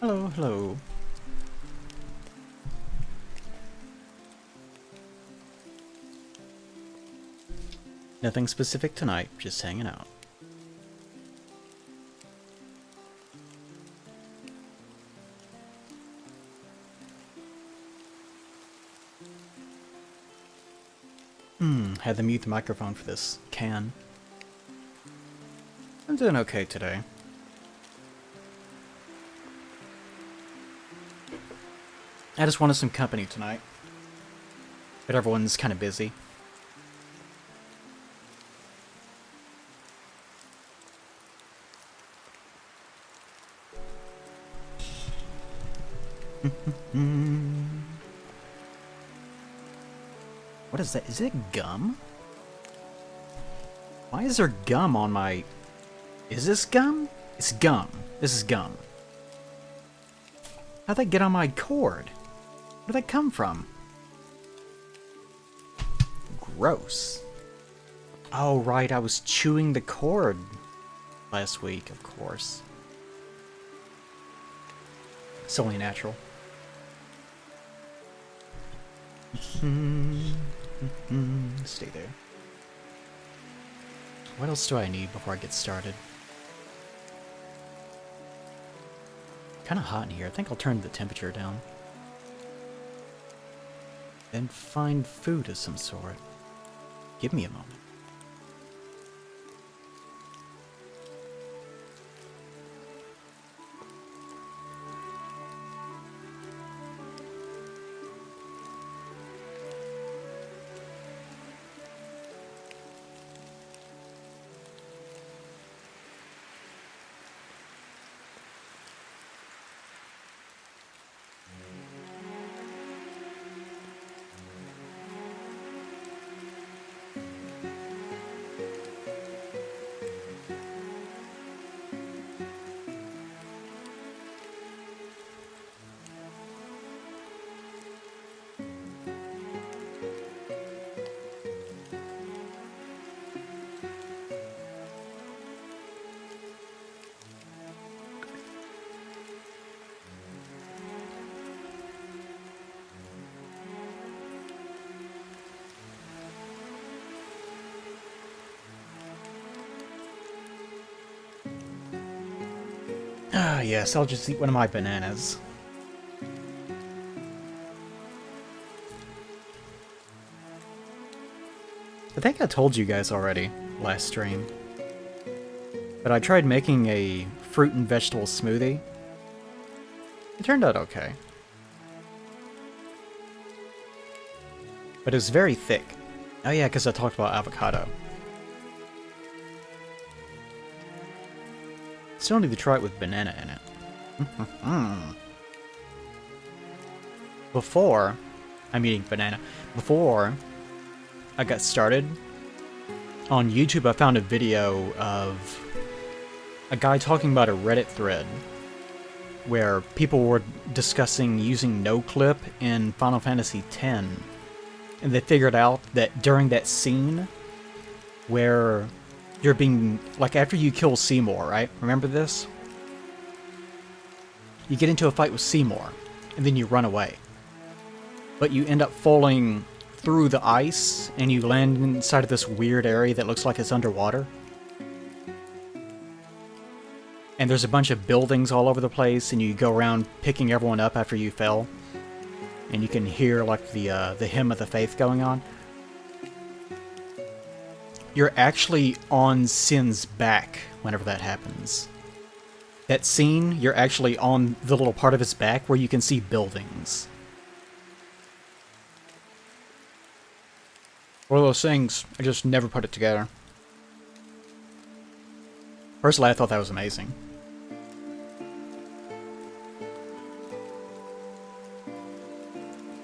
Hello, hello. Nothing specific tonight, just hanging out. Had to mute the microphone for this can. I'm doing okay today. I just wanted some company tonight. But everyone's kind of busy. What is that? Is it gum? Why is there gum on my... Is this gum? It's gum. This is gum. How'd that get on my cord? Where'd that come from? Gross. Oh, right, I was chewing the cord last week, of course. It's only natural. Stay there. What else do I need before I get started? Kind of hot in here. I think I'll turn the temperature down. Then find food of some sort. Give me a moment. Ah, yes, I'll just eat one of my bananas. I think I told you guys already last stream, but I tried making a fruit and vegetable smoothie. It turned out okay. But it was very thick. Oh yeah, because I talked about avocado. Still need to try it with banana in it. Before I'm eating banana, before I got started, on YouTube I found a video of a guy talking about a Reddit thread where people were discussing using NoClip in Final Fantasy X, and they figured out that during that scene where you're being, like, after you kill Seymour, right? Remember this? You get into a fight with Seymour, and then you run away. But you end up falling through the ice, and you land inside of this weird area that looks like it's underwater. And there's a bunch of buildings all over the place, and you go around picking everyone up after you fell. And you can hear, like, the hymn of the faith going on. You're actually on Sin's back whenever that happens. That scene, you're actually on the little part of his back where you can see buildings. One of those things, I just never put it together. Personally, I thought that was amazing.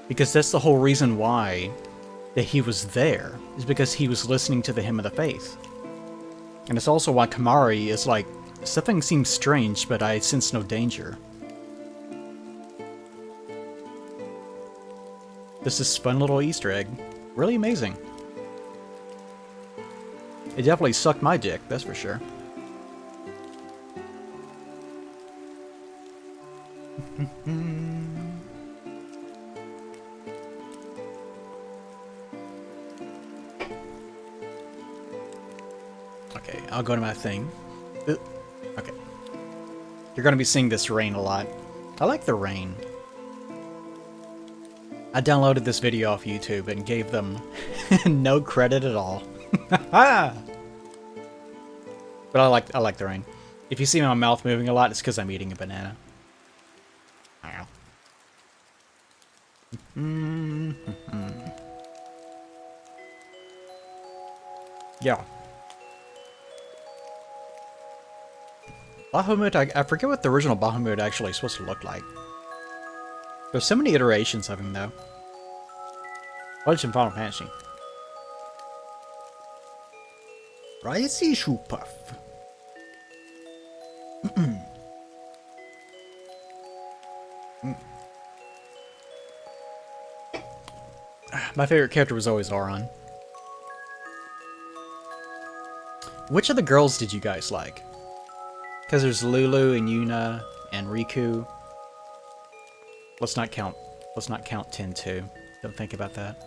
Because that's the whole reason why that he was there, is because he was listening to the Hymn of the Faith. And it's also why Kimahri is like, something seems strange, but I sense no danger. This is fun little Easter egg. Really amazing. It definitely sucked my dick, that's for sure. Okay, I'll go to my thing. Okay. You're gonna be seeing this rain a lot. I like the rain. I downloaded this video off YouTube and gave them no credit at all. But I like the rain. If you see my mouth moving a lot, it's because I'm eating a banana. Yeah. Bahamut, I forget what the original Bahamut actually is supposed to look like. There's so many iterations of him, though. What's in Final Fantasy? Ricey Shoopuf. My favorite character was always Auron. Which of the girls did you guys like? Because there's Lulu and Yuna and Riku. Let's not count Ten-2. Don't think about that.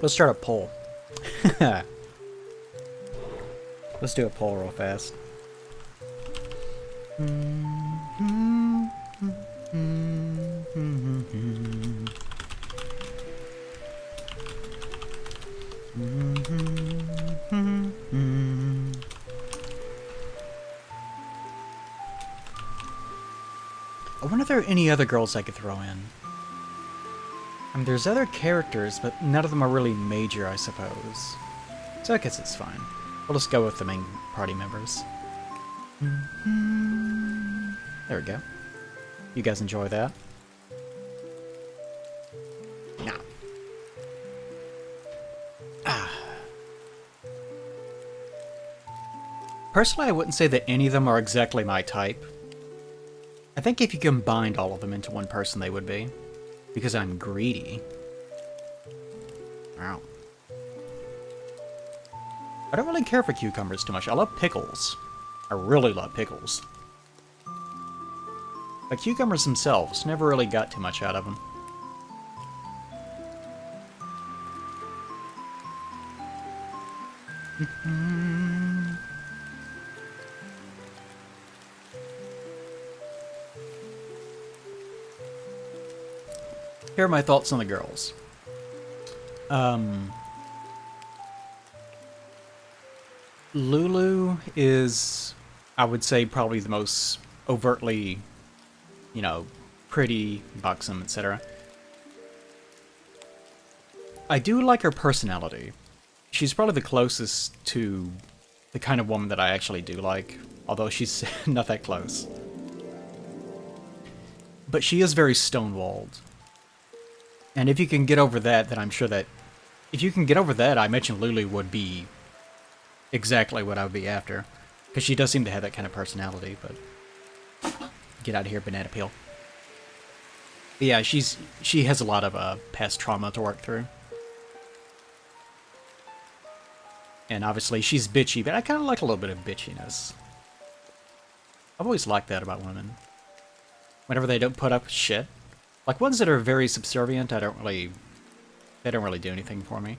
Let's start a poll. Let's do a poll real fast. I wonder if there are any other girls I could throw in. I mean, there's other characters, but none of them are really major, I suppose. So I guess it's fine. We'll just go with the main party members. There we go. You guys enjoy that? Nah. Personally, I wouldn't say that any of them are exactly my type. I think if you combined all of them into one person, they would be. Because I'm greedy. Wow. I don't really care for cucumbers too much. I love pickles. I really love pickles. But cucumbers themselves, never really got too much out of them. Here are my thoughts on the girls. Lulu is, I would say, probably the most overtly, you know, pretty, buxom, etc. I do like her personality. She's probably the closest to the kind of woman that I actually do like, although she's not that close. But she is very stonewalled. And if you can get over that, then I'm sure that... If you can get over that, I mentioned Lulu would be exactly what I would be after. Because she does seem to have that kind of personality, but... Get out of here, banana peel. But yeah, she has a lot of past trauma to work through. And obviously she's bitchy, but I kind of like a little bit of bitchiness. I've always liked that about women. Whenever they don't put up shit. Like ones that are very subservient, they don't really do anything for me.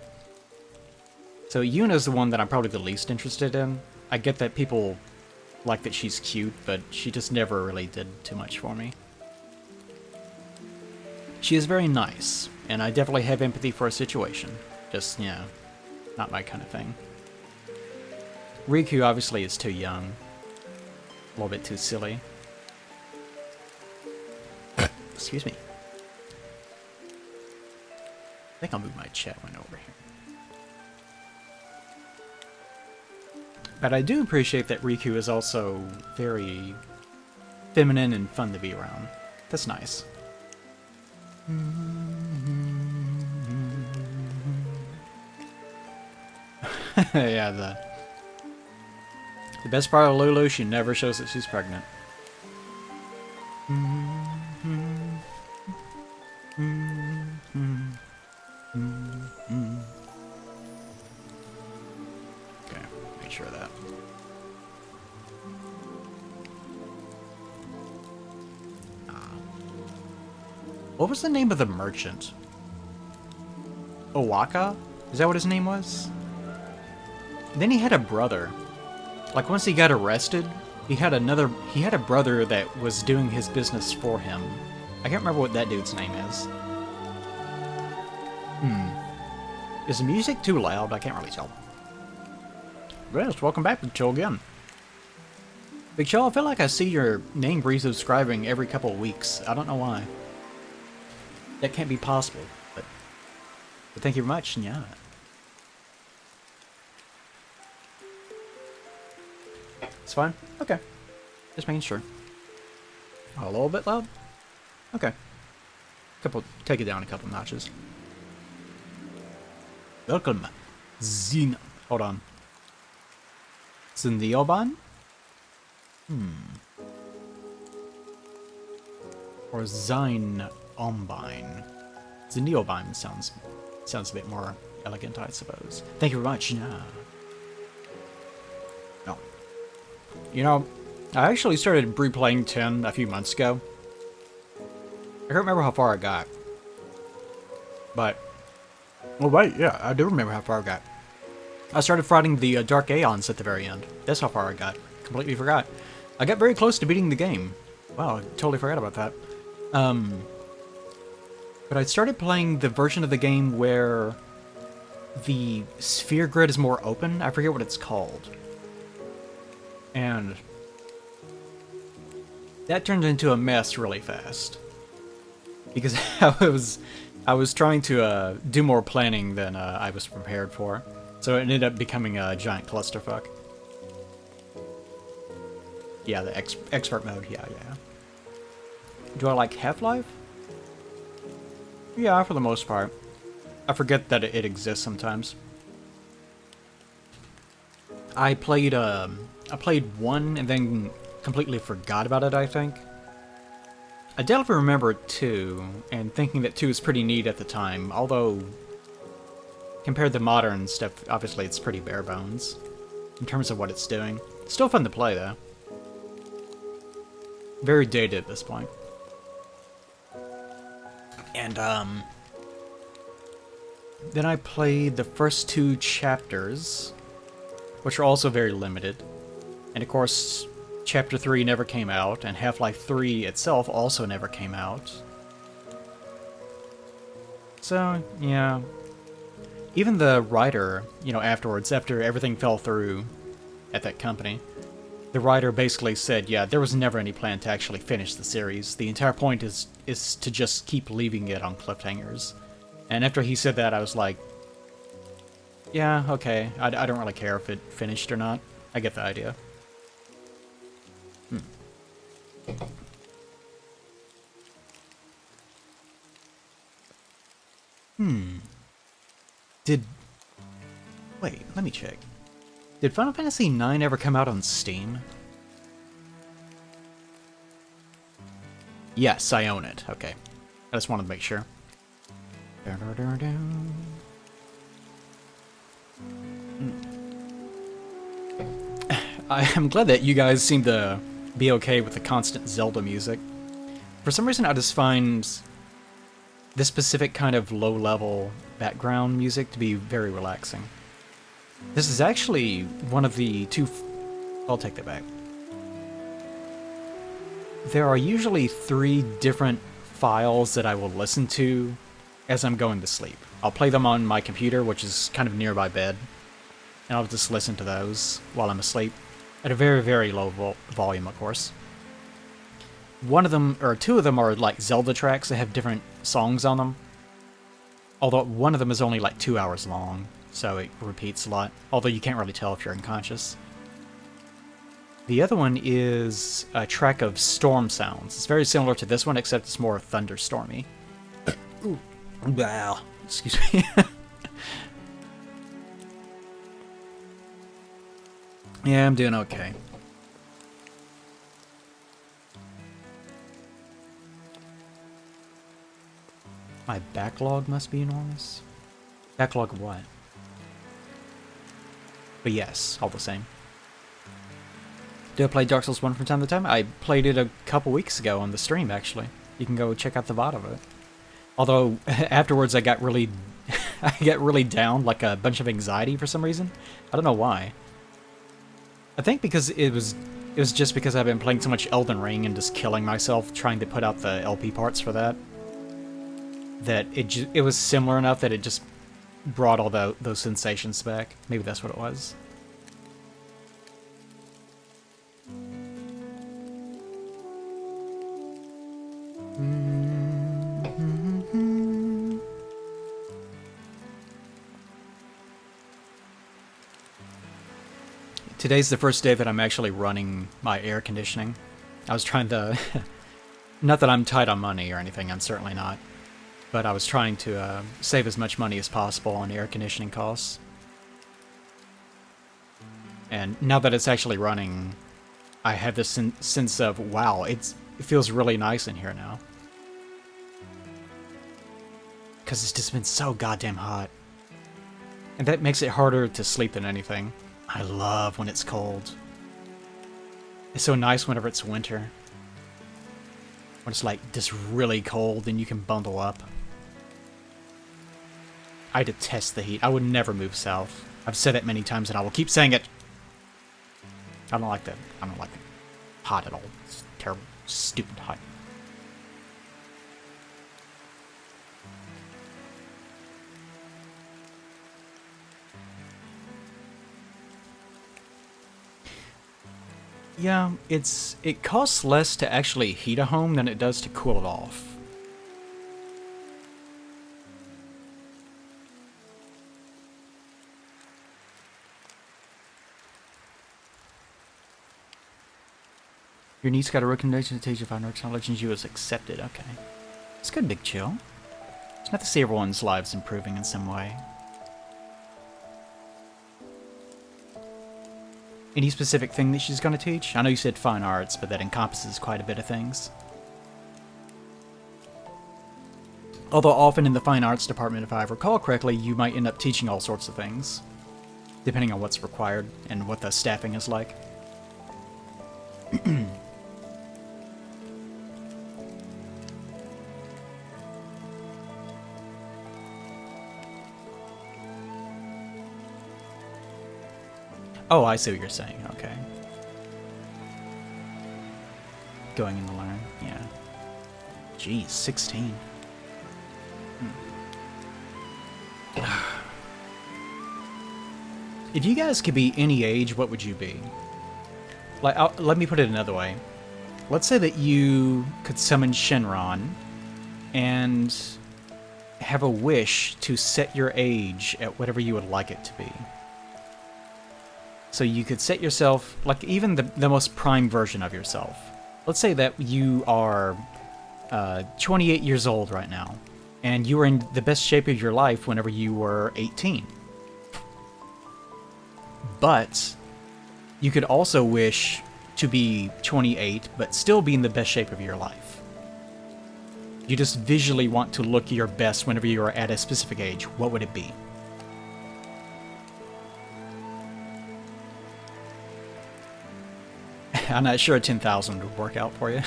So Yuna's the one that I'm probably the least interested in. I get that people like that she's cute, but she just never really did too much for me. She is very nice, and I definitely have empathy for a situation. Just, you know, not my kind of thing. Riku obviously is too young. A little bit too silly. Excuse me. I think I'll move my chat window over here. But I do appreciate that Riku is also very feminine and fun to be around. That's nice. Yeah, the best part of Lulu, she never shows that she's pregnant. Okay, make sure of that. What was the name of the merchant? Owaka? Is that what his name was? Then he had a brother. Like, once he got arrested, he had a brother that was doing his business for him. I can't remember what that dude's name is. Is the music too loud? I can't really tell. Yes, welcome back, Big Chill again. Big Chill, I feel like I see your name resubscribing every couple of weeks. I don't know why. That can't be possible, but thank you very much, yeah. It's fine? Okay. Just making sure. A little bit loud? Okay. Take it down a couple notches. Welcome, Zin. Hold on. Zinioban? Or Zine Ombine. Zinioban sounds a bit more elegant, I suppose. Thank you very much. Yeah. No. You know, I actually started replaying 10 a few months ago. I can't remember how far I got. But... oh wait, yeah, I do remember how far I got. I started fighting the Dark Aeons at the very end. That's how far I got. Completely forgot. I got very close to beating the game. Wow, I totally forgot about that. But I started playing the version of the game where the sphere grid is more open. I forget what it's called. And that turned into a mess really fast. Because I was trying to do more planning than I was prepared for. So it ended up becoming a giant clusterfuck. Yeah, the expert mode, yeah. Do I like Half-Life? Yeah, for the most part. I forget that it exists sometimes. I played 1 and then completely forgot about it, I think. I definitely remember 2, and thinking that 2 is pretty neat at the time, although compared to modern stuff, obviously it's pretty bare bones in terms of what it's doing. Still fun to play, though. Very dated at this point. And, then I played the first 2 chapters, which are also very limited. And of course, Chapter 3 never came out, and Half-Life 3 itself also never came out. So, yeah. Even the writer, you know, afterwards, after everything fell through at that company, the writer basically said, yeah, there was never any plan to actually finish the series. The entire point is to just keep leaving it on cliffhangers. And after he said that, I was like, yeah, okay, I don't really care if it finished or not. I get the idea. Wait, let me check. Did Final Fantasy IX ever come out on Steam? Yes, I own it. Okay. I just wanted to make sure. I am glad that you guys seem to be okay with the constant Zelda music. For some reason, I just find this specific kind of low-level background music to be very relaxing. This is actually one of the 2... I'll take that back. There are usually 3 different files that I will listen to as I'm going to sleep. I'll play them on my computer, which is kind of nearby bed, and I'll just listen to those while I'm asleep, at a very, very low volume, of course. One of them, or 2 of them, are like Zelda tracks that have different songs on them. Although one of them is only like 2 hours long, so it repeats a lot. Although you can't really tell if you're unconscious. The other one is a track of storm sounds. It's very similar to this one, except it's more thunderstormy. Ooh. Wow. Excuse me. Yeah, I'm doing okay. My backlog must be enormous. Backlog of what? But yes, all the same. Do I play Dark Souls 1 from time to time? I played it a couple weeks ago on the stream, actually. You can go check out the VOD of it. Although, afterwards I got really... I got really down, like a bunch of anxiety for some reason. I don't know why. I think because it was just because I've been playing so much Elden Ring and just killing myself trying to put out the LP parts for that. That it was similar enough that it just brought all those sensations back. Maybe that's what it was. Today's the first day that I'm actually running my air conditioning. I was trying to... Not that I'm tight on money or anything, I'm certainly not. But I was trying to save as much money as possible on air conditioning costs. And now that it's actually running, I have this sense of, wow, it feels really nice in here now. Because it's just been so goddamn hot. And that makes it harder to sleep than anything. I love when it's cold. It's so nice whenever it's winter. When it's like just really cold and you can bundle up. I detest the heat. I would never move south. I've said it many times and I will keep saying it. I don't like that. I don't like it hot at all. It's terrible. Stupid hot. Yeah, it costs less to actually heat a home than it does to cool it off. Your niece got a recommendation to teach you 5 knowledge you was accepted. Okay. It's good, Big Chill. It's nice to see everyone's lives improving in some way. Any specific thing that she's going to teach? I know you said fine arts, but that encompasses quite a bit of things. Although often in the fine arts department, if I recall correctly, you might end up teaching all sorts of things, depending on what's required and what the staffing is like. Oh, I see what you're saying. Okay. Going in to learn. Yeah. Geez, 16. If you guys could be any age, what would you be? Like, let me put it another way. Let's say that you could summon Shenron and have a wish to set your age at whatever you would like it to be. So you could set yourself, like even the most prime version of yourself. Let's say that you are 28 years old right now, and you were in the best shape of your life whenever you were 18. But you could also wish to be 28, but still be in the best shape of your life. You just visually want to look your best whenever you are at a specific age. What would it be? I'm not sure a 10,000 would work out for you.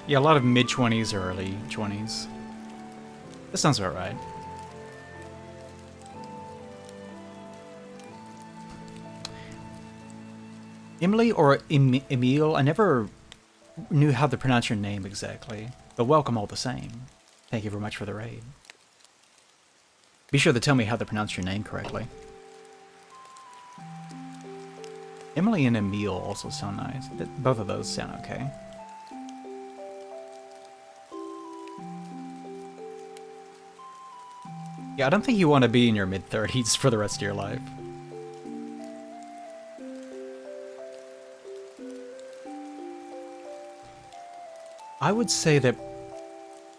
Yeah, a lot of mid-20s or early 20s. That sounds about right. Emily or Emile? I never knew how to pronounce your name exactly, but welcome all the same. Thank you very much for the raid. Be sure to tell me how to pronounce your name correctly. Emily and Emile also sound nice. Both of those sound okay. Yeah, I don't think you want to be in your mid-30s for the rest of your life. I would say that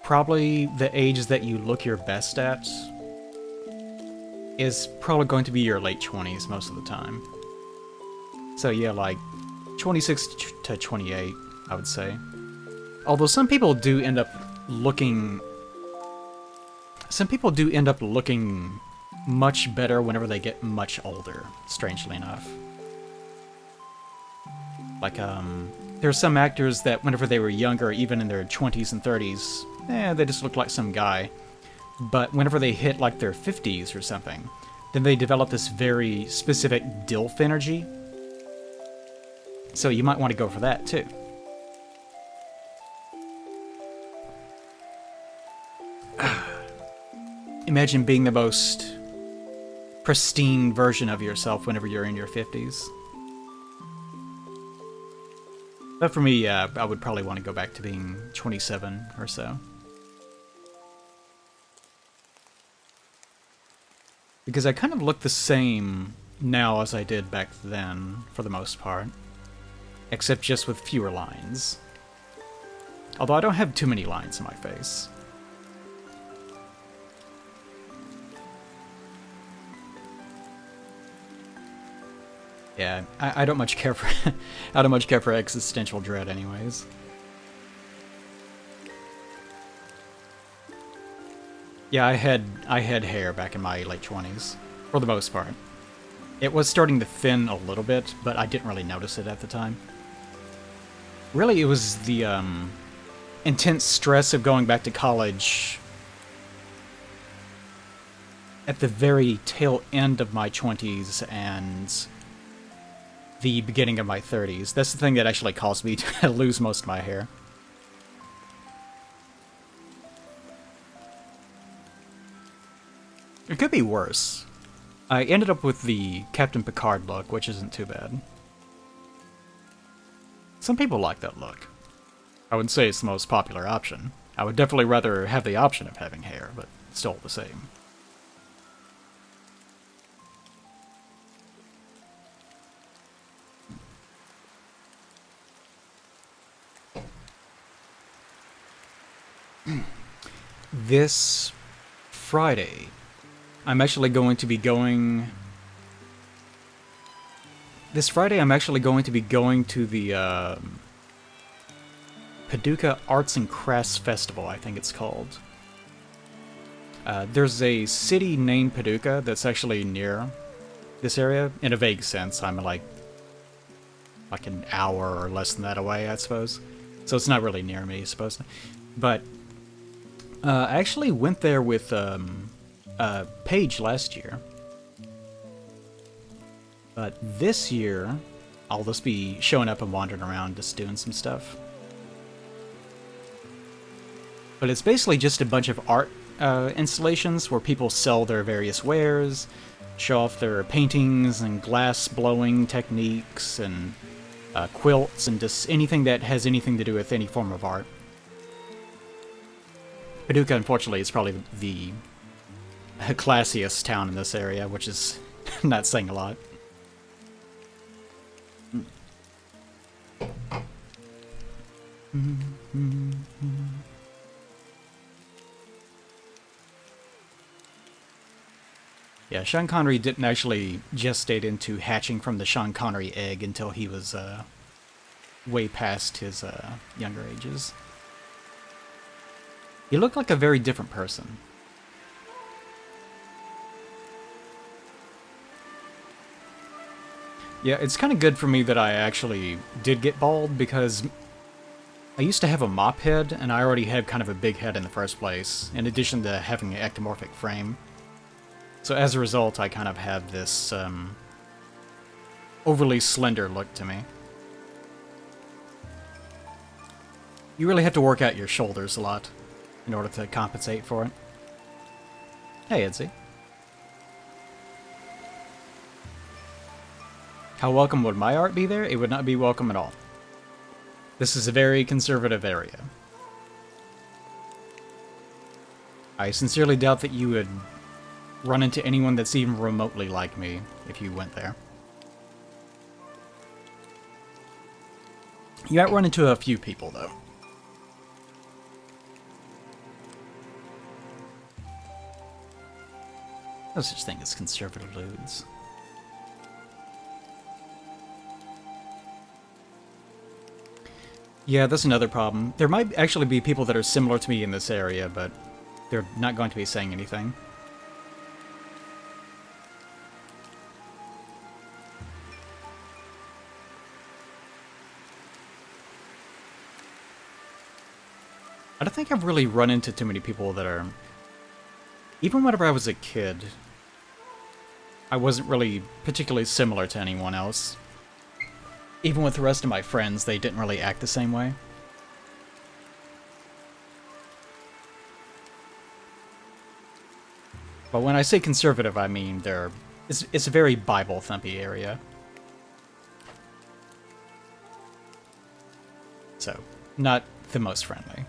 probably the age that you look your best at is probably going to be your late 20s most of the time. So yeah, like 26 to 28, I would say. Although some people do end up looking much better whenever they get much older, strangely enough. Like, there's some actors that whenever they were younger, even in their 20s and 30s, they just looked like some guy. But whenever they hit, like, their 50s or something, then they develop this very specific DILF energy. So you might want to go for that, too. Imagine being the most pristine version of yourself whenever you're in your 50s. But for me, I would probably want to go back to being 27 or so. Because I kind of look the same now as I did back then, for the most part. Except just with fewer lines. Although I don't have too many lines in my face. Yeah, I don't much care for I don't much care for existential dread anyways. Yeah, I had hair back in my late 20s, for the most part. It was starting to thin a little bit, but I didn't really notice it at the time. Really, it was the intense stress of going back to college at the very tail end of my 20s and the beginning of my 30s. That's the thing that actually caused me to lose most of my hair. It could be worse. I ended up with the Captain Picard look, which isn't too bad. Some people like that look. I wouldn't say it's the most popular option. I would definitely rather have the option of having hair, but still the same. This Friday, I'm actually going to be going... This Friday, I'm actually going to be going to the Paducah Arts and Crafts Festival, I think it's called. There's a city named Paducah that's actually near this area. In a vague sense, I'm like an hour or less than that away, I suppose. So it's not really near me, I suppose. But I actually went there with Paige last year. But this year, I'll just be showing up and wandering around just doing some stuff. But it's basically just a bunch of art installations where people sell their various wares, show off their paintings and glass blowing techniques and quilts and just anything that has anything to do with any form of art. Paducah, unfortunately, is probably the classiest town in this area, which is not saying a lot. Yeah, Sean Connery didn't actually gestate into hatching from the Sean Connery egg until he was way past his younger ages. He looked like a very different person. Yeah, it's kind of good for me that I actually did get bald, because I used to have a mop head, and I already had kind of a big head in the first place, in addition to having an ectomorphic frame. So as a result, I kind of have this overly slender look to me. You really have to work out your shoulders a lot in order to compensate for it. Hey, Edsy. How welcome would my art be there? It would not be welcome at all. This is a very conservative area. I sincerely doubt that you would run into anyone that's even remotely like me if you went there. You might run into a few people, though. No such thing as conservative dudes. Yeah, that's another problem. There might actually be people that are similar to me in this area, but they're not going to be saying anything. I don't think I've really run into too many people that are... Even whenever I was a kid, I wasn't really particularly similar to anyone else. Even with the rest of my friends, they didn't really act the same way. But when I say conservative, I mean it's a very Bible-thumpy area. So, not the most friendly.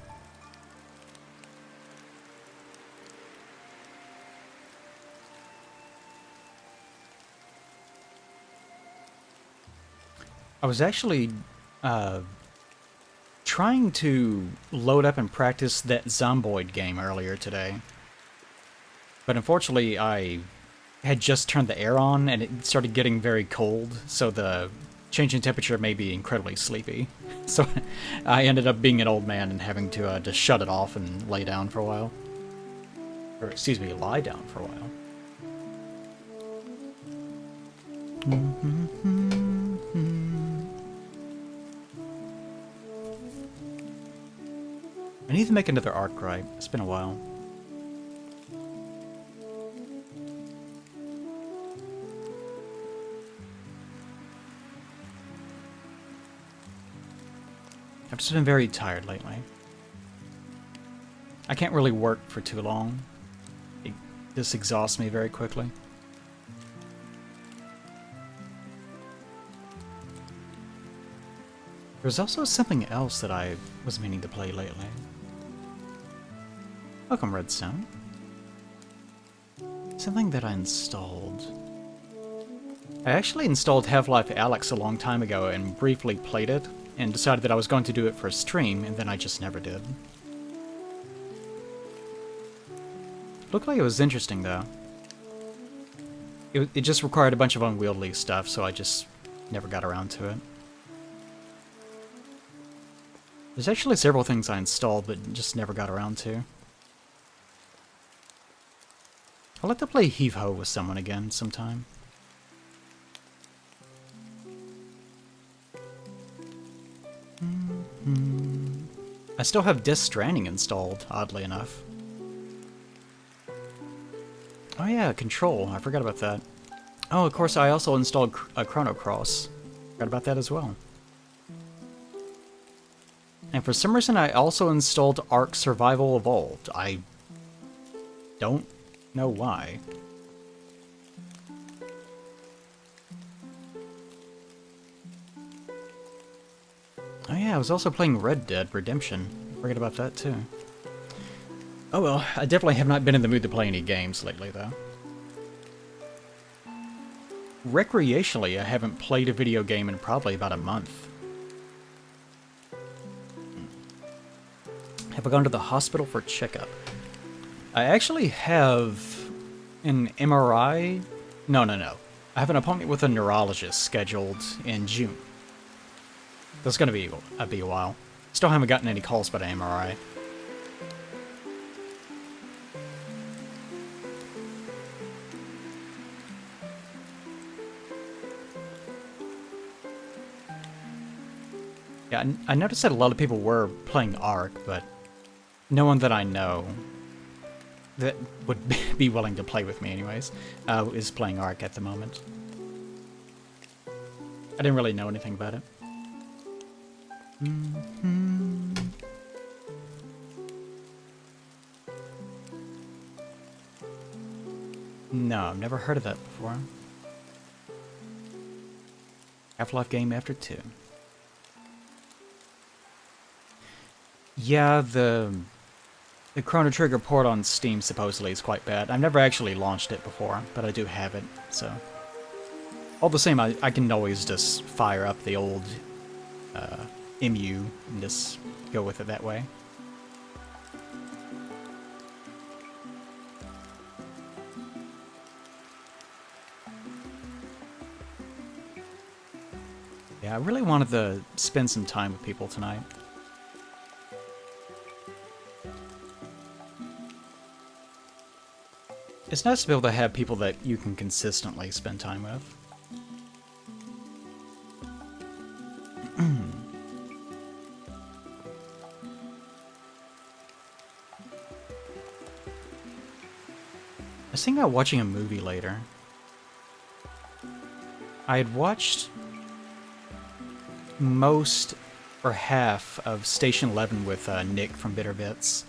I was actually trying to load up and practice that Zomboid game earlier today. But unfortunately, I had just turned the air on and it started getting very cold, so the change in temperature made me incredibly sleepy. So I ended up being an old man and having to just shut it off and lay down for a while. Or, excuse me, lie down for a while. I need to make another arc right. It's been a while. I've just been very tired lately. I can't really work for too long. This exhausts me very quickly. There's also something else that I was meaning to play lately. Welcome, Redstone. Something that I installed. I actually installed Half-Life Alyx a long time ago and briefly played it, and decided that I was going to do it for a stream, and then I just never did. Looked like it was interesting, though. It just required a bunch of unwieldy stuff, so I just never got around to it. There's actually several things I installed, but just never got around to. I'll like to play Heave-Ho with someone again sometime. I still have Death Stranding installed, oddly enough. Oh yeah, Control. I forgot about that. Oh, of course, I also installed Chrono Cross. Forgot about that as well. And for some reason, I also installed Ark Survival Evolved. I don't know why. Oh yeah, I was also playing Red Dead Redemption. Forget about that too. Oh well, I definitely have not been in the mood to play any games lately though. Recreationally, I haven't played a video game in probably about a month. Have I gone to the hospital for checkup? I actually have an MRI. No. I have an appointment with a neurologist scheduled in June. That's gonna be a while. Still haven't gotten any calls about an MRI. Yeah, I noticed that a lot of people were playing Ark, but no one that I know that would be willing to play with me anyways is playing Ark at the moment. I didn't really know anything about it. No, I've never heard of that before. Half-Life game after 2. Yeah, the The Chrono Trigger port on Steam supposedly is quite bad. I've never actually launched it before, but I do have it, so... All the same, I can always just fire up the old MU and just go with it that way. Yeah, I really wanted to spend some time with people tonight. It's nice to be able to have people that you can consistently spend time with. I was thinking about watching a movie later. I had watched most or half of Station 11 with Nick from Bitter Bits.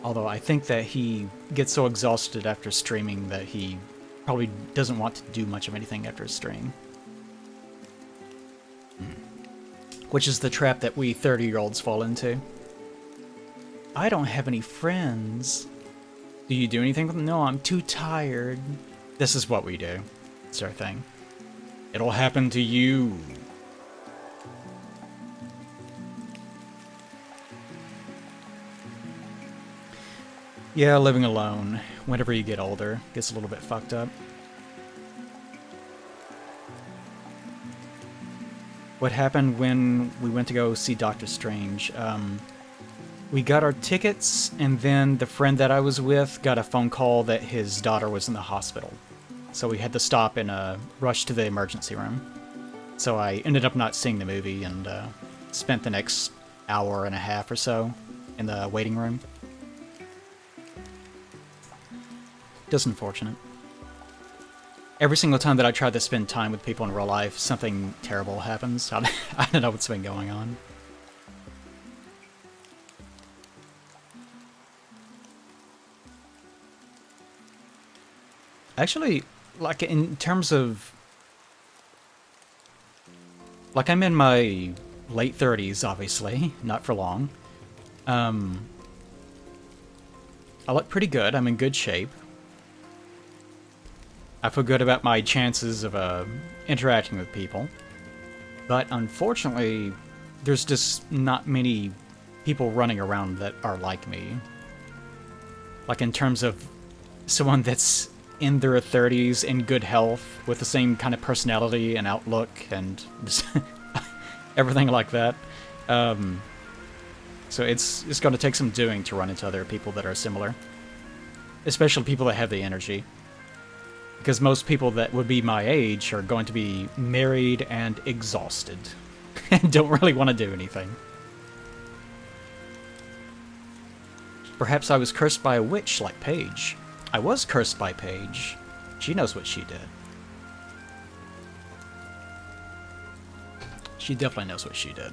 Although I think that he gets so exhausted after streaming that he probably doesn't want to do much of anything after a stream. Which is the trap that we 30-year-olds fall into. I don't have any friends. Do you do anything with them? No, I'm too tired. This is what we do. It's our thing. It'll happen to you. Yeah, living alone, whenever you get older, gets a little bit fucked up. What happened when we went to go see Doctor Strange? We got our tickets, and then the friend that I was with got a phone call that his daughter was in the hospital. So we had to stop and rush to the emergency room. So I ended up not seeing the movie and spent the next hour and a half or so in the waiting room. Just unfortunate. Every single time that I try to spend time with people in real life, something terrible happens. I don't know what's been going on. Actually, like in terms of... Like I'm in my late 30s, obviously. Not for long. I look pretty good. I'm in good shape. I feel good about my chances of interacting with people. But unfortunately, there's just not many people running around that are like me. Like in terms of someone that's in their 30s in good health with the same kind of personality and outlook and just everything like that. So it's going to take some doing to run into other people that are similar. Especially people that have the energy. Because most people that would be my age are going to be married and exhausted. And don't really want to do anything. Perhaps I was cursed by a witch like Paige. I was cursed by Paige. She knows what she did. She definitely knows what she did.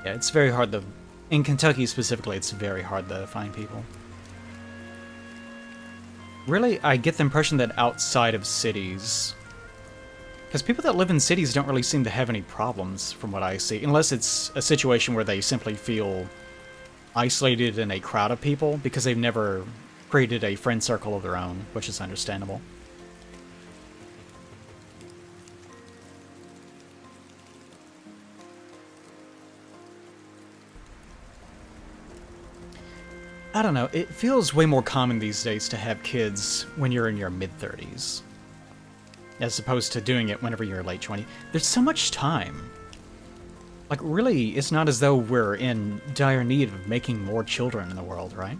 Yeah, it's very hard to... In Kentucky specifically, it's very hard to find people. Really, I get the impression that outside of cities... Because people that live in cities don't really seem to have any problems, from what I see. Unless it's a situation where they simply feel isolated in a crowd of people, because they've never created a friend circle of their own, which is understandable. I don't know, it feels way more common these days to have kids when you're in your mid-30s. As opposed to doing it whenever you're late 20s. There's so much time. Like, really, it's not as though we're in dire need of making more children in the world, right?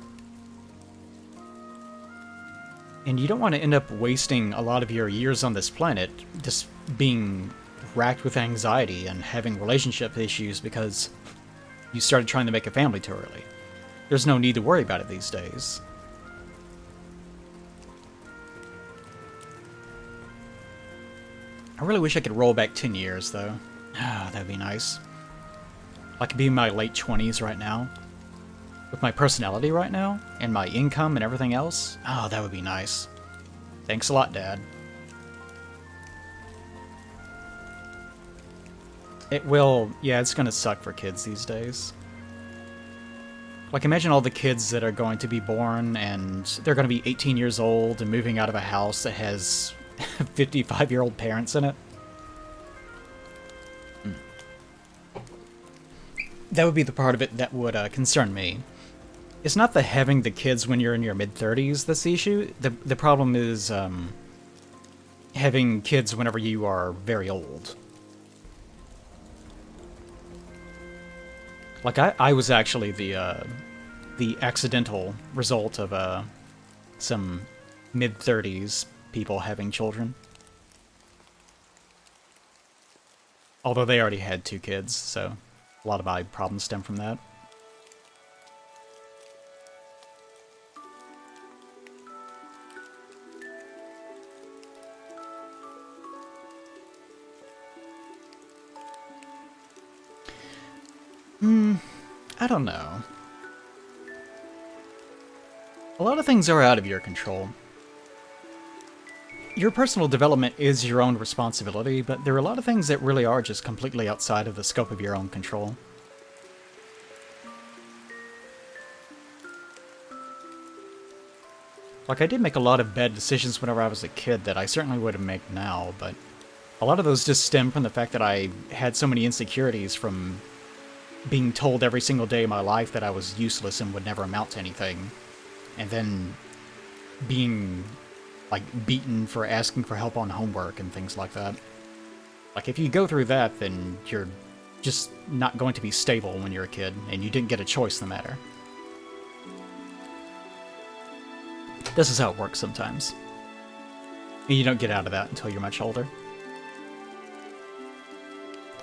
And you don't want to end up wasting a lot of your years on this planet just being racked with anxiety and having relationship issues because you started trying to make a family too early. There's no need to worry about it these days. I really wish I could roll back 10 years, though. Ah, that'd be nice. Like, be in my late 20s right now. With my personality right now, and my income and everything else. Oh, that would be nice. Thanks a lot, Dad. It will, yeah, it's gonna suck for kids these days. Like, imagine all the kids that are going to be born and they're gonna be 18 years old and moving out of a house that has 55-year-old parents in it. That would be the part of it that would concern me. It's not the having the kids when you're in your mid-30s that's the issue. The problem is having kids whenever you are very old. Like, I was actually the accidental result of some mid-30s people having children. Although they already had 2 kids, so a lot of my problems stem from that. I don't know. A lot of things are out of your control. Your personal development is your own responsibility, but there are a lot of things that really are just completely outside of the scope of your own control. Like, I did make a lot of bad decisions whenever I was a kid that I certainly wouldn't make now, but a lot of those just stem from the fact that I had so many insecurities from being told every single day of my life that I was useless and would never amount to anything, and then being, like, beaten for asking for help on homework and things like that. Like, if you go through that, then you're just not going to be stable when you're a kid, and you didn't get a choice in the matter. This is how it works sometimes. And you don't get out of that until you're much older.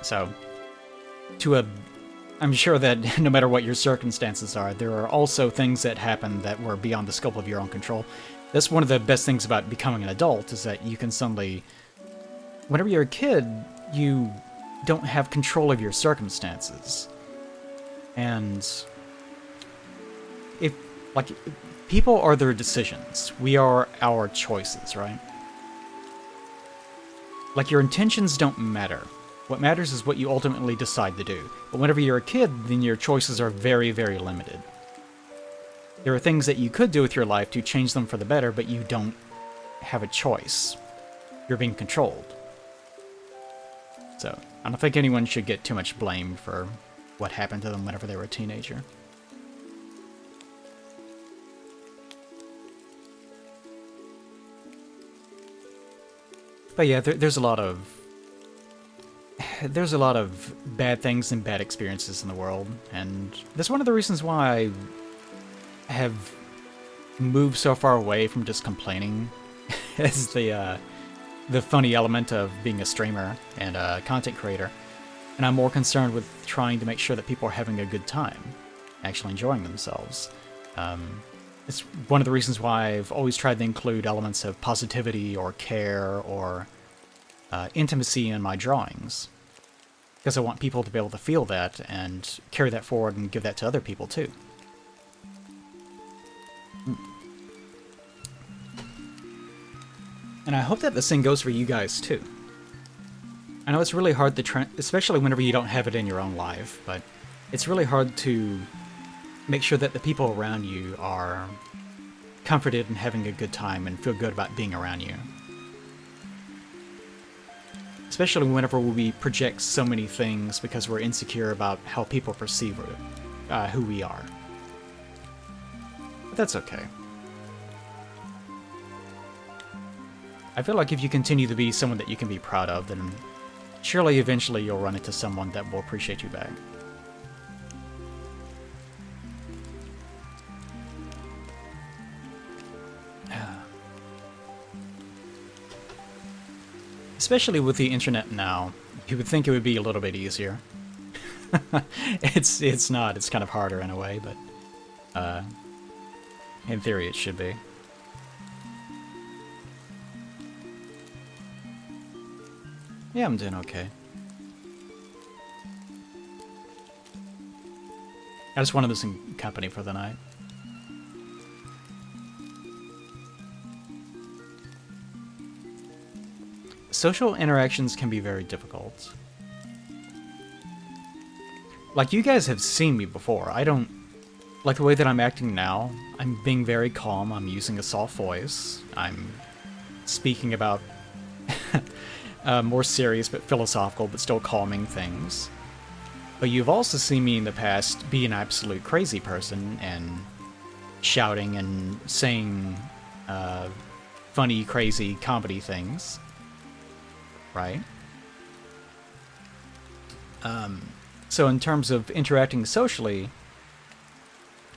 So, I'm sure that no matter what your circumstances are, there are also things that happen that were beyond the scope of your own control. That's one of the best things about becoming an adult, is that you can suddenly... Whenever you're a kid, you don't have control of your circumstances. And... people are their decisions. We are our choices, right? Like, your intentions don't matter. What matters is what you ultimately decide to do. But whenever you're a kid, then your choices are very, very limited. There are things that you could do with your life to change them for the better, but you don't have a choice. You're being controlled. So, I don't think anyone should get too much blame for what happened to them whenever they were a teenager. But yeah, there's a lot of bad things and bad experiences in the world, and that's one of the reasons why I have moved so far away from just complaining as the funny element of being a streamer and a content creator, and I'm more concerned with trying to make sure that people are having a good time, actually enjoying themselves. It's one of the reasons why I've always tried to include elements of positivity or care or intimacy in my drawings. Because I want people to be able to feel that and carry that forward and give that to other people too. And I hope that the same goes for you guys too. I know it's really hard to, especially whenever you don't have it in your own life, but it's really hard to make sure that the people around you are comforted and having a good time and feel good about being around you. Especially whenever we project so many things because we're insecure about how people perceive who we are. But that's okay. I feel like if you continue to be someone that you can be proud of, then surely eventually you'll run into someone that will appreciate you back. Especially with the internet now, you would think it would be a little bit easier. It's not. It's kind of harder in a way, but in theory it should be. Yeah, I'm doing okay. I just wanted this in company for the night. Social interactions can be very difficult. Like, you guys have seen me before. I don't... Like, the way that I'm acting now, I'm being very calm, I'm using a soft voice, I'm speaking about more serious but philosophical but still calming things. But you've also seen me in the past be an absolute crazy person and shouting and saying funny, crazy comedy things. Right? So in terms of interacting socially,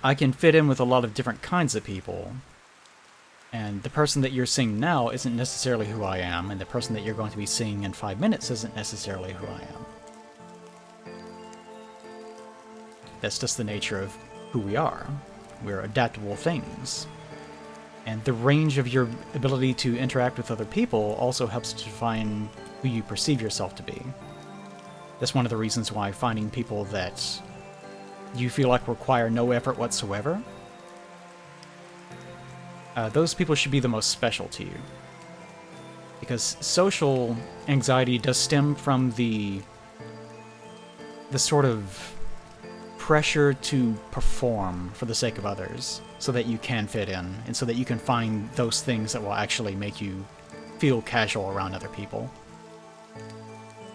I can fit in with a lot of different kinds of people. And the person that you're seeing now isn't necessarily who I am, and the person that you're going to be seeing in 5 minutes isn't necessarily who I am. That's just the nature of who we are. We're adaptable things. And the range of your ability to interact with other people also helps to define who you perceive yourself to be. That's one of the reasons why finding people that you feel like require no effort whatsoever, those people should be the most special to you. Because social anxiety does stem from the sort of pressure to perform for the sake of others, so that you can fit in, and so that you can find those things that will actually make you feel casual around other people.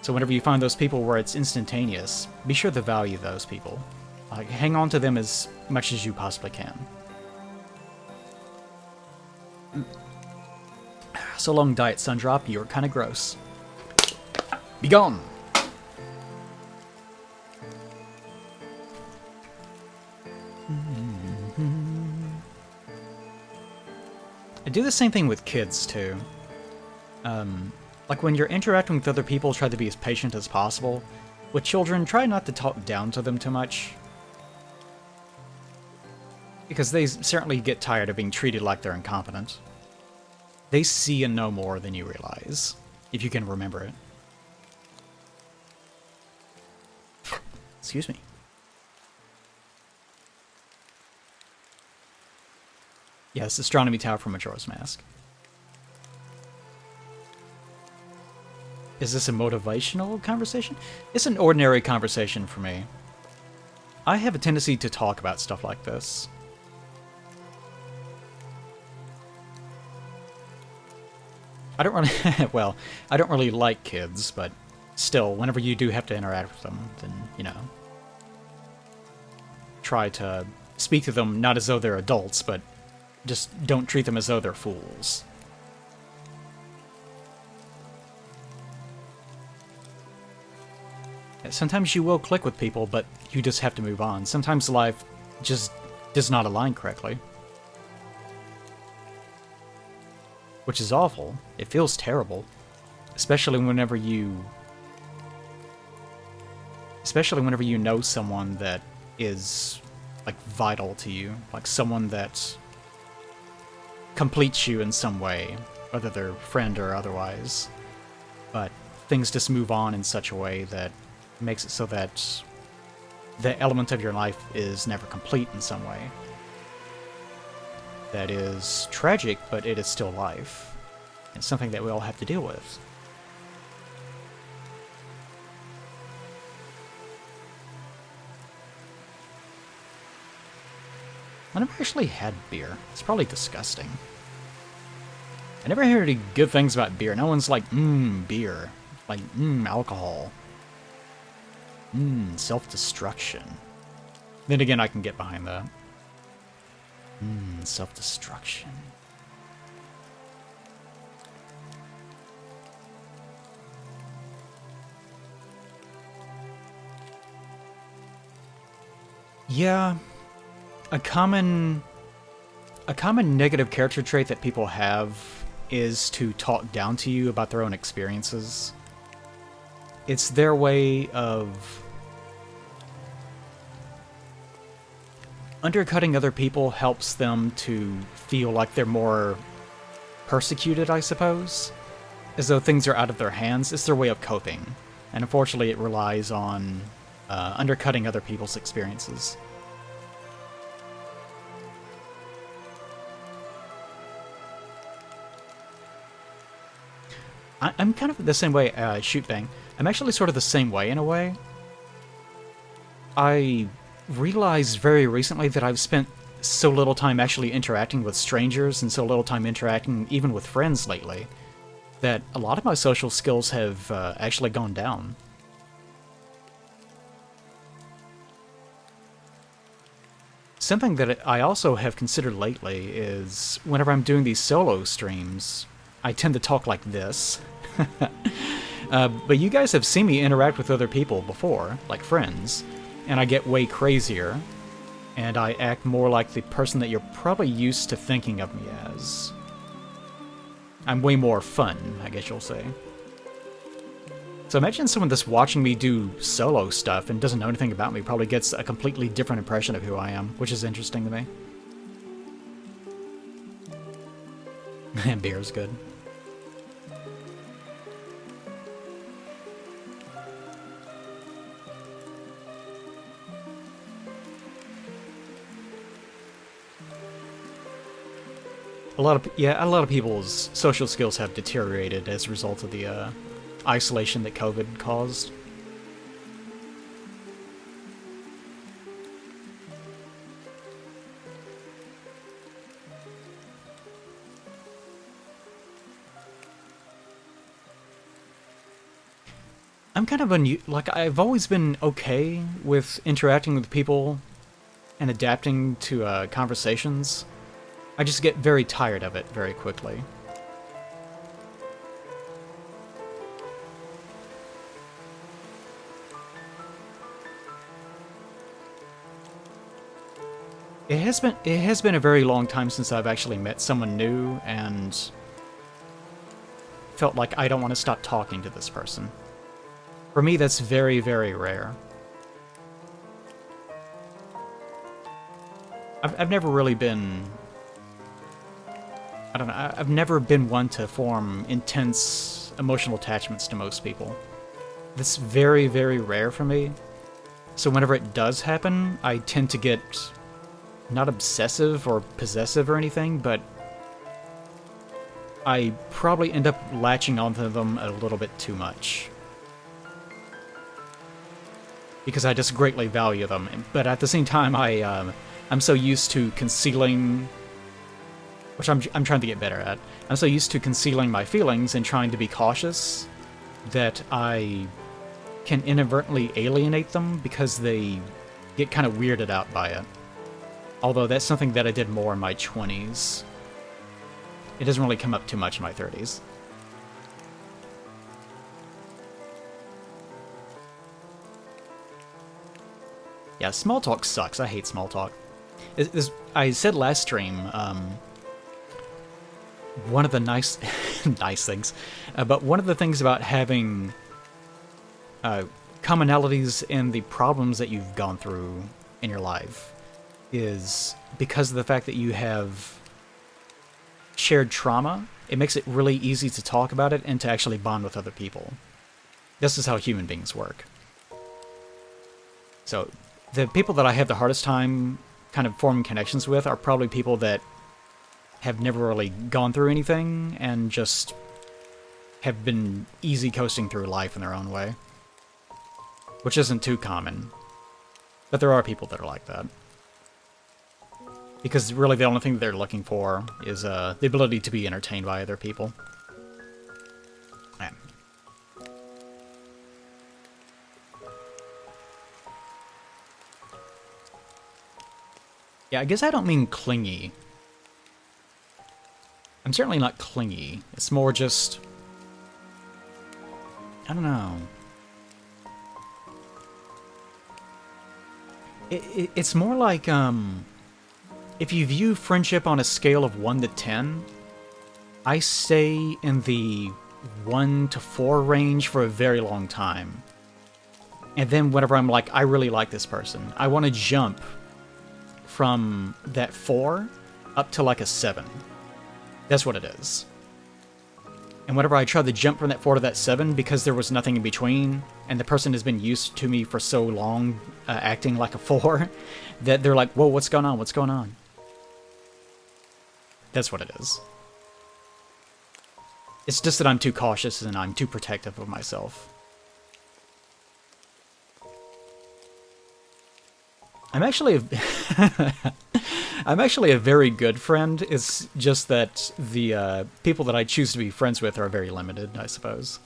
So whenever you find those people where it's instantaneous, be sure to value those people. Like, hang on to them as much as you possibly can. So long, Diet Sundrop, you're kinda gross. Be gone! I do the same thing with kids, too. Like, when you're interacting with other people, try to be as patient as possible. With children, try not to talk down to them too much. Because they certainly get tired of being treated like they're incompetent. They see and know more than you realize, if you can remember it. Excuse me. Yes, Astronomy Tower from Majora's Mask. Is this a motivational conversation? It's an ordinary conversation for me. I have a tendency to talk about stuff like this. I don't really... well, I don't really like kids, but still, whenever you do have to interact with them, then, you know, try to speak to them not as though they're adults, but just don't treat them as though they're fools. Sometimes you will click with people, but you just have to move on. Sometimes life just does not align correctly. Which is awful. It feels terrible. Especially whenever you know someone that is, like, vital to you. Like, someone that completes you in some way, whether they're friend or otherwise. But things just move on in such a way that makes it so that the element of your life is never complete in some way. That is tragic, but it is still life. It's something that we all have to deal with. I never actually had beer. It's probably disgusting. I never heard any good things about beer. No one's like, beer. Like, alcohol. Self-destruction. Then again, I can get behind that. Self-destruction. Yeah. A common negative character trait that people have is to talk down to you about their own experiences. It's their way of undercutting other people helps them to feel like they're more persecuted, I suppose. As though things are out of their hands. It's their way of coping. And unfortunately it relies on undercutting other people's experiences. I'm kind of the same way, Shoot Bang. I'm actually sort of the same way in a way. I realized very recently that I've spent so little time actually interacting with strangers and so little time interacting even with friends lately that a lot of my social skills have actually gone down. Something that I also have considered lately is whenever I'm doing these solo streams, I tend to talk like this. But you guys have seen me interact with other people before, like friends, and I get way crazier, and I act more like the person that you're probably used to thinking of me as. I'm way more fun, I guess you'll say. So imagine someone that's watching me do solo stuff and doesn't know anything about me probably gets a completely different impression of who I am, which is interesting to me. And beer's good. A lot of people's social skills have deteriorated as a result of the isolation that COVID caused. I'm kind of like I've always been okay with interacting with people and adapting to conversations. I just get very tired of it very quickly. It has been a very long time since I've actually met someone new and felt like I don't want to stop talking to this person. For me, that's very, very rare. I've never really been... I don't know, I've never been one to form intense emotional attachments to most people. That's very, very rare for me. So whenever it does happen, I tend to get not obsessive or possessive or anything, but I probably end up latching onto them a little bit too much. Because I just greatly value them. But at the same time, I'm so used to concealing... which I'm trying to get better at. I'm so used to concealing my feelings and trying to be cautious that I can inadvertently alienate them because they get kind of weirded out by it. Although that's something that I did more in my 20s. It doesn't really come up too much in my 30s. Yeah, small talk sucks. I hate small talk. I said last stream, one of the nice things, but one of the things about having commonalities in the problems that you've gone through in your life is because of the fact that you have shared trauma, it makes it really easy to talk about it and to actually bond with other people. This is how human beings work. So, the people that I have the hardest time kind of forming connections with are probably people that have never really gone through anything and just have been easy coasting through life in their own way. Which isn't too common. But there are people that are like that. Because really the only thing they're looking for is the ability to be entertained by other people. Man. Yeah, I guess I don't mean clingy. I'm certainly not clingy. It's more just... I don't know. It's more like, if you view friendship on a scale of 1 to 10, I stay in the 1 to 4 range for a very long time. And then whenever I'm like, I really like this person, I want to jump from that 4 up to like a 7. That's what it is. And whenever I try to jump from that 4 to that 7, because there was nothing in between, and the person has been used to me for so long, acting like a 4, that they're like, whoa, what's going on? What's going on? That's what it is. It's just that I'm too cautious and I'm too protective of myself. I'm actually I'm actually a very good friend. It's just that the people that I choose to be friends with are very limited, I suppose.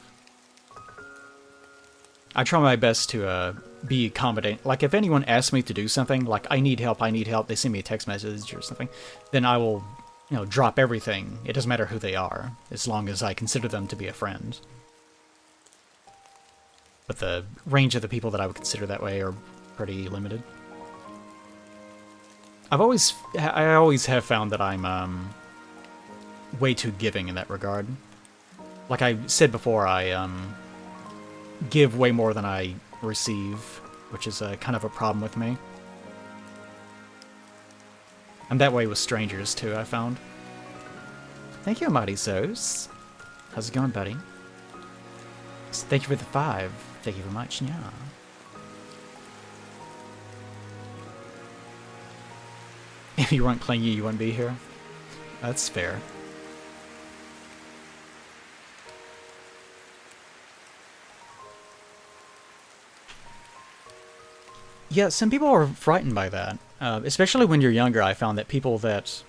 I try my best to be accommodating. Like, if anyone asks me to do something, like, I need help, they send me a text message or something, then I will, drop everything. It doesn't matter who they are, as long as I consider them to be a friend. But the range of the people that I would consider that way are pretty limited. I always have found that I'm way too giving in that regard. Like I said before, I give way more than I receive, which is kind of a problem with me. I'm that way with strangers too, I found. Thank you, Mighty Sos. How's it going, buddy? Thank you for the 5. Thank you very much, yeah. If you weren't clingy, you wouldn't be here. That's fair. Yeah, some people are frightened by that. Especially when you're younger, I found that people that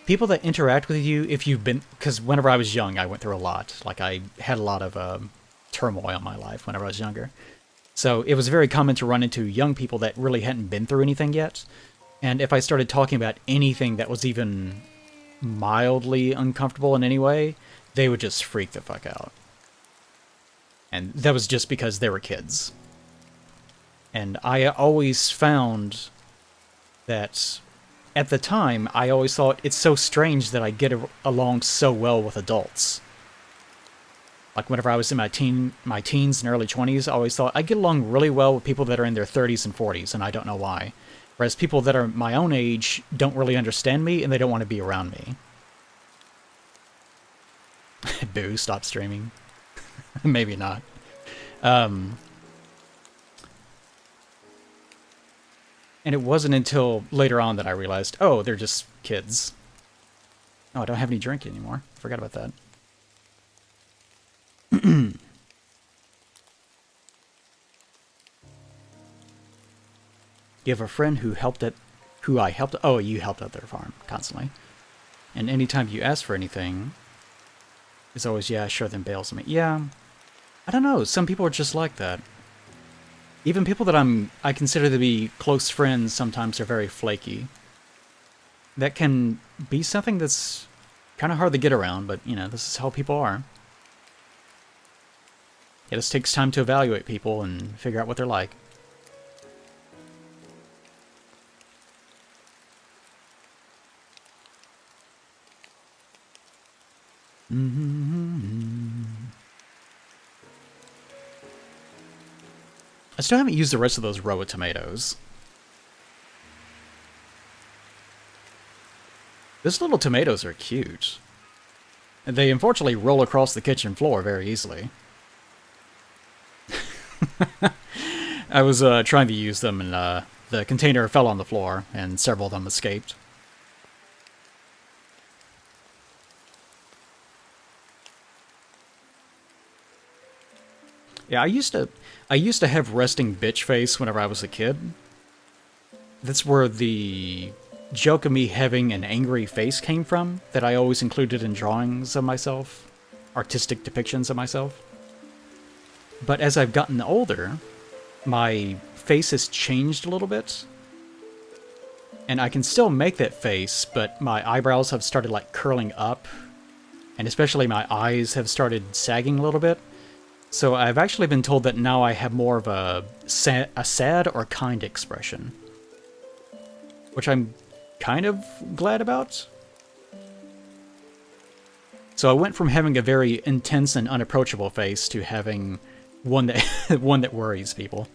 interact with you, if you've been... Because whenever I was young, I went through a lot. Like, I had a lot of turmoil in my life whenever I was younger. So it was very common to run into young people that really hadn't been through anything yet. And if I started talking about anything that was even mildly uncomfortable in any way, they would just freak the fuck out. And that was just because they were kids. And I always found that, at the time, I always thought it's so strange that I get along so well with adults. Like whenever I was in my teens and early 20s, I always thought I get along really well with people that are in their 30s and 40s, and I don't know why. Whereas people that are my own age don't really understand me, and they don't want to be around me. Boo, stop streaming. Maybe not. And it wasn't until later on that I realized, oh, they're just kids. Oh, I don't have any drink anymore. Forgot about that. You have a friend who I helped. Oh, you helped out their farm constantly. And anytime you ask for anything, it's always, yeah, sure, then bails me. Yeah, I don't know. Some people are just like that. Even people that I consider to be close friends sometimes are very flaky. That can be something that's kind of hard to get around, but, this is how people are. It just takes time to evaluate people and figure out what they're like. I still haven't used the rest of those row of tomatoes. Those little tomatoes are cute. They unfortunately roll across the kitchen floor very easily. I was trying to use them and the container fell on the floor and several of them escaped. Yeah, I used to have resting bitch face whenever I was a kid. That's where the joke of me having an angry face came from, that I always included in drawings of myself, artistic depictions of myself. But as I've gotten older, my face has changed a little bit. And I can still make that face, but my eyebrows have started like curling up, and especially my eyes have started sagging a little bit. So I've actually been told that now I have more of a sad or kind expression. Which I'm kind of glad about. So I went from having a very intense and unapproachable face to having one that one that worries people.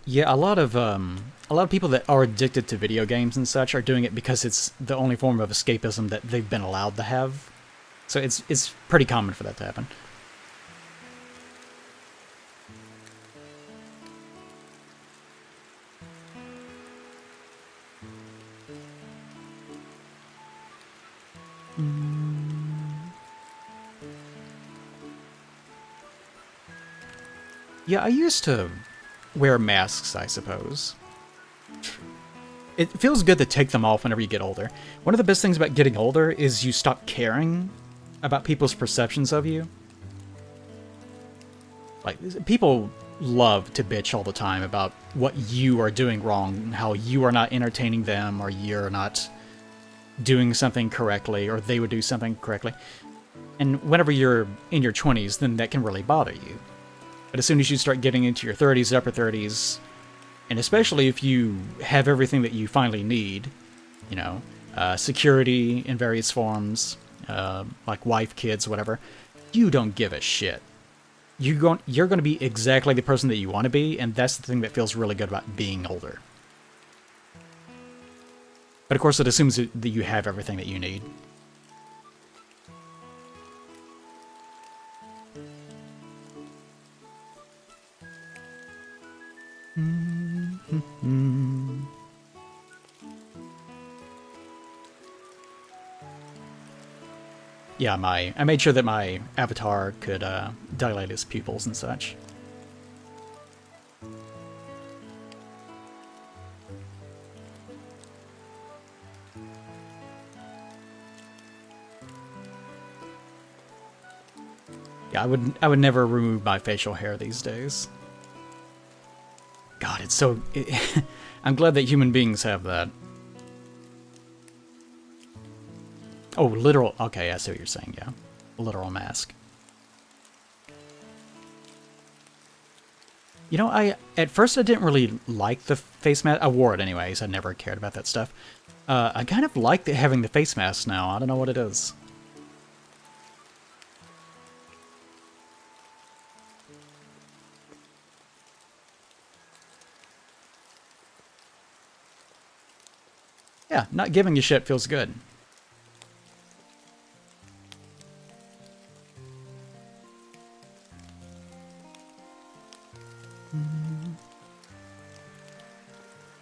Yeah, a lot of people that are addicted to video games and such are doing it because it's the only form of escapism that they've been allowed to have. So it's pretty common for that to happen. Yeah, I used to wear masks, I suppose. It feels good to take them off whenever you get older. One of the best things about getting older is you stop caring about people's perceptions of you. Like, people love to bitch all the time about what you are doing wrong, how you are not entertaining them, or you're not doing something correctly, or they would do something correctly. And whenever you're in your 20s, then that can really bother you. But as soon as you start getting into your 30s, upper 30s, and especially if you have everything that you finally need, you know, security in various forms, like wife, kids, whatever, you don't give a shit. You're going to be exactly the person that you want to be, and that's the thing that feels really good about being older. But of course, it assumes that you have everything that you need. Yeah, I made sure that my avatar could dilate his pupils and such. Yeah, I would never remove my facial hair these days. God, it's so... I'm glad that human beings have that. Oh, literal... Okay, I see what you're saying, yeah. Literal mask. You know, at first I didn't really like the face mask. I wore it anyways, I never cared about that stuff. I kind of like having the face mask now, I don't know what it is. Yeah, not giving a shit feels good.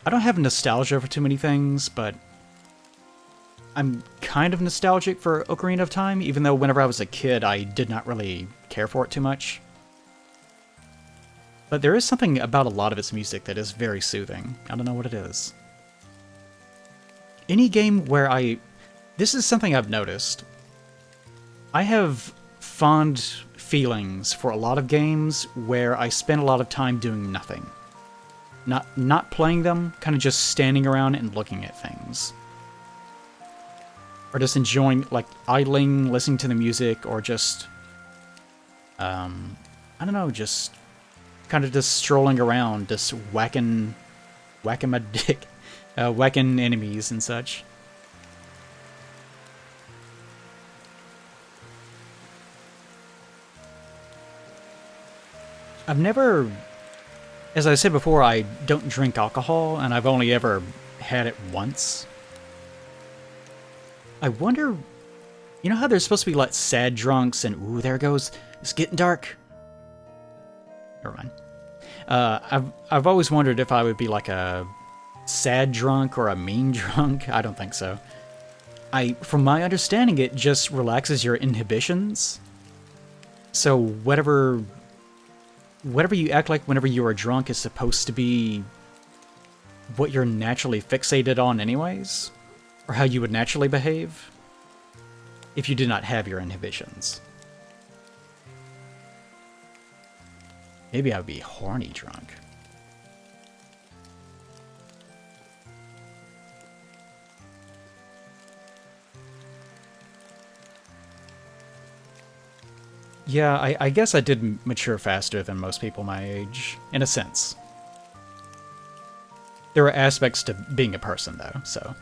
I don't have nostalgia for too many things, but I'm kind of nostalgic for Ocarina of Time, even though whenever I was a kid, I did not really care for it too much. But there is something about a lot of its music that is very soothing. I don't know what it is. Any game where this is something I've noticed. I have fond feelings for a lot of games where I spend a lot of time doing nothing. Not playing them, kind of just standing around and looking at things. Or just enjoying, like, idling, listening to the music, or just, I don't know, just kind of just strolling around, just whacking my dick, whacking enemies and such. I've never... As I said before, I don't drink alcohol, and I've only ever had it once. I wonder... You know how there's supposed to be, like, sad drunks, and ooh, there it goes, it's getting dark. Never mind. I've always wondered if I would be, like, a sad drunk or a mean drunk. I don't think so. From my understanding, it just relaxes your inhibitions. So whatever you act like whenever you are drunk is supposed to be what you're naturally fixated on anyways, or how you would naturally behave if you did not have your inhibitions. Maybe I would be horny drunk. Yeah, I guess I did mature faster than most people my age, in a sense. There are aspects to being a person, though, so...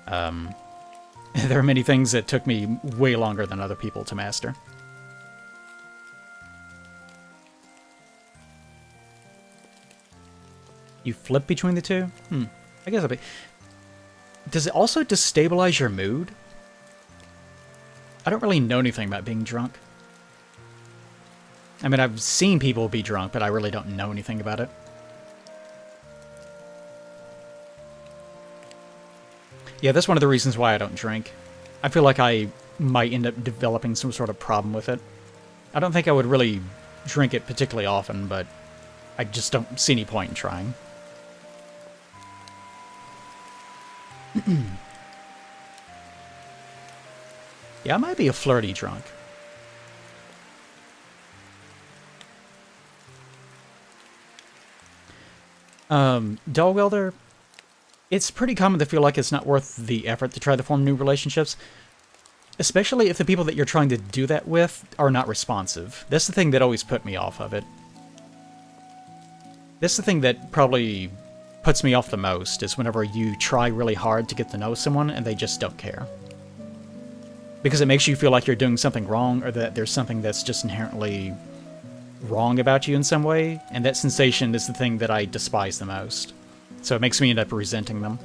there are many things that took me way longer than other people to master. You flip between the two? I guess I'll be... Does it also destabilize your mood? I don't really know anything about being drunk. I mean, I've seen people be drunk, but I really don't know anything about it. Yeah, that's one of the reasons why I don't drink. I feel like I might end up developing some sort of problem with it. I don't think I would really drink it particularly often, but I just don't see any point in trying. Yeah, I might be a flirty drunk. Dog Welder, it's pretty common to feel like it's not worth the effort to try to form new relationships, especially if the people that you're trying to do that with are not responsive. That's the thing that always put me off of it. That's the thing that probably puts me off the most, is whenever you try really hard to get to know someone and they just don't care. Because it makes you feel like you're doing something wrong, or that there's something that's just inherently wrong about you in some way, and that sensation is the thing that I despise the most. So it makes me end up resenting them.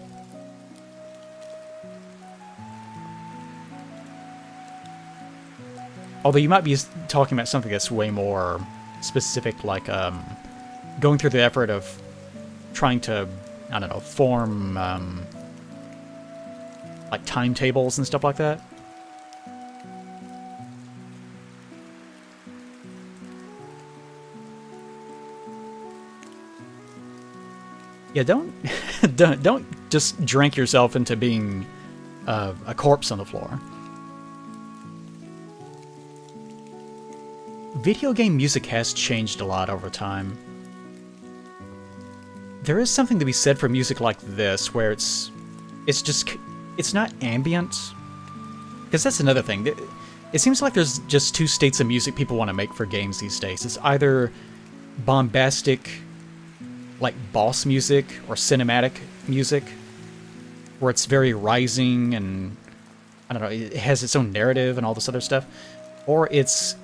Although you might be talking about something that's way more specific, like going through the effort of trying to, I don't know, form like timetables and stuff like that. Yeah, don't just drink yourself into being a corpse on the floor. Video game music has changed a lot over time. There is something to be said for music like this, where it's not ambient. Because that's another thing. It seems like there's just two states of music people want to make for games these days. It's either bombastic, like boss music, or cinematic music, where it's very rising and, I don't know, it has its own narrative and all this other stuff. Or it's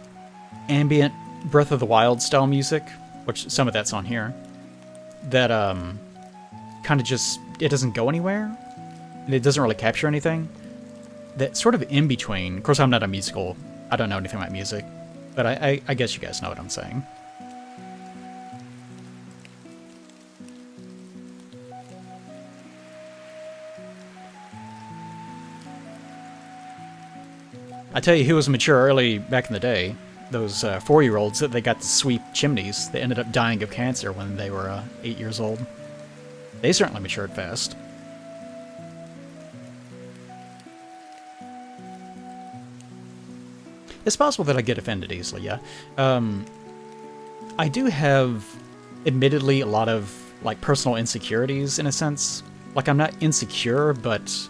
ambient Breath of the Wild style music, which some of that's on here, that kind of just, it doesn't go anywhere, and it doesn't really capture anything. That sort of in between. Of course, I'm not a musical, I don't know anything about music, but I guess you guys know what I'm saying. I tell you who was mature early back in the day. Those 4-year-olds that they got to sweep chimneys. They ended up dying of cancer when they were 8 years old. They certainly matured fast. It's possible that I get offended easily, yeah. I do have, admittedly, a lot of like personal insecurities in a sense. Like, I'm not insecure, but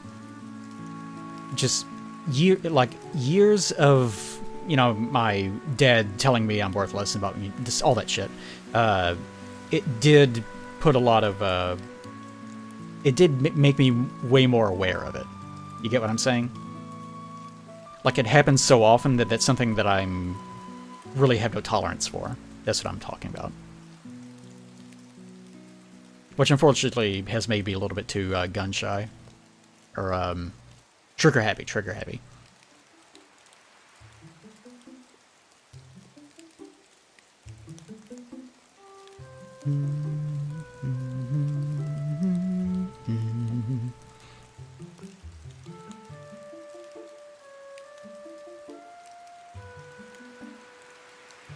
just years of, you know, my dad telling me I'm worthless and about me, just all that shit. It did put a lot of, it did make me way more aware of it. You get what I'm saying? Like, it happens so often that that's something that I'm really have no tolerance for. That's what I'm talking about. Which unfortunately has made me a little bit too gun shy. Or trigger happy.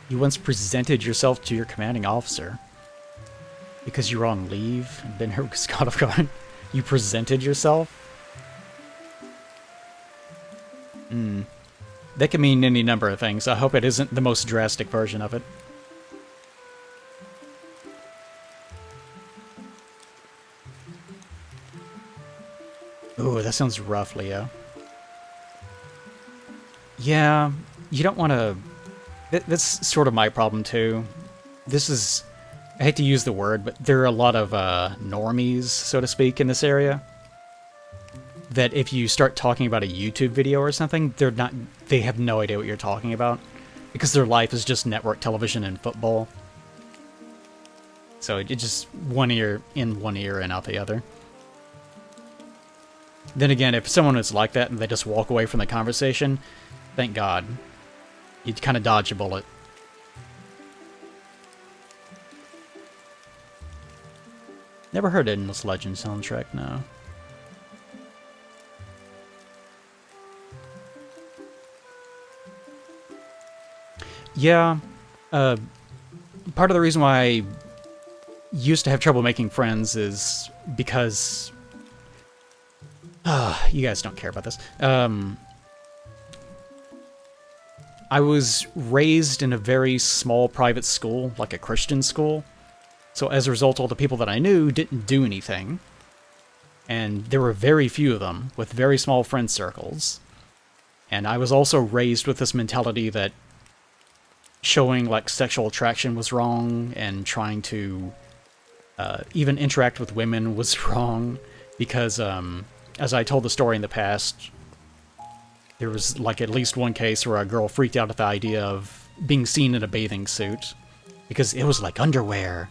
You once presented yourself to your commanding officer because you were on leave and been here with God of God. You presented yourself? That can mean any number of things. I hope it isn't the most drastic version of it. Ooh, that sounds rough, Leo. Yeah, you don't want to... That's sort of my problem, too. This is... I hate to use the word, but there are a lot of normies, so to speak, in this area. That if you start talking about a YouTube video or something, they have no idea what you're talking about. Because their life is just network television and football. So it just one ear in one ear and out the other. Then again, if someone is like that and they just walk away from the conversation, thank God. You'd kind of dodge a bullet. Never heard Endless Legend soundtrack, no. Yeah, part of the reason why used to have trouble making friends is because... you guys don't care about this. I was raised in a very small private school, like a Christian school. So as a result, all the people that I knew didn't do anything. And there were very few of them, with very small friend circles. And I was also raised with this mentality that showing, like, sexual attraction was wrong, and trying to even interact with women was wrong, because, as I told the story in the past, there was, like, at least one case where a girl freaked out at the idea of being seen in a bathing suit, because it was like underwear.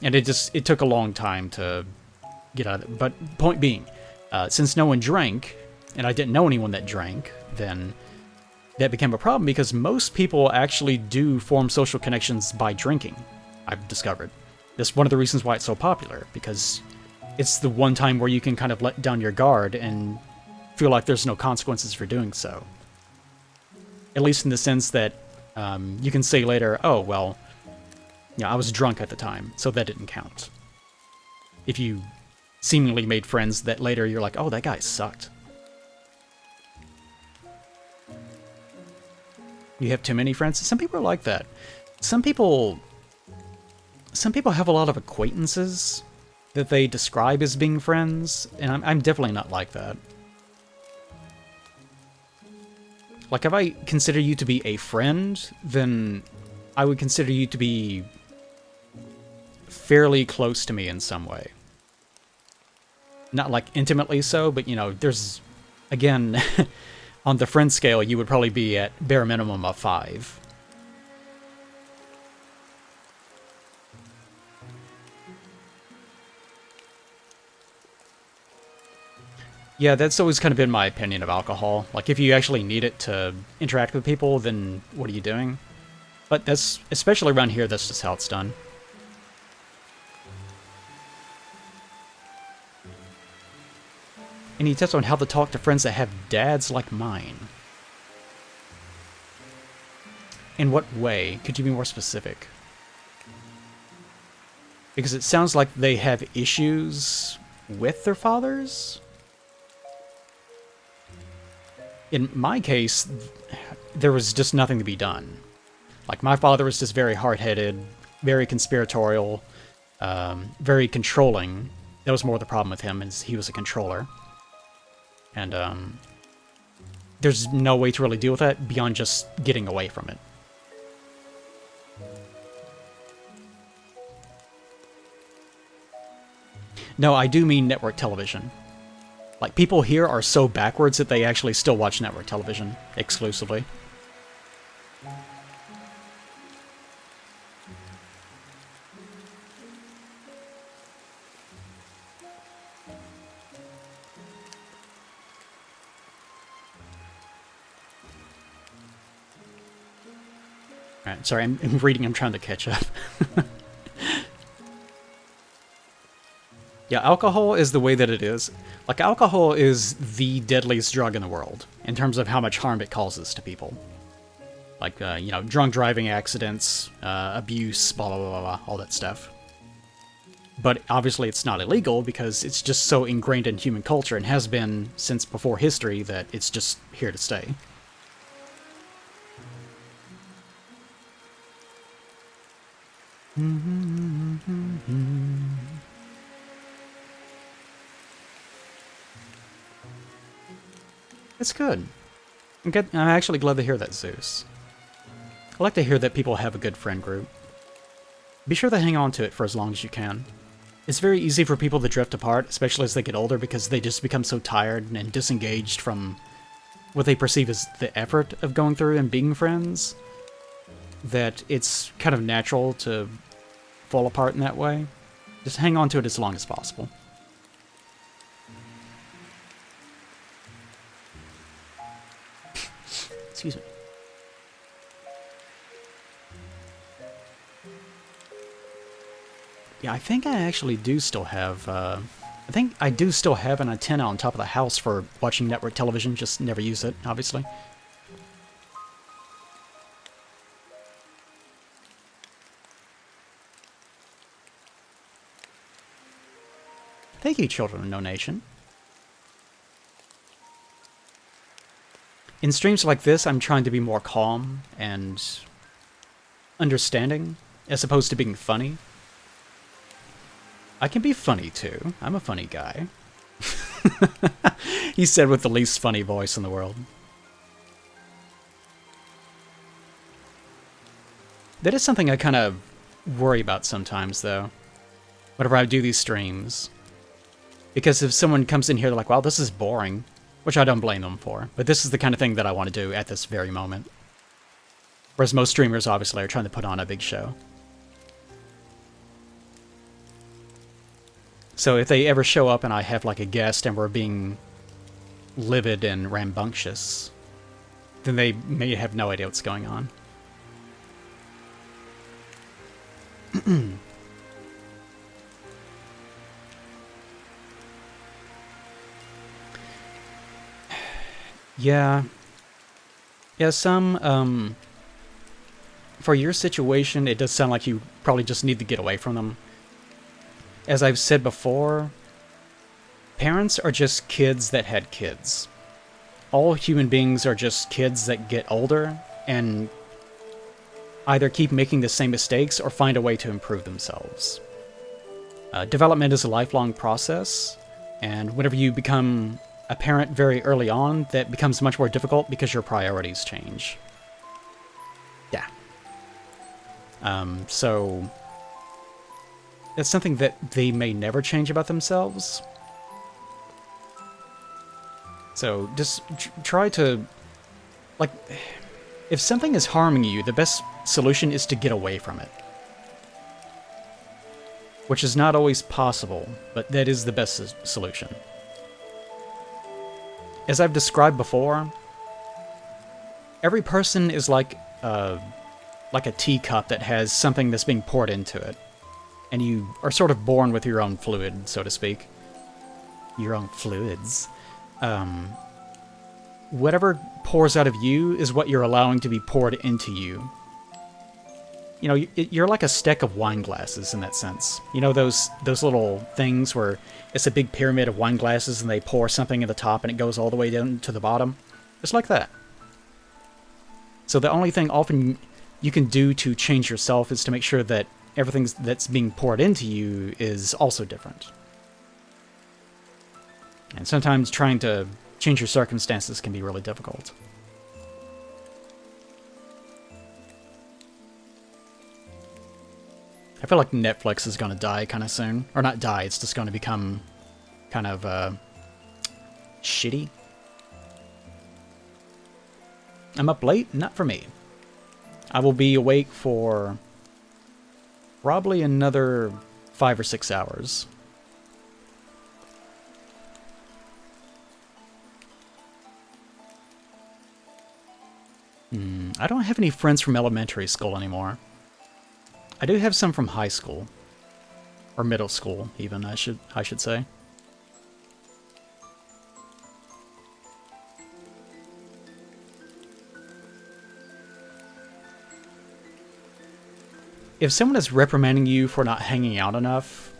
And it took a long time to get out of it. But point being, since no one drank, and I didn't know anyone that drank, then that became a problem, because most people actually do form social connections by drinking, I've discovered. That's one of the reasons why it's so popular, because it's the one time where you can kind of let down your guard and feel like there's no consequences for doing so. At least in the sense that you can say later, oh, well, I was drunk at the time, so that didn't count. If you seemingly made friends that later you're like, oh, that guy sucked. You have too many friends? Some people are like that. Some people have a lot of acquaintances that they describe as being friends, and I'm definitely not like that. Like, if I consider you to be a friend, then I would consider you to be fairly close to me in some way. Not, like, intimately so, but, there's... Again, on the friend scale, you would probably be at bare minimum of 5. Yeah, that's always kind of been my opinion of alcohol. Like, if you actually need it to interact with people, then what are you doing? But that's, especially around here, that's just how it's done. Any tips on how to talk to friends that have dads like mine? In what way? Could you be more specific? Because it sounds like they have issues with their fathers? In my case, there was just nothing to be done. Like, my father was just very hard-headed, very conspiratorial, very controlling. That was more the problem with him, is he was a controller. And, there's no way to really deal with that beyond just getting away from it. No, I do mean network television. Like, people here are so backwards that they actually still watch network television exclusively. Alright, sorry, I'm reading, I'm trying to catch up. Yeah, alcohol is the way that it is. Like, alcohol is the deadliest drug in the world, in terms of how much harm it causes to people. Like, drunk driving accidents, abuse, blah, blah, blah, blah, all that stuff. But obviously it's not illegal, because it's just so ingrained in human culture, and has been since before history, that it's just here to stay. It's good. I'm actually glad to hear that, Zeus. I like to hear that people have a good friend group. Be sure to hang on to it for as long as you can. It's very easy for people to drift apart, especially as they get older, because they just become so tired and disengaged from what they perceive as the effort of going through and being friends, that it's kind of natural to fall apart in that way. Just hang on to it as long as possible. Excuse me. Yeah, I think I actually do still have, I think I do still have an antenna on top of the house for watching network television, just never use it, obviously. Thank you, Children of No Nation. In streams like this, I'm trying to be more calm and understanding, as opposed to being funny. I can be funny, too. I'm a funny guy. He said with the least funny voice in the world. That is something I kind of worry about sometimes, though, whenever I do these streams. Because if someone comes in here, they're like, wow, this is boring, which I don't blame them for, but this is the kind of thing that I want to do at this very moment. Whereas most streamers, obviously, are trying to put on a big show. So if they ever show up and I have, like, a guest and we're being livid and rambunctious, then they may have no idea what's going on. Yeah. Yeah, for your situation, it does sound like you probably just need to get away from them. As I've said before, parents are just kids that had kids. All human beings are just kids that get older and either keep making the same mistakes or find a way to improve themselves. Development is a lifelong process, and whenever you become a parent very early on, that becomes much more difficult because your priorities change. Yeah. So that's something that they may never change about themselves. So just try to, like, if something is harming you, the best solution is to get away from it. Which is not always possible, but that is the best solution. As I've described before, every person is like a teacup that has something that's being poured into it. And you are sort of born with your own fluid, so to speak. Your own fluids. Whatever pours out of you is what you're allowing to be poured into you. You know, you're like a stack of wine glasses in that sense. You know those little things where it's a big pyramid of wine glasses and they pour something at the top and it goes all the way down to the bottom? It's like that. So the only thing often you can do to change yourself is to make sure that everything that's being poured into you is also different. And sometimes trying to change your circumstances can be really difficult. I feel like Netflix is going to die kind of soon. Or not die, it's just going to become kind of shitty. I'm up late? Not for me. I will be awake for probably another 5 or 6 hours. I don't have any friends from elementary school anymore. I do have some from high school. Or middle school, even, I should say. If someone is reprimanding you for not hanging out enough,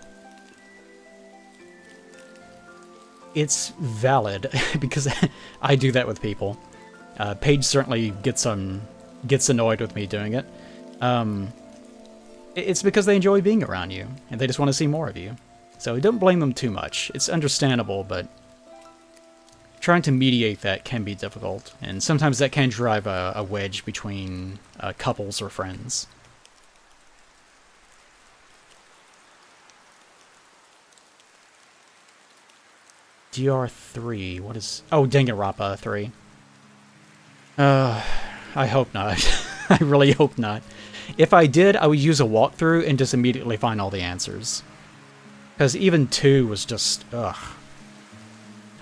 it's valid, because I do that with people. Paige certainly gets annoyed with me doing it. It's because they enjoy being around you, and they just want to see more of you. So don't blame them too much. It's understandable, but trying to mediate that can be difficult, and sometimes that can drive a wedge between couples or friends. DR3, what is... Oh, Danganronpa 3. I hope not. I really hope not. If I did, I would use a walkthrough and just immediately find all the answers. Because even 2 was just... ugh.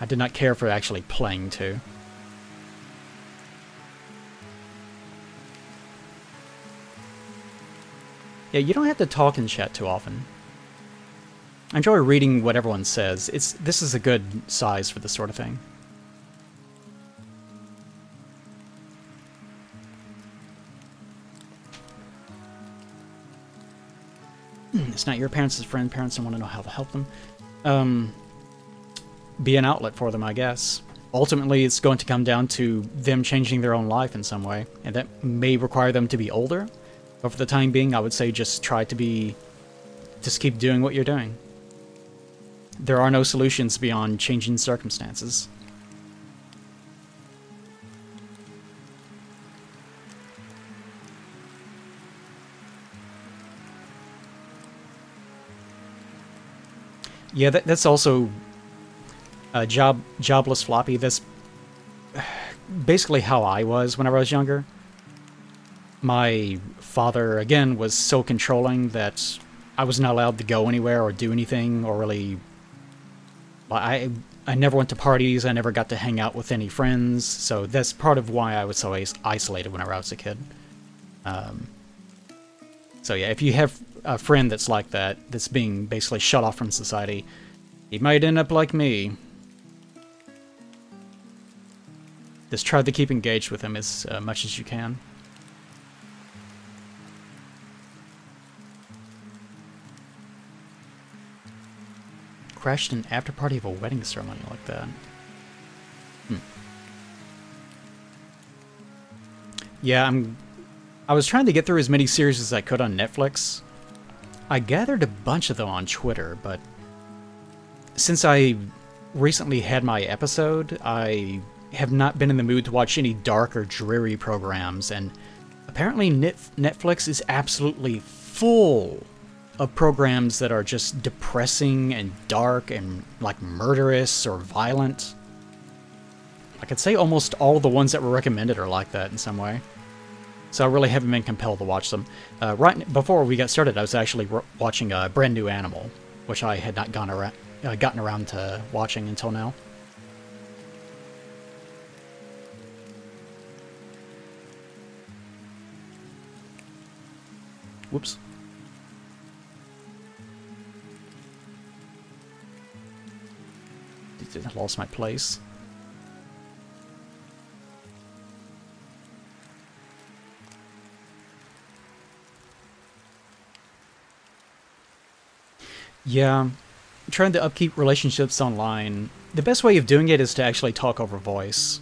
I did not care for actually playing 2. Yeah, you don't have to talk in chat too often. I enjoy reading what everyone says. This is a good size for this sort of thing. It's not your parents' friend. Parents don't want to know how to help them. be an outlet for them, I guess. Ultimately, it's going to come down to them changing their own life in some way, and that may require them to be older. But for the time being, I would say just just keep doing what you're doing. There are no solutions beyond changing circumstances. Yeah, that's also jobless floppy. That's basically how I was whenever I was younger. My father, again, was so controlling that I was not allowed to go anywhere or do anything or really... I never went to parties, I never got to hang out with any friends, so that's part of why I was so isolated whenever I was a kid. So yeah, if you have a friend that's like that, that's being basically shut off from society, he might end up like me. Just try to keep engaged with him as much as you can. Crashed an after party of a wedding ceremony like that. Yeah, I was trying to get through as many series as I could on Netflix. I gathered a bunch of them on Twitter, but since I recently had my episode, I have not been in the mood to watch any dark or dreary programs, and apparently Netflix is absolutely full of programs that are just depressing and dark and like murderous or violent. I could say almost all the ones that were recommended are like that in some way. So I really haven't been compelled to watch them. Right before we got started, I was actually watching a Brand New Animal, which I had not gotten around to watching until now. Whoops. I lost my place. Yeah, trying to upkeep relationships online. The best way of doing it is to actually talk over voice.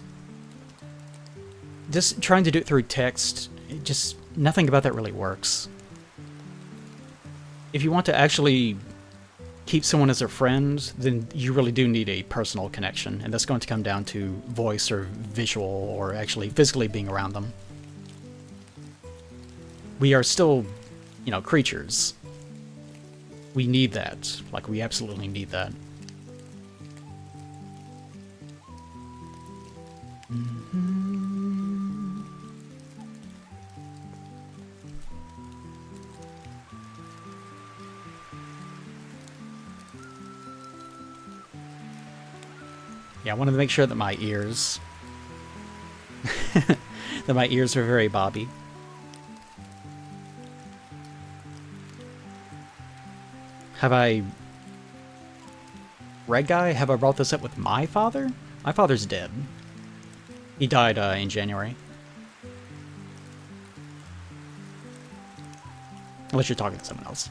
Just trying to do it through text, just nothing about that really works. If you want to actually keep someone as a friend, then you really do need a personal connection, and that's going to come down to voice or visual or actually physically being around them. We are still, creatures. We need that. Like, we absolutely need that. Yeah, I wanted to make sure that my ears... that my ears are very bobby. Red guy, have I brought this up with my father? My father's dead. He died in January. Unless you're talking to someone else.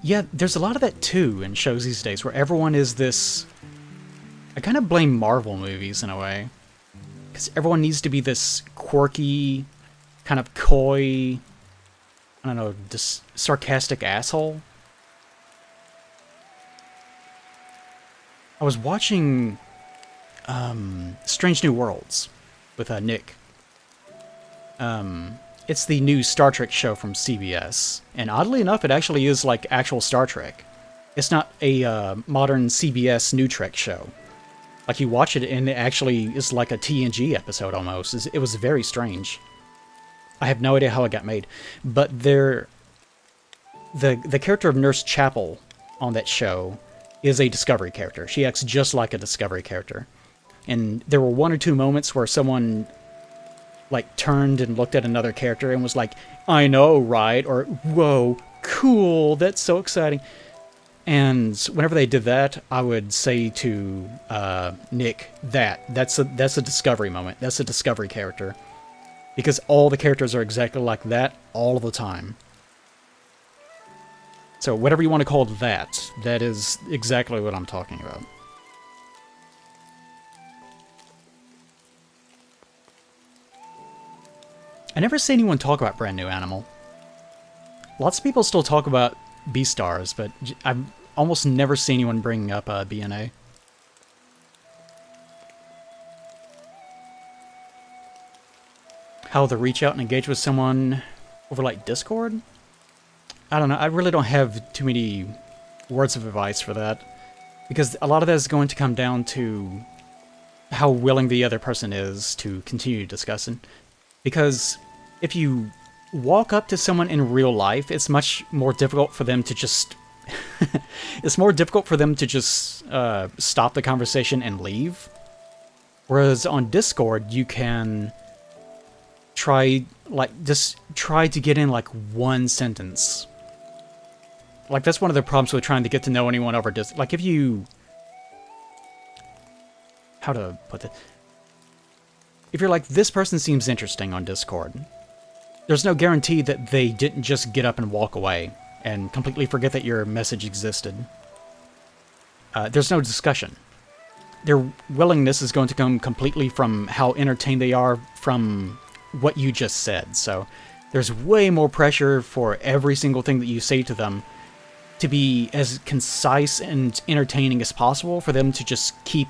Yeah, there's a lot of that too in shows these days, where everyone is this... I kind of blame Marvel movies in a way. Because everyone needs to be this quirky, kind of coy, I don't know, just sarcastic asshole. I was watching Strange New Worlds with Nick. It's the new Star Trek show from CBS, and oddly enough, it actually is like actual Star Trek. It's not a modern CBS New Trek show. Like, you watch it and it actually is like a TNG episode almost. It was very strange. I have no idea how it got made, but the character of Nurse Chapel on that show is a Discovery character. She acts just like a Discovery character. And there were one or two moments where someone like turned and looked at another character and was like, "I know, right?" or "Whoa, cool, that's so exciting." And whenever they did that, I would say to Nick that's a discovery moment. That's a discovery character. Because all the characters are exactly like that all the time. So whatever you want to call that, that is exactly what I'm talking about. I never see anyone talk about Brand New Animal. Lots of people still talk about Beastars, but I've almost never seen anyone bring up BNA. How to reach out and engage with someone over, like, Discord? I don't know, I really don't have too many words of advice for that. Because a lot of that is going to come down to how willing the other person is to continue discussing. Because if you walk up to someone in real life, it's much more difficult for them to just... it's more difficult for them to just stop the conversation and leave. Whereas on Discord, you can just try to get in, like, one sentence. Like, that's one of the problems with trying to get to know anyone over Discord. Like, if you... How to put it? If you're like, this person seems interesting on Discord, there's no guarantee that they didn't just get up and walk away and completely forget that your message existed. There's no discussion. Their willingness is going to come completely from how entertained they are from what you just said. So there's way more pressure for every single thing that you say to them to be as concise and entertaining as possible for them to just keep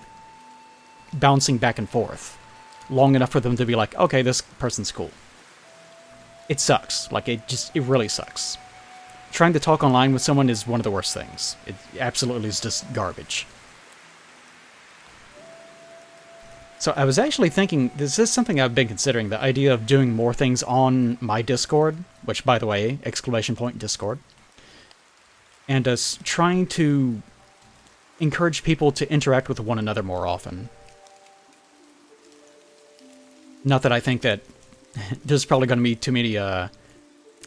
bouncing back and forth long enough for them to be like, okay, this person's cool. It sucks. Like, it really sucks. Trying to talk online with someone is one of the worst things. It absolutely is just garbage. So I was actually thinking, this is something I've been considering, the idea of doing more things on my Discord, which, by the way, !Discord, and us trying to encourage people to interact with one another more often. Not that I think that there's probably going to be too many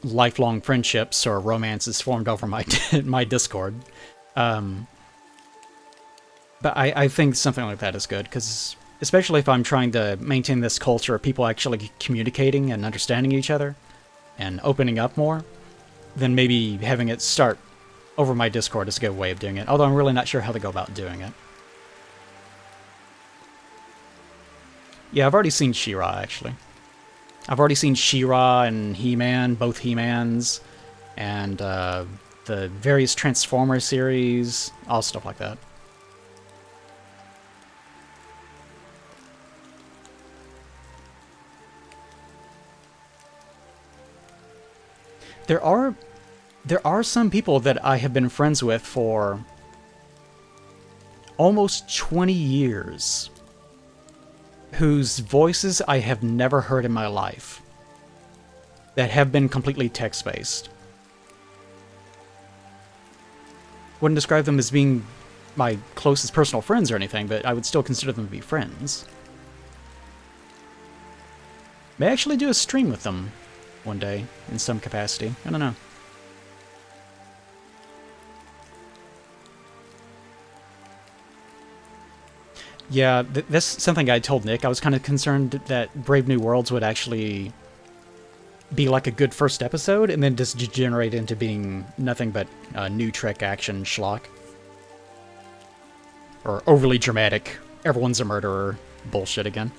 lifelong friendships or romances formed over my my Discord. But I think something like that is good, because especially if I'm trying to maintain this culture of people actually communicating and understanding each other and opening up more, then maybe having it start over my Discord is a good way of doing it, although I'm really not sure how to go about doing it. Yeah, I've already seen She-Ra, actually. I've already seen She-Ra and He-Man, both He-Mans, and the various Transformer series, all stuff like that. There are some people that I have been friends with for almost 20 years, whose voices I have never heard in my life, that have been completely text-based. Wouldn't describe them as being my closest personal friends or anything, but I would still consider them to be friends. May actually do a stream with them one day, in some capacity. I don't know. Yeah, that's something I told Nick. I was kind of concerned that Brave New Worlds would actually be like a good first episode, and then just degenerate into being nothing but new Trek action schlock. Or overly dramatic, everyone's a murderer bullshit again.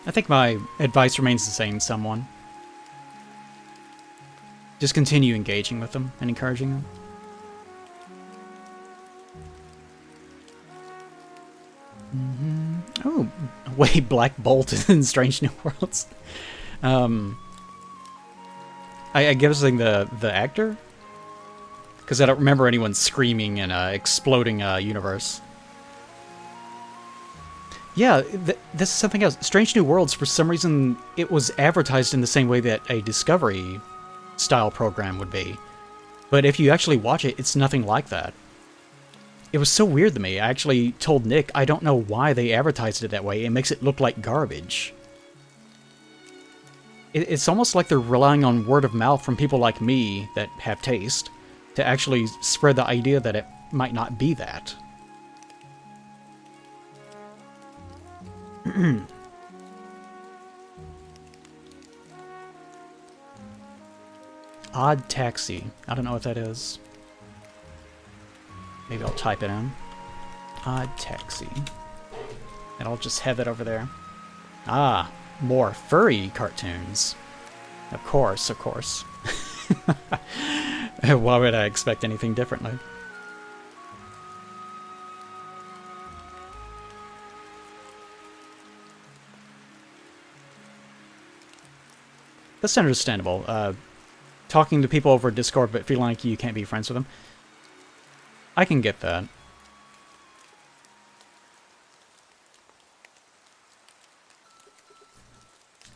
I think my advice remains the same, someone. Just continue engaging with them and encouraging them. Oh, wait, Black Bolt in Strange New Worlds. I guessing the actor? Because I don't remember anyone screaming in a exploding universe. Yeah, this is something else. Strange New Worlds, for some reason, it was advertised in the same way that a Discovery style program would be. But if you actually watch it, it's nothing like that. It was so weird to me. I actually told Nick, I don't know why they advertised it that way. It makes it look like garbage. It's almost like they're relying on word of mouth from people like me that have taste to actually spread the idea that it might not be that. Odd Taxi. I don't know what that is. Maybe I'll type it in. Odd Taxi. And I'll just have it over there. Ah, more furry cartoons. Of course, of course. Why would I expect anything differently? That's understandable. Talking to people over Discord but feeling like you can't be friends with them. I can get that.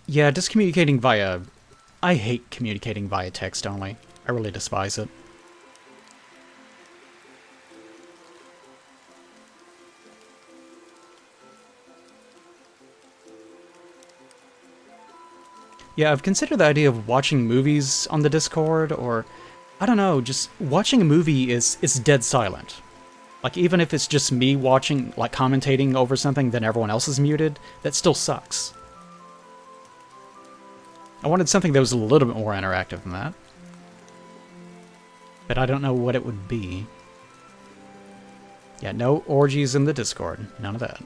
Yeah, just communicating via... I hate communicating via text only. I really despise it. Yeah, I've considered the idea of watching movies on the Discord, or... I don't know, just watching a movie is dead silent. Like, even if it's just me watching, like, commentating over something, then everyone else is muted, that still sucks. I wanted something that was a little bit more interactive than that. But I don't know what it would be. Yeah, no orgies in the Discord. None of that.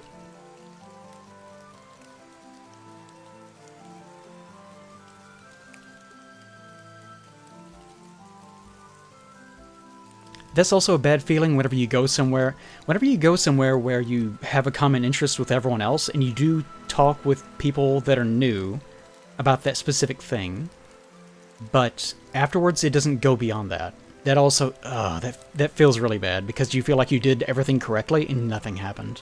That's also a bad feeling whenever you go somewhere. Whenever you go somewhere where you have a common interest with everyone else, and you do talk with people that are new about that specific thing, but afterwards it doesn't go beyond that. That also, that feels really bad, because you feel like you did everything correctly and nothing happened.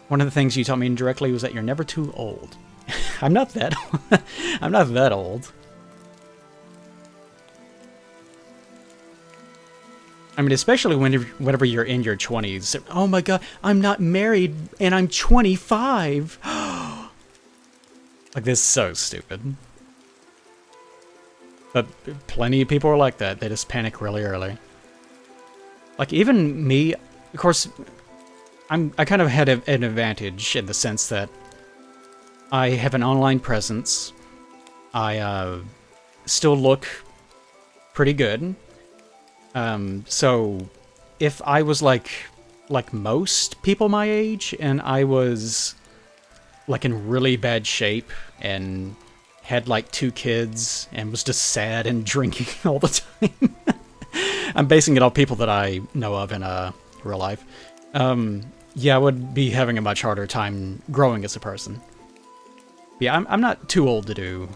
One of the things you taught me indirectly was that you're never too old. I'm not that I'm not that old. I mean, especially whenever you're in your 20s. Oh my god, I'm not married and I'm 25. Like, this is so stupid. But plenty of people are like that. They just panic really early. Like, even me, of course, I kind of had an advantage in the sense that I have an online presence. I still look pretty good. So if I was like most people my age, and I was like in really bad shape and had like 2 kids and was just sad and drinking all the time. I'm basing it on people that I know of in real life. Yeah, I would be having a much harder time growing as a person. Yeah, I'm not too old to do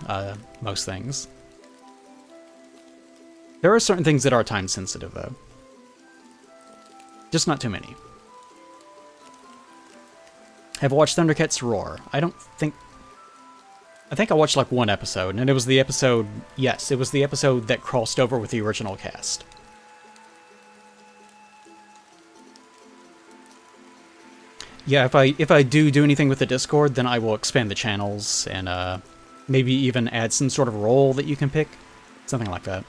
most things. There are certain things that are time sensitive, though. Just not too many. Have watched Thundercats Roar. I think I watched like 1 episode, and it was the episode... Yes, it was the episode that crossed over with the original cast. Yeah, if I do anything with the Discord, then I will expand the channels and maybe even add some sort of role that you can pick. Something like that.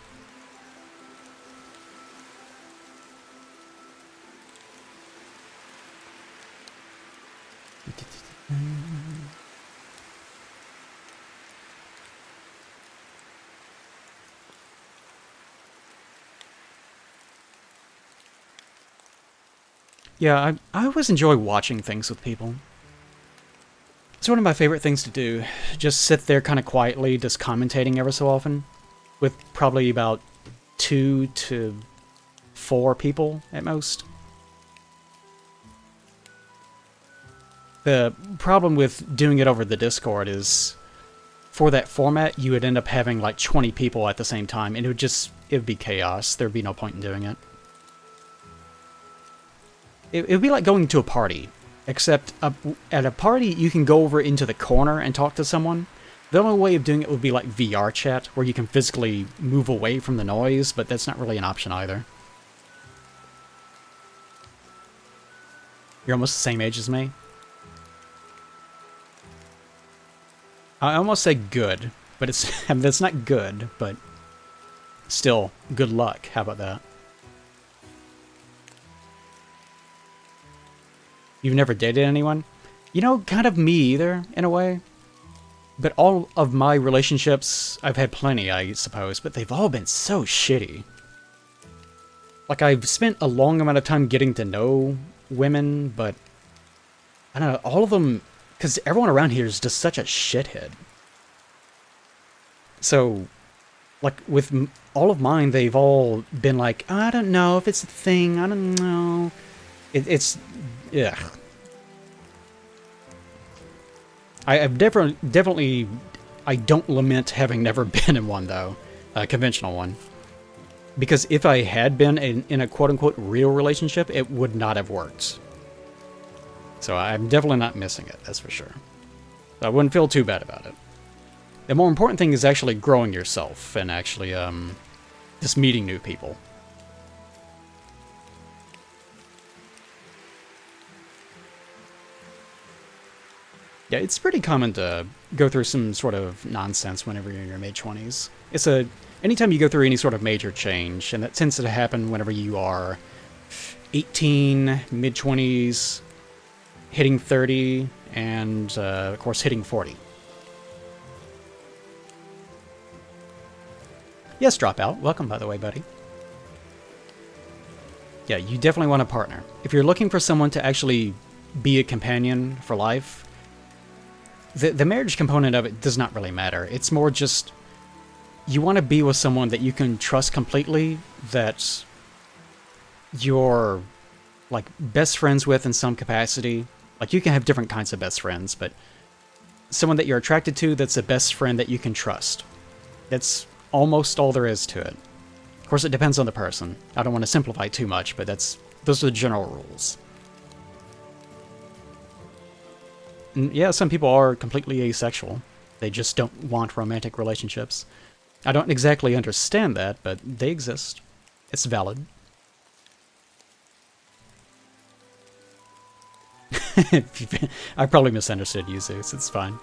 Yeah, I always enjoy watching things with people. It's one of my favorite things to do. Just sit there kind of quietly, just commentating ever so often. With probably about 2 to 4 people at most. The problem with doing it over the Discord is, for that format, you would end up having like 20 people at the same time, and it would be chaos. There'd be no point in doing it. it would be like going to a party, except at a party you can go over into the corner and talk to someone. The only way of doing it would be like VR chat, where you can physically move away from the noise, but that's not really an option either. You're almost the same age as me. I almost say good, but it's I mean, that's not good, but still, good luck. How about that? You've never dated anyone? You know, kind of me either, in a way. But all of my relationships, I've had plenty, I suppose, but they've all been so shitty. Like, I've spent a long amount of time getting to know women, but I don't know, all of them, because everyone around here is just such a shithead. So, like, with all of mine, they've all been like, I don't know if it's a thing, I don't know. It's... Ugh. I've definitely... I don't lament having never been in one, though. A conventional one. Because if I had been in a quote-unquote real relationship, it would not have worked. So I'm definitely not missing it, that's for sure. So I wouldn't feel too bad about it. The more important thing is actually growing yourself and actually just meeting new people. Yeah, it's pretty common to go through some sort of nonsense whenever you're in your mid-20s. Anytime you go through any sort of major change, and that tends to happen whenever you are 18, mid-20s, hitting 30, and, of course, hitting 40. Yes, Dropout. Welcome, by the way, buddy. Yeah, you definitely want a partner. If you're looking for someone to actually be a companion for life, the marriage component of it does not really matter. It's more just you want to be with someone that you can trust completely, that you're like best friends with in some capacity. Like, you can have different kinds of best friends, but someone that you're attracted to that's a best friend that you can trust. That's almost all there is to it. Of course, it depends on the person. I don't want to simplify too much, but those are the general rules. And yeah, some people are completely asexual. They just don't want romantic relationships. I don't exactly understand that, but they exist. It's valid. I probably misunderstood you, Zeus. It's fine.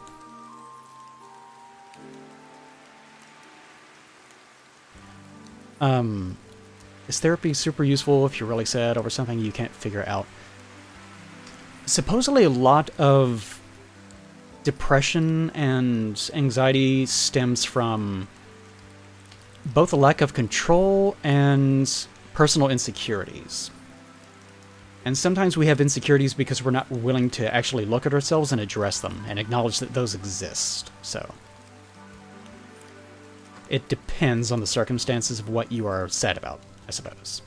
Is therapy super useful if you're really sad over something you can't figure out? Supposedly a lot of depression and anxiety stems from both a lack of control and personal insecurities. And sometimes we have insecurities because we're not willing to actually look at ourselves and address them and acknowledge that those exist. So it depends on the circumstances of what you are sad about, I suppose.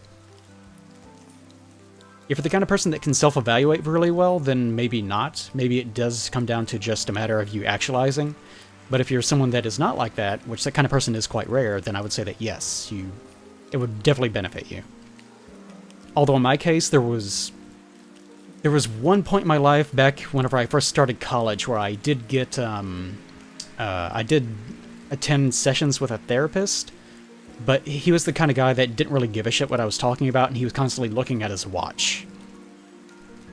If you're the kind of person that can self-evaluate really well, then maybe not. Maybe it does come down to just a matter of you actualizing. But if you're someone that is not like that, which that kind of person is quite rare, then I would say that yes, it would definitely benefit you. Although in my case, there was one point in my life back whenever I first started college where I did get, I did attend sessions with a therapist, but he was the kind of guy that didn't really give a shit what I was talking about, and he was constantly looking at his watch.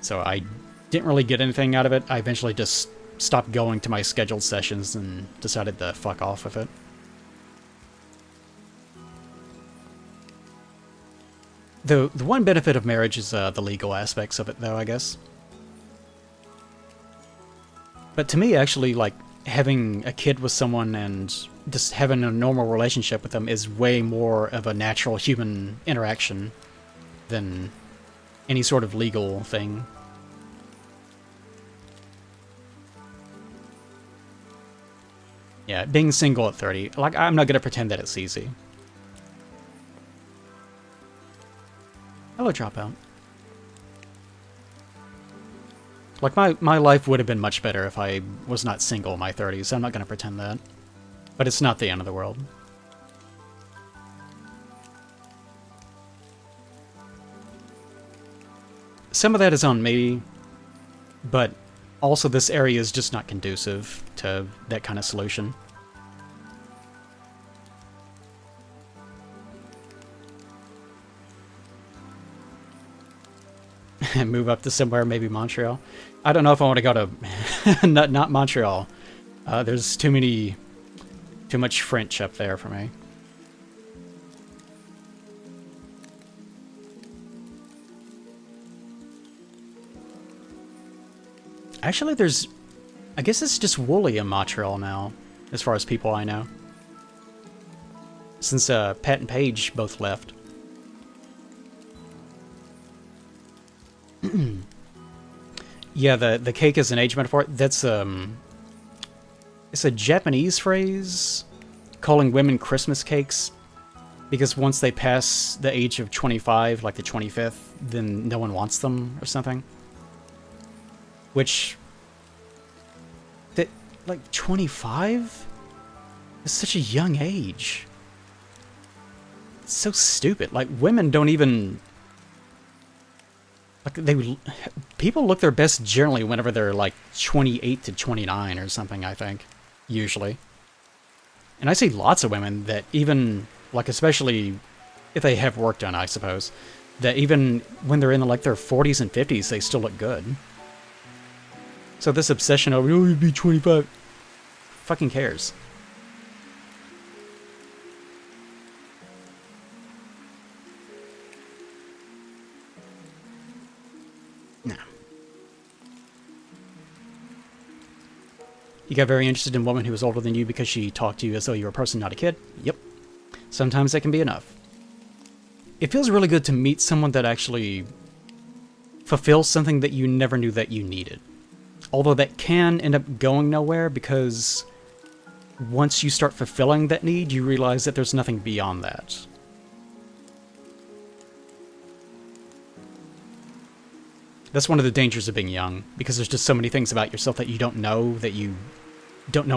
So I didn't really get anything out of it. I eventually just stopped going to my scheduled sessions and decided to fuck off with it. The one benefit of marriage is the legal aspects of it, though, I guess. But to me, actually, like, having a kid with someone and just having a normal relationship with them is way more of a natural human interaction than any sort of legal thing. Yeah, being single at 30, like, I'm not gonna pretend that it's easy. Hello, Dropout. Like, my life would have been much better if I was not single in my 30s. I'm not going to pretend that. But it's not the end of the world. some of that is on me, but also this area is just not conducive to that kind of solution. Move up to somewhere, maybe Montreal. I don't know if I want to go to not Montreal. There's too much French up there for me. Actually, I guess it's just Wooly in Montreal now, as far as people I know. Since Pat and Paige both left. Yeah, the cake is an age metaphor. That's it's a Japanese phrase calling women Christmas cakes, because once they pass the age of 25, like the 25th, then no one wants them or something. Which, that, like 25 is such a young age. It's so stupid. Like, women don't even, like, people look their best generally whenever they're like 28 to 29 or something, I think, usually. And I see lots of women that even, like, especially if they have work done, I suppose, that even when they're in like their 40s and 50s, they still look good. So this obsession over, oh, you'd be 25, fucking cares. No. You got very interested in a woman who was older than you because she talked to you as though you were a person, not a kid? Yep. Sometimes that can be enough. It feels really good to meet someone that actually fulfills something that you never knew that you needed. Although that can end up going nowhere, because once you start fulfilling that need, you realize that there's nothing beyond that. That's one of the dangers of being young, because there's just so many things about yourself that you don't know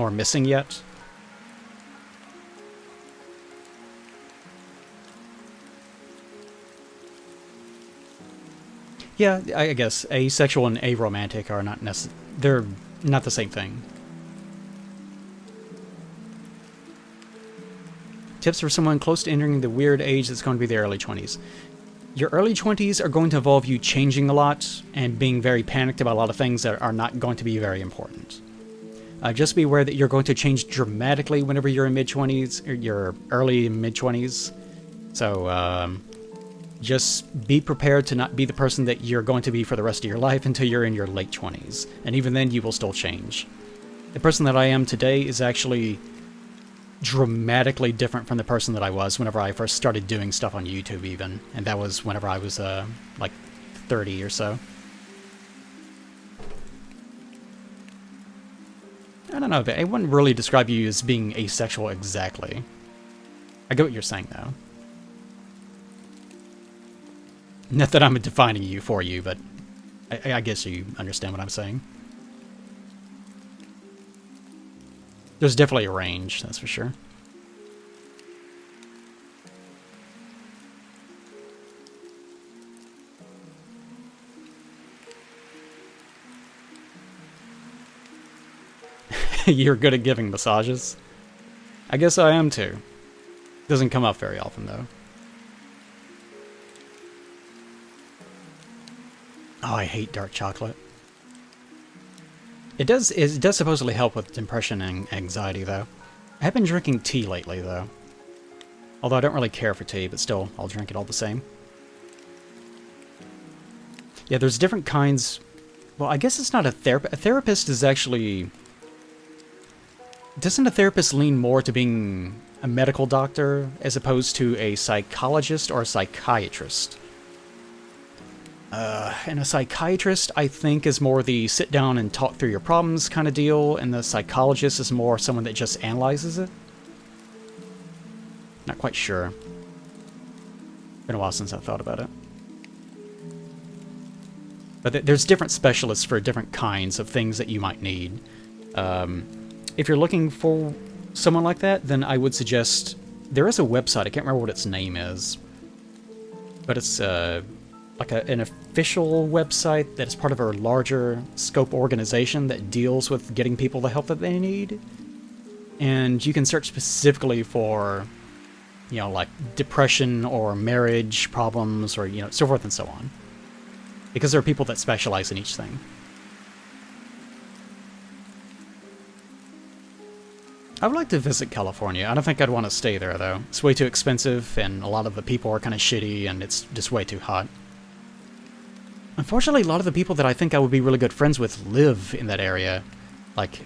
are missing yet. Yeah, I guess asexual and aromantic are not they're not the same thing. Tips for someone close to entering the weird age that's going to be the early 20s. Your early 20s are going to involve you changing a lot and being very panicked about a lot of things that are not going to be very important. Just be aware that you're going to change dramatically whenever you're in mid-20s, or your early mid-20s. So, just be prepared to not be the person that you're going to be for the rest of your life until you're in your late 20s. And even then, you will still change. The person that I am today is actually dramatically different from the person that I was whenever I first started doing stuff on YouTube even. And that was whenever I was, like, 30 or so. I don't know, but I wouldn't really describe you as being asexual exactly. I get what you're saying, though. Not that I'm defining you for you, but I guess you understand what I'm saying. There's definitely a range, that's for sure. You're good at giving massages? I guess I am too. Doesn't come up very often, though. Oh, I hate dark chocolate. It does supposedly help with depression and anxiety, though. I have been drinking tea lately, though. Although I don't really care for tea, but still, I'll drink it all the same. Yeah, there's different kinds. Well, I guess it's not a therapist. A therapist is actually... Doesn't a therapist lean more to being a medical doctor as opposed to a psychologist or a psychiatrist? And a psychiatrist, I think, is more the sit down and talk through your problems kind of deal, and the psychologist is more someone that just analyzes it. Not quite sure. Been a while since I've thought about it. But there's different specialists for different kinds of things that you might need. If you're looking for someone like that, then I would suggest... There is a website, I can't remember what its name is. But it's, like an official website that is part of a larger scope organization that deals with getting people the help that they need. And you can search specifically for, you know, like depression or marriage problems or, you know, so forth and so on. Because there are people that specialize in each thing. I would like to visit California. I don't think I'd want to stay there, though. It's way too expensive, and a lot of the people are kind of shitty, and it's just way too hot. Unfortunately, a lot of the people that I think I would be really good friends with live in that area. Like,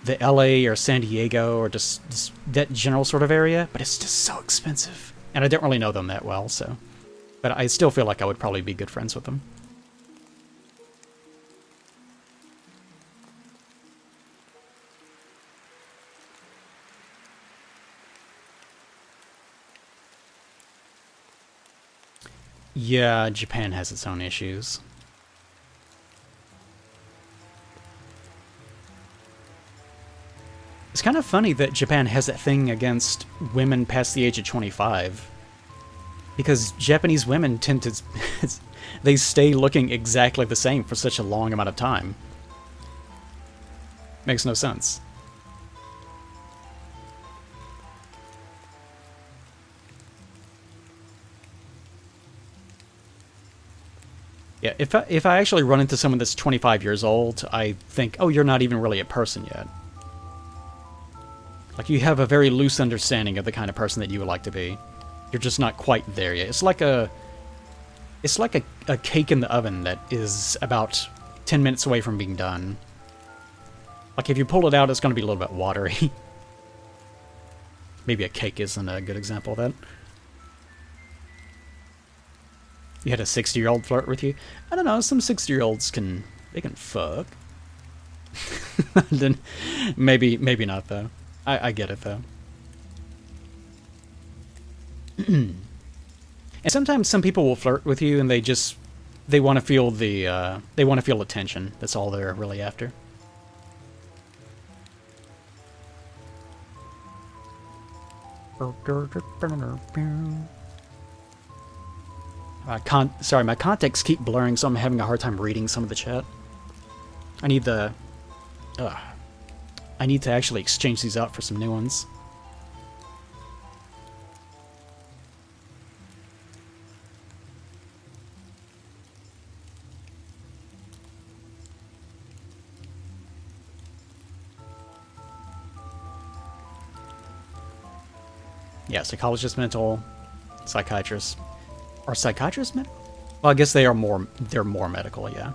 the LA or San Diego or just that general sort of area, but it's just so expensive. And I don't really know them that well, so... But I still feel like I would probably be good friends with them. Yeah, Japan has its own issues. It's kind of funny that Japan has that thing against women past the age of 25. Because Japanese women tend to... they stay looking exactly the same for such a long amount of time. Makes no sense. Yeah, if I actually run into someone that's 25 years old, I think, oh, you're not even really a person yet. Like, you have a very loose understanding of the kind of person that you would like to be. You're just not quite there yet. It's like a cake in the oven that is about 10 minutes away from being done. Like, if you pull it out, it's going to be a little bit watery. Maybe a cake isn't a good example of that. You had a 60-year-old flirt with you? I don't know, some 60-year-olds can fuck. Then maybe not, though. I get it, though. And sometimes some people will flirt with you and they want to feel attention. That's all they're really after. Sorry, my contacts keep blurring, so I'm having a hard time reading some of the chat. I need to actually exchange these out for some new ones. Yeah, psychologist, mental, psychiatrist. Are psychiatrists medical? Well, I guess they're more medical, yeah.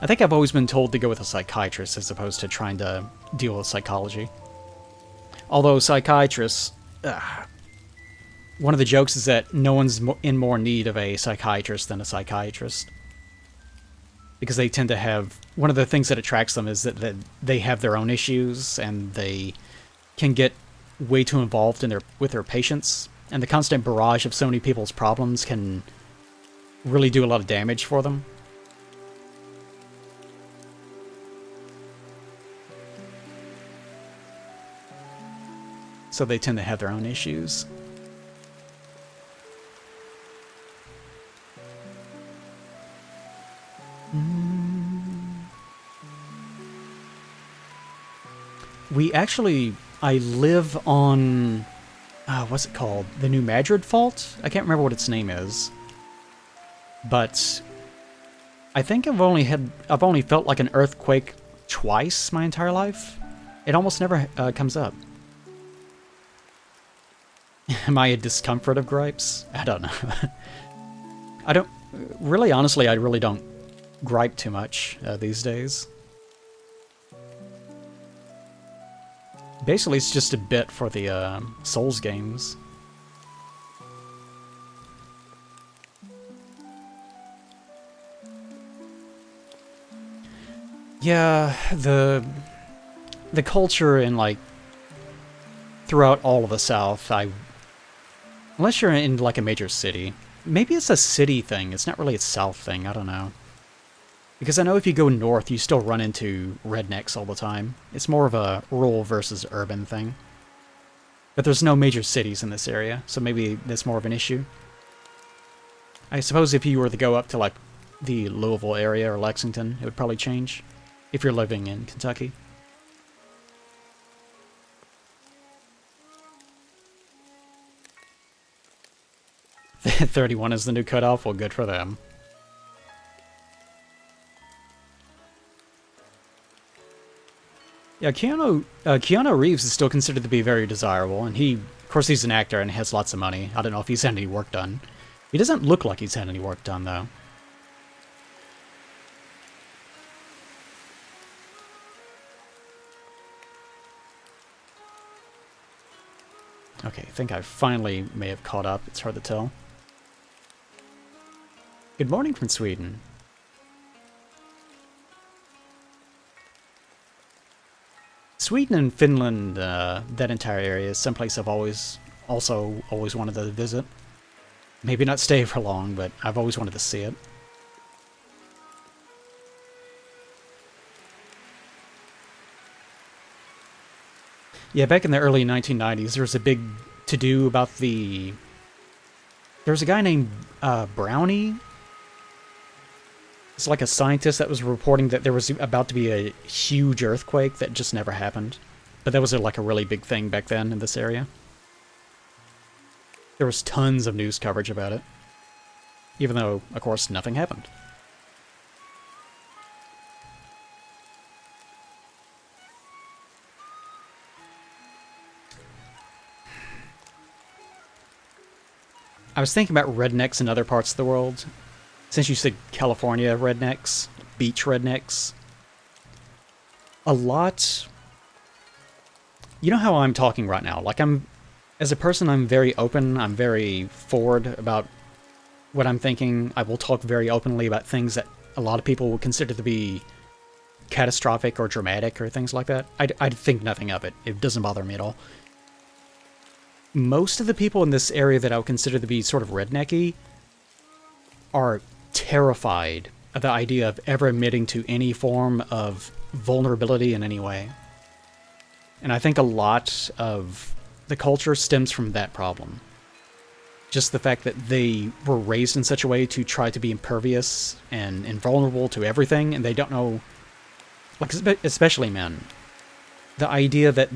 I think I've always been told to go with a psychiatrist as opposed to trying to deal with psychology. Although psychiatrists, one of the jokes is that no one's in more need of a psychiatrist than a psychiatrist. Because they tend to have, one of the things that attracts them is that they have their own issues and they can get way too involved in with their patients. And the constant barrage of so many people's problems can really do a lot of damage for them. So they tend to have their own issues. I live on... what's it called? The New Madrid Fault? I can't remember what its name is. But I think I've only felt like an earthquake twice my entire life. It almost never comes up. Am I a discomfort of gripes? I don't know. Honestly, I really don't gripe too much these days. Basically, it's just a bit for the Souls games. Yeah, the culture in, like, throughout all of the South, unless you're in, like, a major city. Maybe it's a city thing, it's not really a South thing, I don't know. Because I know if you go north, you still run into rednecks all the time. It's more of a rural versus urban thing. But there's no major cities in this area, so maybe that's more of an issue. I suppose if you were to go up to, like, the Louisville area or Lexington, it would probably change if you're living in Kentucky. $31 is the new cutoff? Well, good for them. Yeah, Keanu Reeves is still considered to be very desirable, and of course he's an actor and has lots of money. I don't know if he's had any work done. He doesn't look like he's had any work done, though. Okay, I think I finally may have caught up. It's hard to tell. Good morning from Sweden. Sweden and Finland, that entire area is someplace I've always wanted to visit. Maybe not stay for long, but I've always wanted to see it. Yeah, back in the early 1990s, there was a big to-do about there was a guy named Brownie. It's like a scientist that was reporting that there was about to be a huge earthquake that just never happened. But that was like a really big thing back then in this area. There was tons of news coverage about it. Even though, of course, nothing happened. I was thinking about rednecks in other parts of the world. Since you said California rednecks, beach rednecks. A lot... You know how I'm talking right now? Like, as a person, I'm very open, I'm very forward about what I'm thinking. I will talk very openly about things that a lot of people would consider to be catastrophic or dramatic or things like that. I'd think nothing of it. It doesn't bother me at all. Most of the people in this area that I would consider to be sort of rednecky are terrified of the idea of ever admitting to any form of vulnerability in any way. And I think a lot of the culture stems from that problem. Just the fact that they were raised in such a way to try to be impervious and invulnerable to everything, and they don't know, like, especially men, the idea that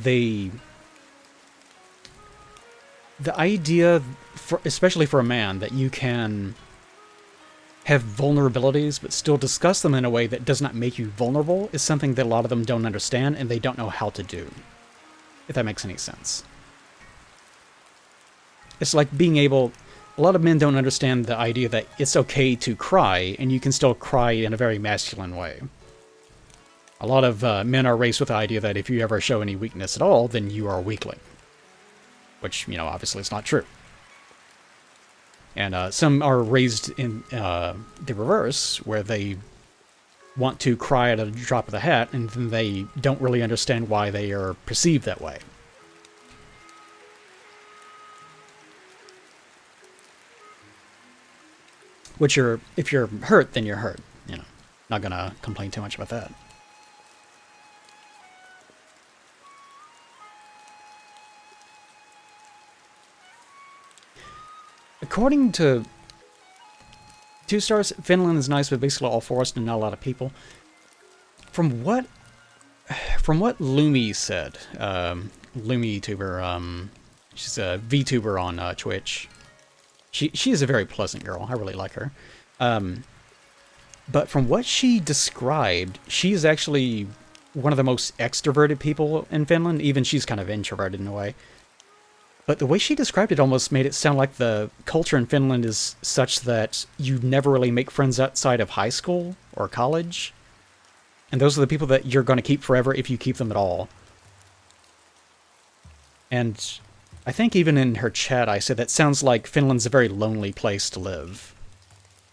especially for a man, that you can have vulnerabilities but still discuss them in a way that does not make you vulnerable is something that a lot of them don't understand and they don't know how to do. If that makes any sense. It's like being able... A lot of men don't understand the idea that it's okay to cry and you can still cry in a very masculine way. A lot of men are raised with the idea that if you ever show any weakness at all, then you are a weakling. Which, you know, obviously is not true. And some are raised in the reverse, where they want to cry at a drop of the hat, and then they don't really understand why they are perceived that way. Which if you're hurt, then you're hurt. You know, not gonna complain too much about that. According to 2 stars, Finland is nice, but basically all forest and not a lot of people. From what Lumi said, Lumi YouTuber, she's a VTuber on Twitch. She is a very pleasant girl. I really like her. But from what she described, she is actually one of the most extroverted people in Finland. Even she's kind of introverted in a way. But the way she described it almost made it sound like the culture in Finland is such that you never really make friends outside of high school or college. And those are the people that you're going to keep forever if you keep them at all. And I think even in her chat I said that sounds like Finland's a very lonely place to live.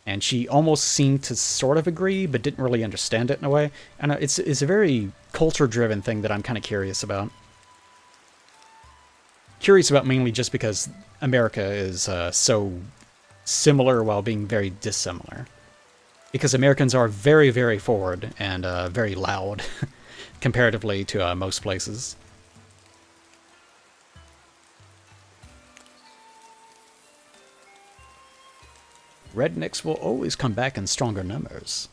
And she almost seemed to sort of agree, but didn't really understand it in a way. And it's a very culture-driven thing that I'm kind of curious about. Curious about mainly just because America is so similar while being very dissimilar. Because Americans are very, very forward and very loud comparatively to most places. Rednecks will always come back in stronger numbers.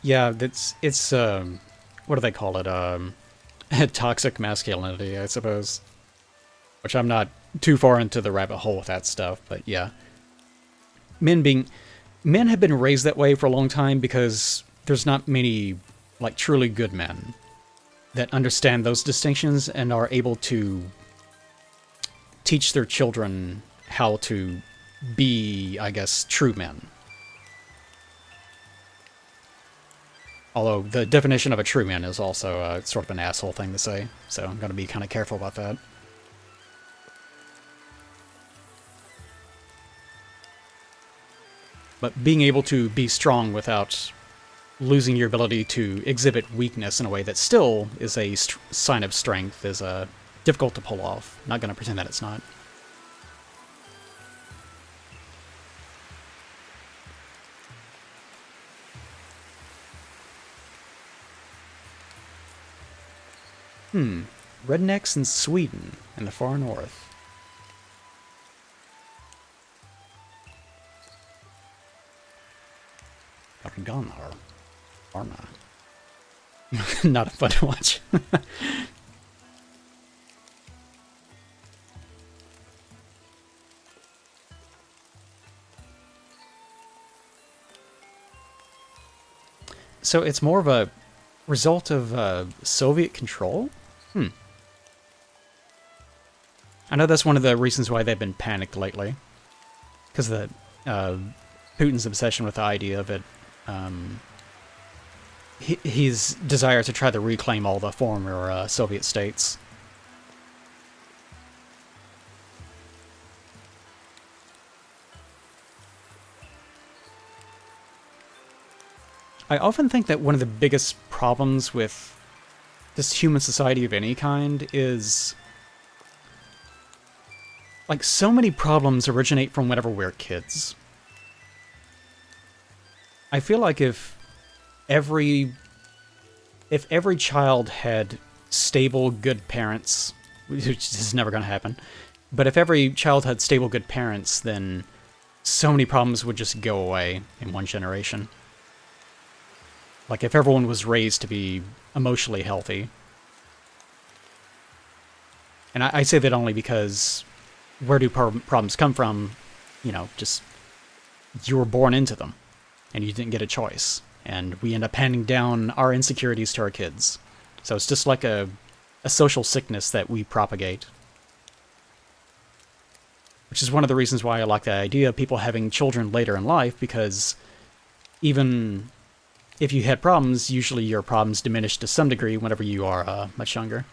Yeah, it's what do they call it? Toxic masculinity, I suppose. Which I'm not too far into the rabbit hole with that stuff, but yeah. Men have been raised that way for a long time because there's not many, like, truly good men that understand those distinctions and are able to teach their children how to be, I guess, true men. Although the definition of a true man is also sort of an asshole thing to say, so I'm going to be kind of careful about that. But being able to be strong without losing your ability to exhibit weakness in a way that still is a sign of strength is difficult to pull off. Not going to pretend that it's not. Rednecks in Sweden, in the far north. Garganar. Arna. Not fun to watch. So it's more of a result of Soviet control? I know that's one of the reasons why they've been panicked lately. Because of Putin's obsession with the idea of it. His desire to try to reclaim all the former Soviet states. I often think that one of the biggest problems with this human society of any kind is, like, so many problems originate from whenever we're kids. I feel like if every child had stable, good parents, which is never going to happen, but if every child had stable, good parents, then so many problems would just go away in one generation. Like, if everyone was raised to be emotionally healthy. And I say that only because where do problems come from? You know, just you were born into them, and you didn't get a choice. And we end up handing down our insecurities to our kids. So it's just like a social sickness that we propagate. Which is one of the reasons why I like the idea of people having children later in life, because even if you had problems, usually your problems diminish to some degree whenever you are much younger.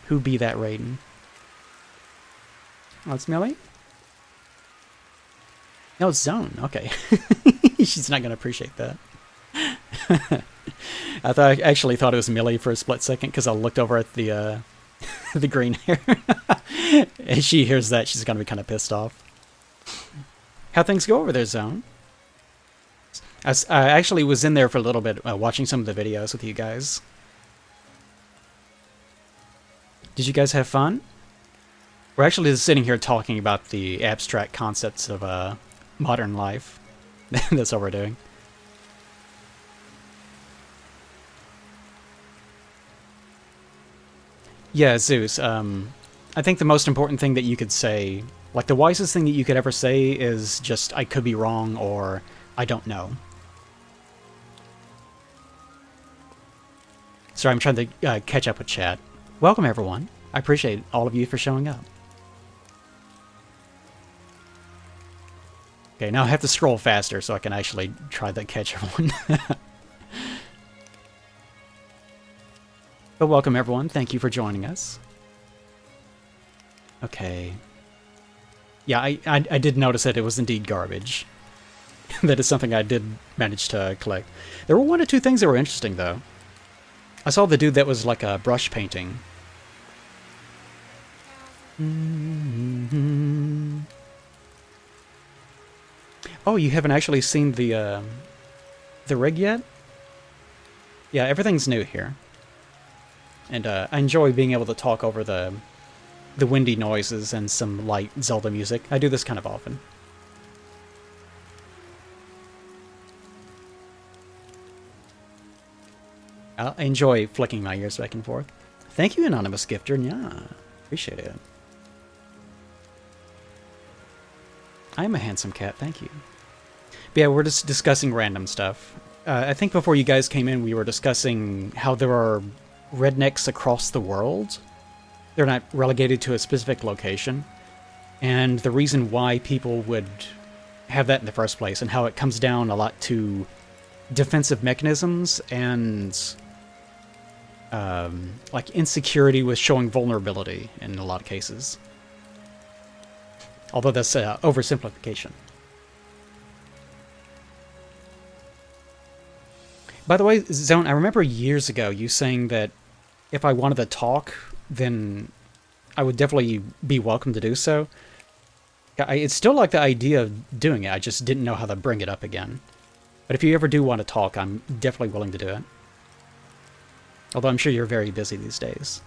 Who be that Raiden? Oh, it's Millie? No, it's Zone. Okay. She's not going to appreciate that. I actually thought it was Millie for a split second because I looked over at the the green hair. And she hears that, she's going to be kind of pissed off. How things go over there, Zone? I actually was in there for a little bit watching some of the videos with you guys. Did you guys have fun? We're actually just sitting here talking about the abstract concepts of modern life. That's all we're doing. Yeah, Zeus, I think the most important thing that you could say, like the wisest thing that you could ever say is just, I could be wrong, or I don't know. Sorry, I'm trying to catch up with chat. Welcome, everyone. I appreciate all of you for showing up. Okay, now I have to scroll faster so I can actually try to catch everyone. But welcome, everyone. Thank you for joining us. Okay. Yeah, I did notice that it was indeed garbage. That is something I did manage to collect. There were one or two things that were interesting, though. I saw the dude that was like a brush painting. Oh, you haven't actually seen the the rig yet. Yeah, everything's new here. And I enjoy being able to talk over the windy noises and some light Zelda music. I do this kind of often. I enjoy flicking my ears back and forth. Thank you, Anonymous Gifter. Yeah, appreciate it. I'm a handsome cat, thank you. But yeah, we're just discussing random stuff. I think before you guys came in, we were discussing how there are rednecks across the world. They're not relegated to a specific location. And the reason why people would have that in the first place, and how it comes down a lot to defensive mechanisms and like insecurity with showing vulnerability in a lot of cases. Although that's oversimplification. By the way, Zone, I remember years ago you saying that if I wanted to talk, then I would definitely be welcome to do so. It's still like the idea of doing it, I just didn't know how to bring it up again. But if you ever do want to talk, I'm definitely willing to do it. Although I'm sure you're very busy these days.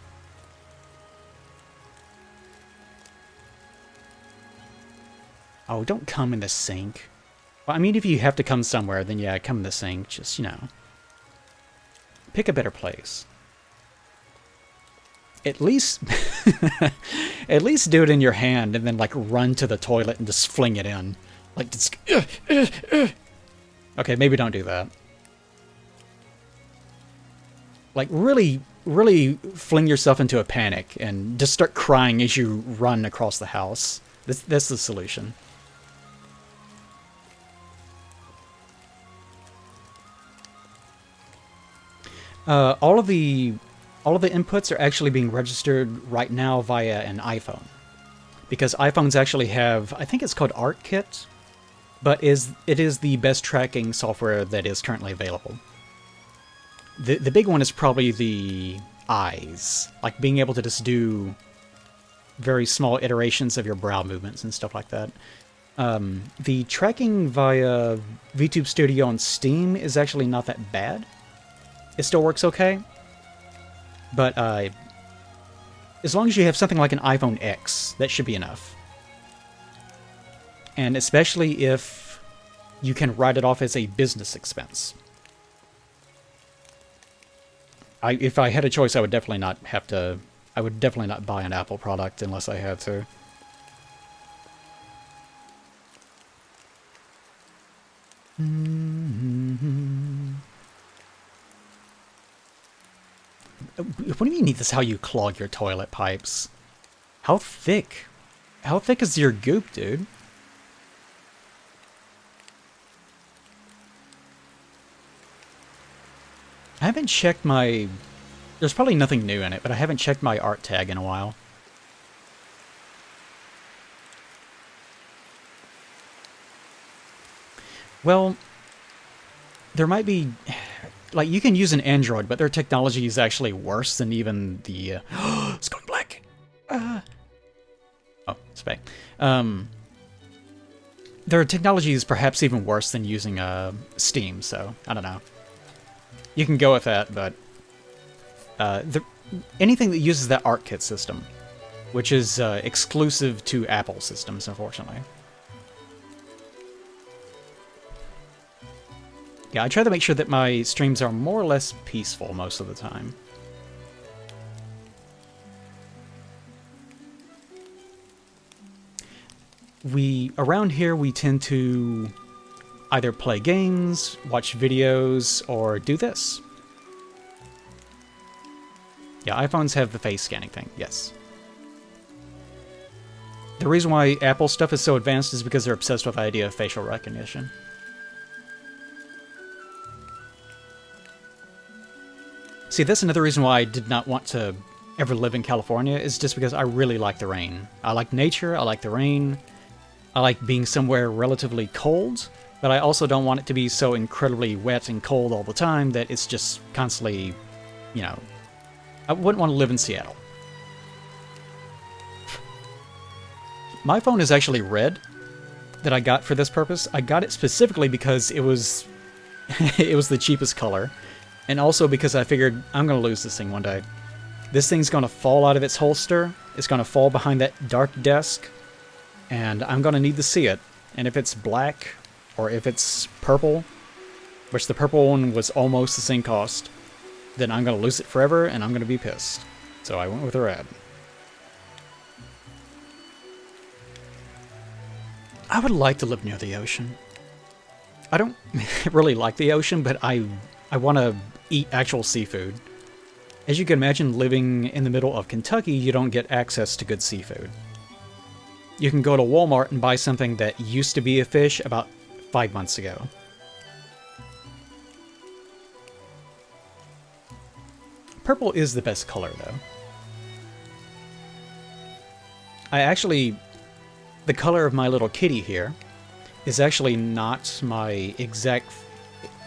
Oh, don't come in the sink. Well, I mean, if you have to come somewhere, then yeah, come in the sink. Just, you know, pick a better place. At least, at least do it in your hand and then, like, run to the toilet and just fling it in. Like, just... Okay, maybe don't do that. Like, really, really fling yourself into a panic and just start crying as you run across the house. That's the solution. All of the inputs are actually being registered right now via an iPhone. Because iPhones actually have, I think it's called ArtKit, but it is the best tracking software that is currently available. The big one is probably the eyes, like being able to just do very small iterations of your brow movements and stuff like that. The tracking via VTube Studio and Steam is actually not that bad. It still works okay, but as long as you have something like an iPhone X, that should be enough. And especially if you can write it off as a business expense. If I had a choice, I would definitely not have to... I would definitely not buy an Apple product unless I had to. What do you mean this is how you clog your toilet pipes? How thick? How thick is your goop, dude? I haven't checked my... There's probably nothing new in it, but I haven't checked my art tag in a while. Well, there might be... Like, you can use an Android, but their technology is actually worse than even the... it's going black! Oh, it's back. Their technology is perhaps even worse than using Steam, so I don't know. You can go with that, but anything that uses that ArtKit system, which is exclusive to Apple systems, unfortunately. Yeah, I try to make sure that my streams are more or less peaceful most of the time. Around here, we tend to either play games, watch videos, or do this. Yeah, iPhones have the face scanning thing, yes. The reason why Apple stuff is so advanced is because they're obsessed with the idea of facial recognition. See, that's another reason why I did not want to ever live in California, is just because I really like the rain. I like nature, I like the rain, I like being somewhere relatively cold, but I also don't want it to be so incredibly wet and cold all the time that it's just constantly, you know... I wouldn't want to live in Seattle. My phone is actually red, that I got for this purpose. I got it specifically because it was It was the cheapest color. And also because I figured I'm going to lose this thing one day. This thing's going to fall out of its holster. It's going to fall behind that dark desk. And I'm going to need to see it. And if it's black, or if it's purple, which the purple one was almost the same cost, then I'm going to lose it forever, and I'm going to be pissed. So I went with red. I would like to live near the ocean. I don't really like the ocean, but I want to eat actual seafood. As you can imagine, living in the middle of Kentucky, you don't get access to good seafood. You can go to Walmart and buy something that used to be a fish about 5 months ago. Purple is the best color, though. The color of my little kitty here is actually not my exact...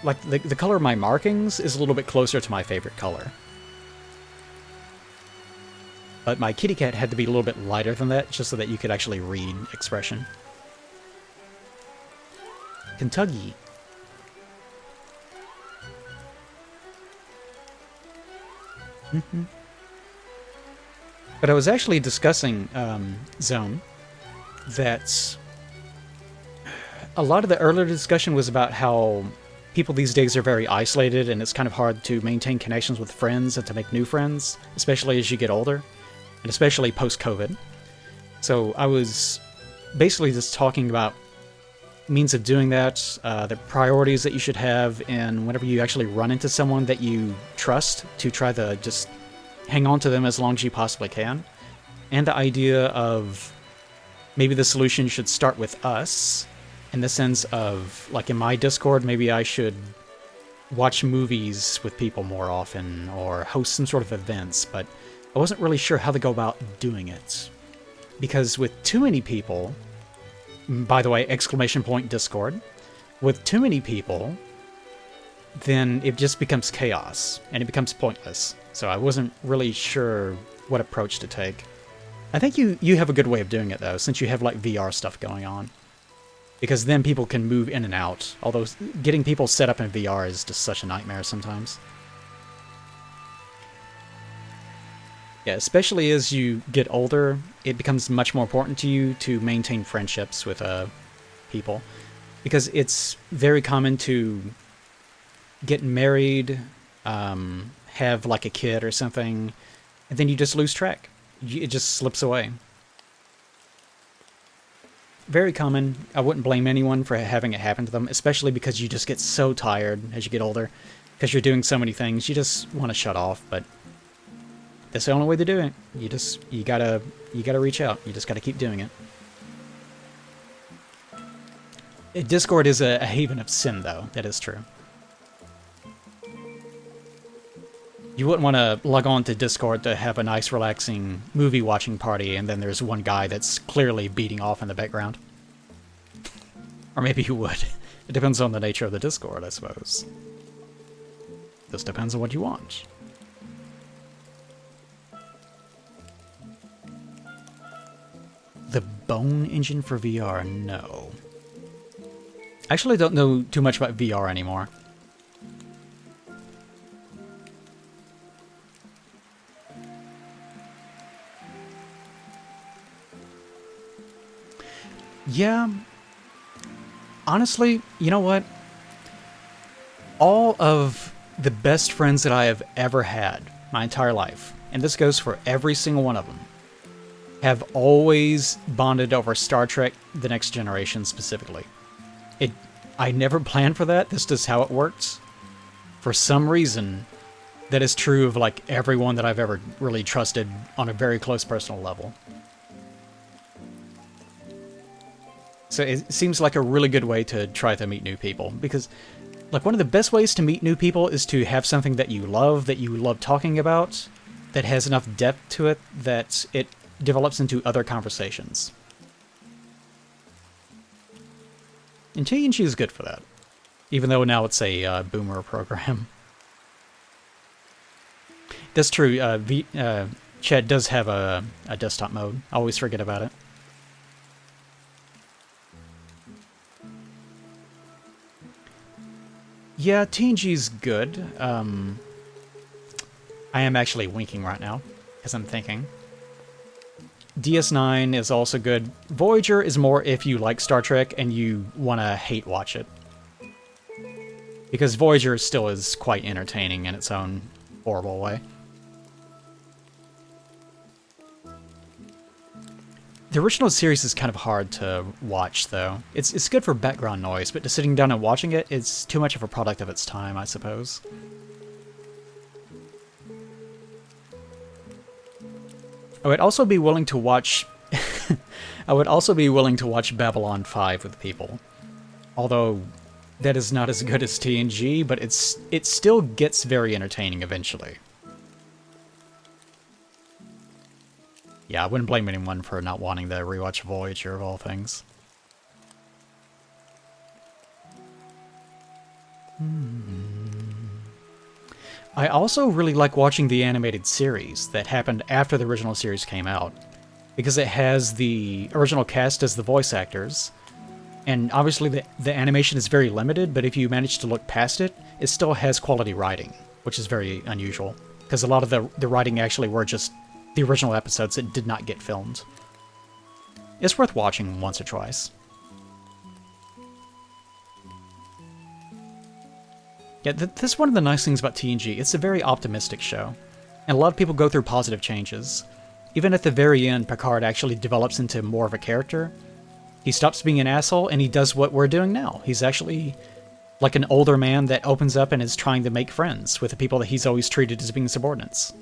Like, the color of my markings is a little bit closer to my favorite color. But my kitty cat had to be a little bit lighter than that, just so that you could actually read expression. Kentucky. But I was actually discussing, Zone, that a lot of the earlier discussion was about how people these days are very isolated, and it's kind of hard to maintain connections with friends and to make new friends, especially as you get older, and especially post-COVID. So I was basically just talking about means of doing that, the priorities that you should have, and whenever you actually run into someone that you trust, to try to just hang on to them as long as you possibly can. And the idea of maybe the solution should start with us, in the sense of, like in my Discord, maybe I should watch movies with people more often, or host some sort of events, but I wasn't really sure how to go about doing it. Because with too many people, by the way, exclamation point Discord, with too many people, then it just becomes chaos, and it becomes pointless. So I wasn't really sure what approach to take. I think you have a good way of doing it, though, since you have, like, VR stuff going on. Because then people can move in and out, although getting people set up in VR is just such a nightmare sometimes. Yeah, especially as you get older, it becomes much more important to you to maintain friendships with people. Because it's very common to get married, have like a kid or something, and then you just lose track. It just slips away. Very common. I wouldn't blame anyone for having it happen to them, especially because you just get so tired as you get older. Because you're doing so many things, you just want to shut off, but that's the only way to do it. You gotta reach out. You just gotta keep doing it. Discord is a haven of sin, though. That is true. You wouldn't want to log on to Discord to have a nice, relaxing movie watching party, and then there's one guy that's clearly beating off in the background. Or maybe you would. It depends on the nature of the Discord, I suppose. Just depends on what you want. The Bone engine for VR? No. I actually don't know too much about VR anymore. Yeah. Honestly, you know what? All of the best friends that I have ever had my entire life, and this goes for every single one of them, have always bonded over Star Trek: The Next Generation specifically. I never planned for that. That's just how it works. For some reason, that is true of like everyone that I've ever really trusted on a very close personal level. So it seems like a really good way to try to meet new people, because like one of the best ways to meet new people is to have something that you love talking about, that has enough depth to it that it develops into other conversations. And TNG is good for that, even though now it's a boomer program. That's true, Chad does have a desktop mode. I always forget about it. Yeah, TNG's good. I am actually winking right now, because I'm thinking. DS9 is also good. Voyager is more if you like Star Trek and you want to hate watch it. Because Voyager still is quite entertaining in its own horrible way. The original series is kind of hard to watch, though. It's good for background noise, but just sitting down and watching it, it's too much of a product of its time, I suppose. I would also be willing to watch... I would also be willing to watch Babylon 5 with people. Although, that is not as good as TNG, but it still gets very entertaining eventually. Yeah, I wouldn't blame anyone for not wanting to rewatch Voyager of all things. I also really like watching the animated series that happened after the original series came out, because it has the original cast as the voice actors, and obviously the animation is very limited, but if you manage to look past it, it still has quality writing, which is very unusual, because a lot of the writing actually were just the original episodes that did not get filmed. It's worth watching once or twice. Yeah, this is one of the nice things about TNG. It's a very optimistic show, and a lot of people go through positive changes. Even at the very end, Picard actually develops into more of a character. He stops being an asshole, and he does what we're doing now. He's actually like an older man that opens up and is trying to make friends with the people that he's always treated as being subordinates.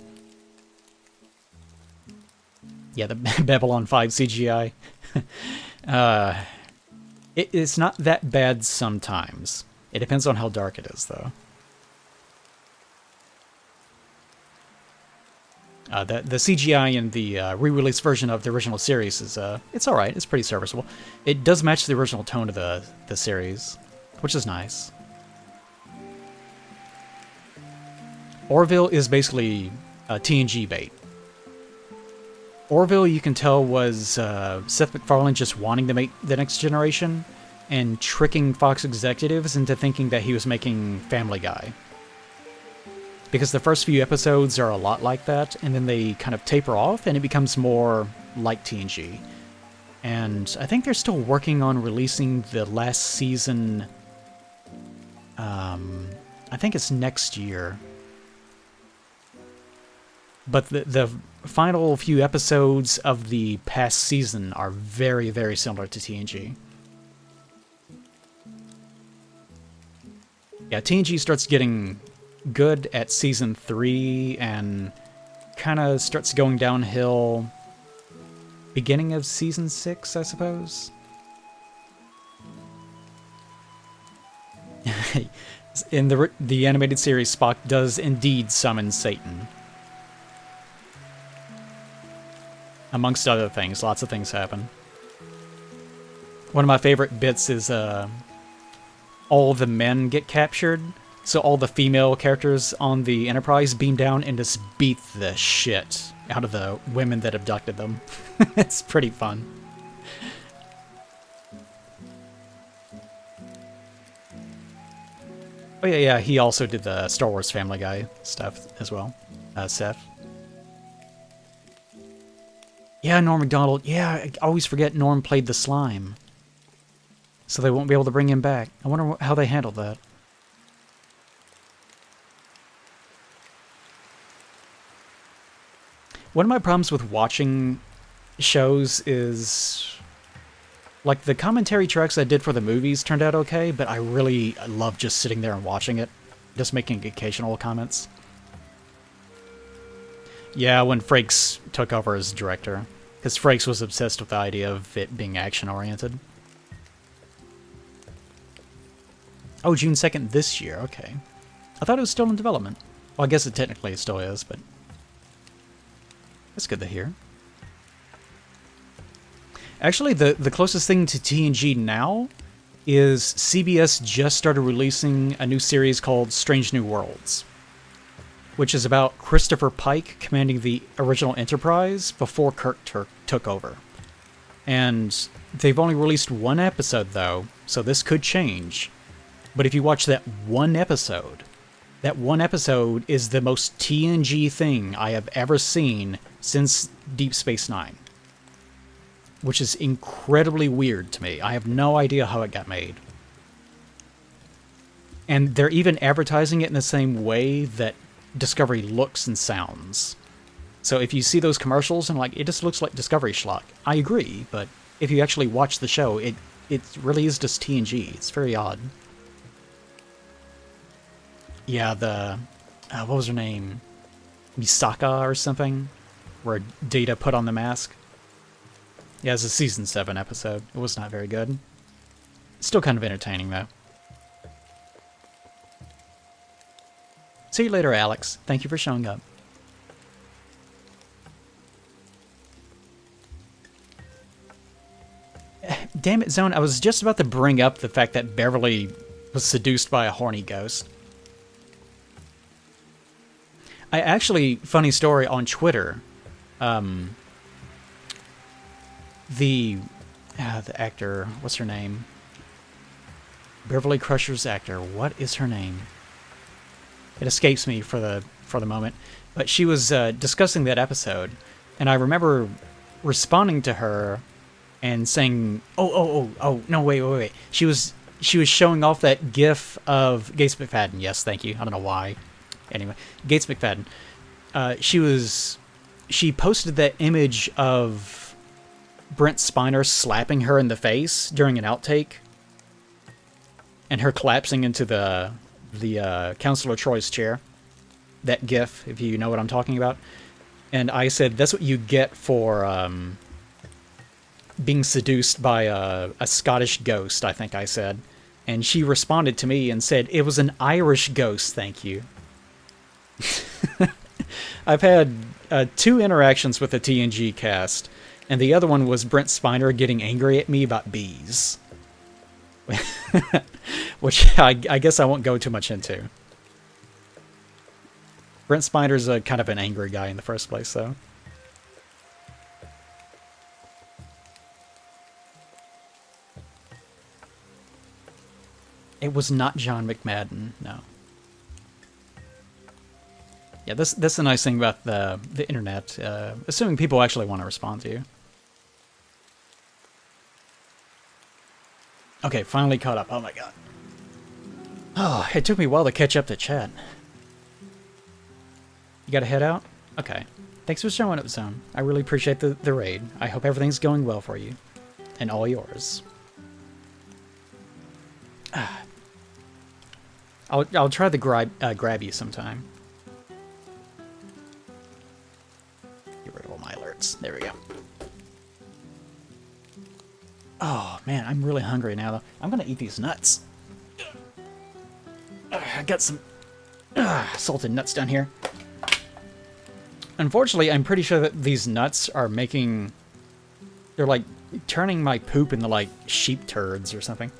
Yeah, the Babylon 5 CGI. It's not that bad sometimes. It depends on how dark it is, though. The CGI in the re-release version of the original series is, it's alright, it's pretty serviceable. It does match the original tone of the series, which is nice. Orville is basically TNG bait. Orville, you can tell, was Seth MacFarlane just wanting to make the next generation and tricking Fox executives into thinking that he was making Family Guy. Because the first few episodes are a lot like that, and then they kind of taper off, and it becomes more like TNG. And I think they're still working on releasing the last season. I think it's next year. But the final few episodes of the past season are very, very similar to TNG. Yeah, TNG starts getting good at season 3 and kind of starts going downhill beginning of season 6, I suppose. In the animated series, Spock does indeed summon Satan. Amongst other things, lots of things happen. One of my favorite bits is all the men get captured, so all the female characters on the Enterprise beam down and just beat the shit out of the women that abducted them. It's pretty fun. Oh yeah, he also did the Star Wars Family Guy stuff as well, Seth. Yeah, Norm Macdonald. Yeah, I always forget Norm played the slime. So they won't be able to bring him back. I wonder how they handled that. One of my problems with watching shows is... like, the commentary tracks I did for the movies turned out okay, but I love just sitting there and watching it. Just making occasional comments. Yeah, when Frakes took over as director. Because Frakes was obsessed with the idea of it being action-oriented. Oh, June 2nd this year, okay. I thought it was still in development. Well, I guess it technically still is, but... that's good to hear. Actually, the closest thing to TNG now is CBS just started releasing a new series called Strange New Worlds, which is about Christopher Pike commanding the original Enterprise before Kirk took over. And they've only released one episode, though, so this could change. But if you watch that one episode is the most TNG thing I have ever seen since Deep Space Nine. Which is incredibly weird to me. I have no idea how it got made. And they're even advertising it in the same way that Discovery looks and sounds. So if you see those commercials and like, it just looks like Discovery schlock. I agree, but if you actually watch the show, it really is just TNG. It's very odd. Yeah, what was her name? Misaka or something? Where Data put on the mask. Yeah, it's a Season 7 episode. It was not very good. Still kind of entertaining, though. See you later, Alex. Thank you for showing up. Damn it, Zone. I was just about to bring up the fact that Beverly was seduced by a horny ghost. I actually, funny story, on Twitter, the actor, what's her name? Beverly Crusher's actor. What is her name? It escapes me for the moment. But she was discussing that episode, and I remember responding to her and saying, "Oh, no, wait. She was showing off that GIF of Gates McFadden. Yes, thank you. I don't know why. Anyway, Gates McFadden. She posted that image of Brent Spiner slapping her in the face during an outtake, and her collapsing into the Counselor Troy's chair. That GIF, if you know what I'm talking about. And I said, that's what you get for being seduced by a Scottish ghost, I think I said. And she responded to me and said, it was an Irish ghost, thank you. I've had 2 interactions with the TNG cast, and the other one was Brent Spiner getting angry at me about bees. Which I guess I won't go too much into. Brent Spiner's a kind of an angry guy in the first place, though. It was not John McMadden, no. Yeah, that's the nice thing about the internet, assuming people actually want to respond to you. Okay, finally caught up. Oh my god. Oh, it took me a while to catch up to chat. You gotta head out? Okay. Thanks for showing up, Zone. I really appreciate the raid. I hope everything's going well for you. And all yours. I'll try to grab you sometime. Get rid of all my alerts. There we go. Oh, man, I'm really hungry now, though. I'm gonna eat these nuts. I got some salted nuts down here. Unfortunately, I'm pretty sure that these nuts are making... They're, like, turning my poop into, like, sheep turds or something.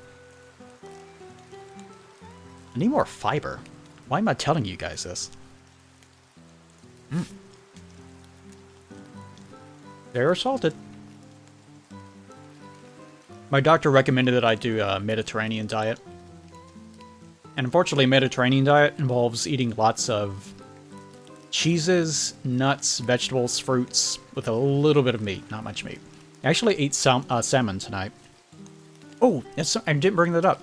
I need more fiber. Why am I telling you guys this? They're salted. My doctor recommended that I do a Mediterranean diet. And unfortunately, Mediterranean diet involves eating lots of cheeses, nuts, vegetables, fruits, with a little bit of meat, not much meat. I actually ate salmon tonight. Oh, I didn't bring that up.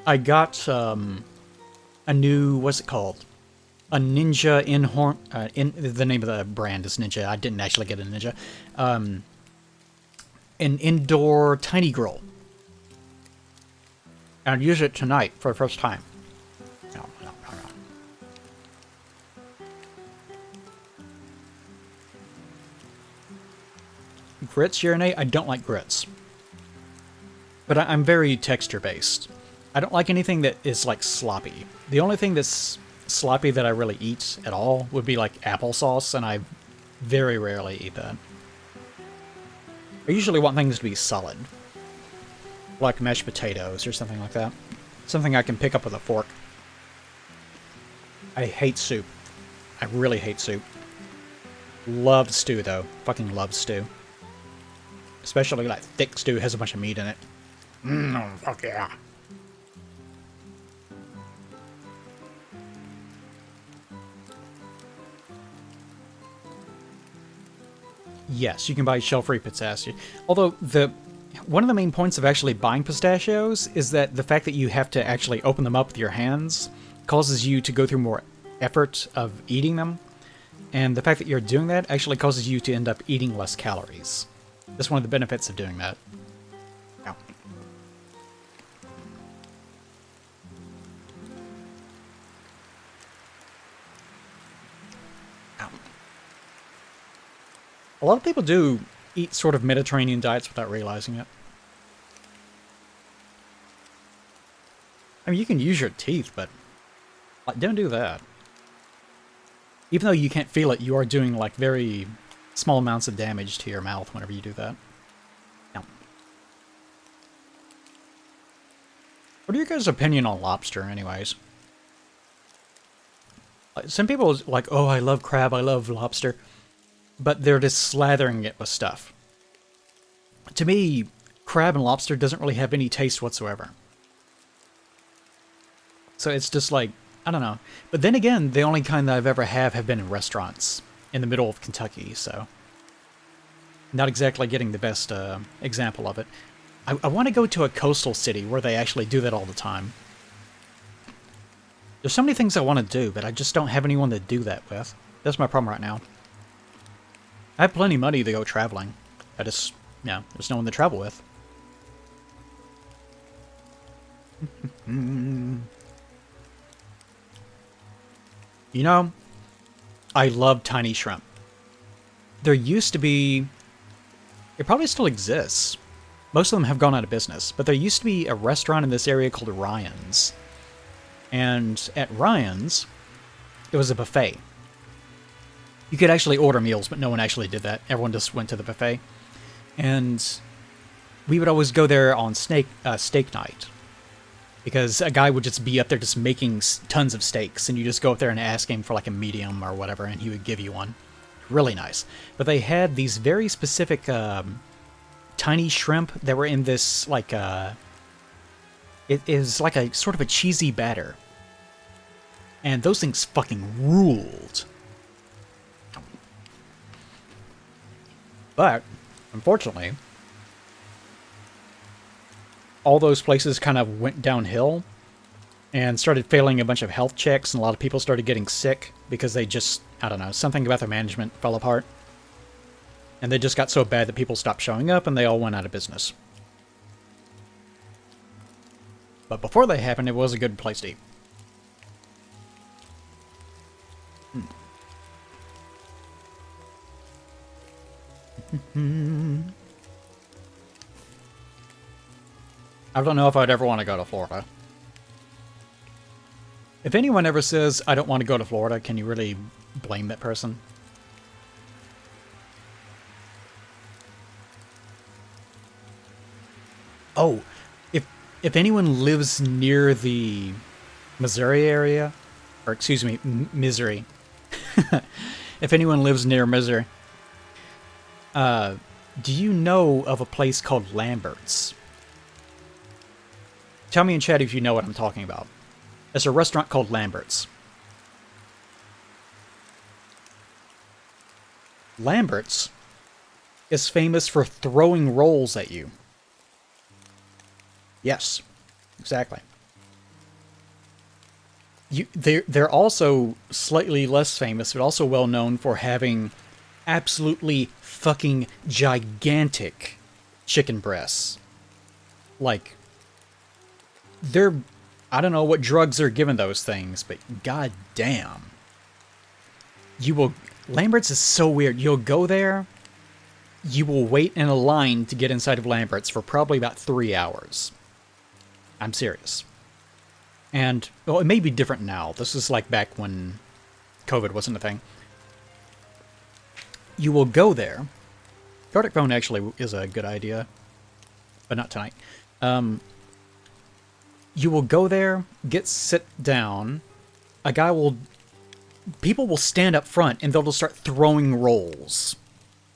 I got a new, what's it called? A Ninja the name of the brand is Ninja. I didn't actually get a Ninja. An indoor tiny grill. And I'll use it tonight for the first time. No. Grits, urinate? I don't like grits. But I'm very texture-based. I don't like anything that is, like, sloppy. The only thing that's sloppy that I really eat at all would be, like, applesauce, and I very rarely eat that. I usually want things to be solid. Like mashed potatoes or something like that. Something I can pick up with a fork. I hate soup. I really hate soup. Love stew, though. Fucking love stew. Especially, like, thick stew has a bunch of meat in it. Fuck yeah. Yes, you can buy shell-free pistachio. Although one of the main points of actually buying pistachios is that the fact that you have to actually open them up with your hands causes you to go through more effort of eating them, and the fact that you're doing that actually causes you to end up eating less calories. That's one of the benefits of doing that. Ow. Ow. A lot of people do eat sort of Mediterranean diets without realizing it. I mean, you can use your teeth, but like, don't do that. Even though you can't feel it, you are doing like very small amounts of damage to your mouth whenever you do that. Now, what are your guys' opinion on lobster, anyways? Some people are like, oh, I love crab, I love lobster, but they're just slathering it with stuff. To me, crab and lobster doesn't really have any taste whatsoever. So it's just like, I don't know. But then again, the only kind that I've ever have been in restaurants in the middle of Kentucky, so not exactly getting the best example of it. I want to go to a coastal city where they actually do that all the time. There's so many things I want to do, but I just don't have anyone to do that with. That's my problem right now. I have plenty of money to go traveling. I just, yeah, there's no one to travel with. You know, I love tiny shrimp. There used to be... It probably still exists. Most of them have gone out of business, but there used to be a restaurant in this area called Ryan's. And at Ryan's, it was a buffet. You could actually order meals, but no one actually did that. Everyone just went to the buffet. And we would always go there on steak night. Because a guy would just be up there just making tons of steaks, and you just go up there and ask him for like a medium or whatever, and he would give you one. Really nice. But they had these very specific tiny shrimp that were in this, like, it is like a sort of a cheesy batter. And those things fucking ruled. But, unfortunately, all those places kind of went downhill and started failing a bunch of health checks, and a lot of people started getting sick because they just, I don't know, something about their management fell apart. And they just got so bad that people stopped showing up and they all went out of business. But before that happened, it was a good place to eat. I don't know if I'd ever want to go to Florida. If anyone ever says, I don't want to go to Florida, can you really blame that person? Oh, if anyone lives near the Missouri area, or excuse me, Missouri. If anyone lives near Missouri, do you know of a place called Lambert's? Tell me in chat if you know what I'm talking about. There's a restaurant called Lambert's. Lambert's is famous for throwing rolls at you. Yes, exactly. They're also slightly less famous, but also well known for having absolutely fucking gigantic chicken breasts. Like, I don't know what drugs are given those things, but god damn. Lambert's is so weird. You'll go there, you will wait in a line to get inside of Lambert's for probably about 3 hours. I'm serious. And, well, it may be different now. This is like back when COVID wasn't a thing. You will go there. Cardiac phone actually is a good idea, but not tonight. You will go there, sit down. People will stand up front and they'll just start throwing rolls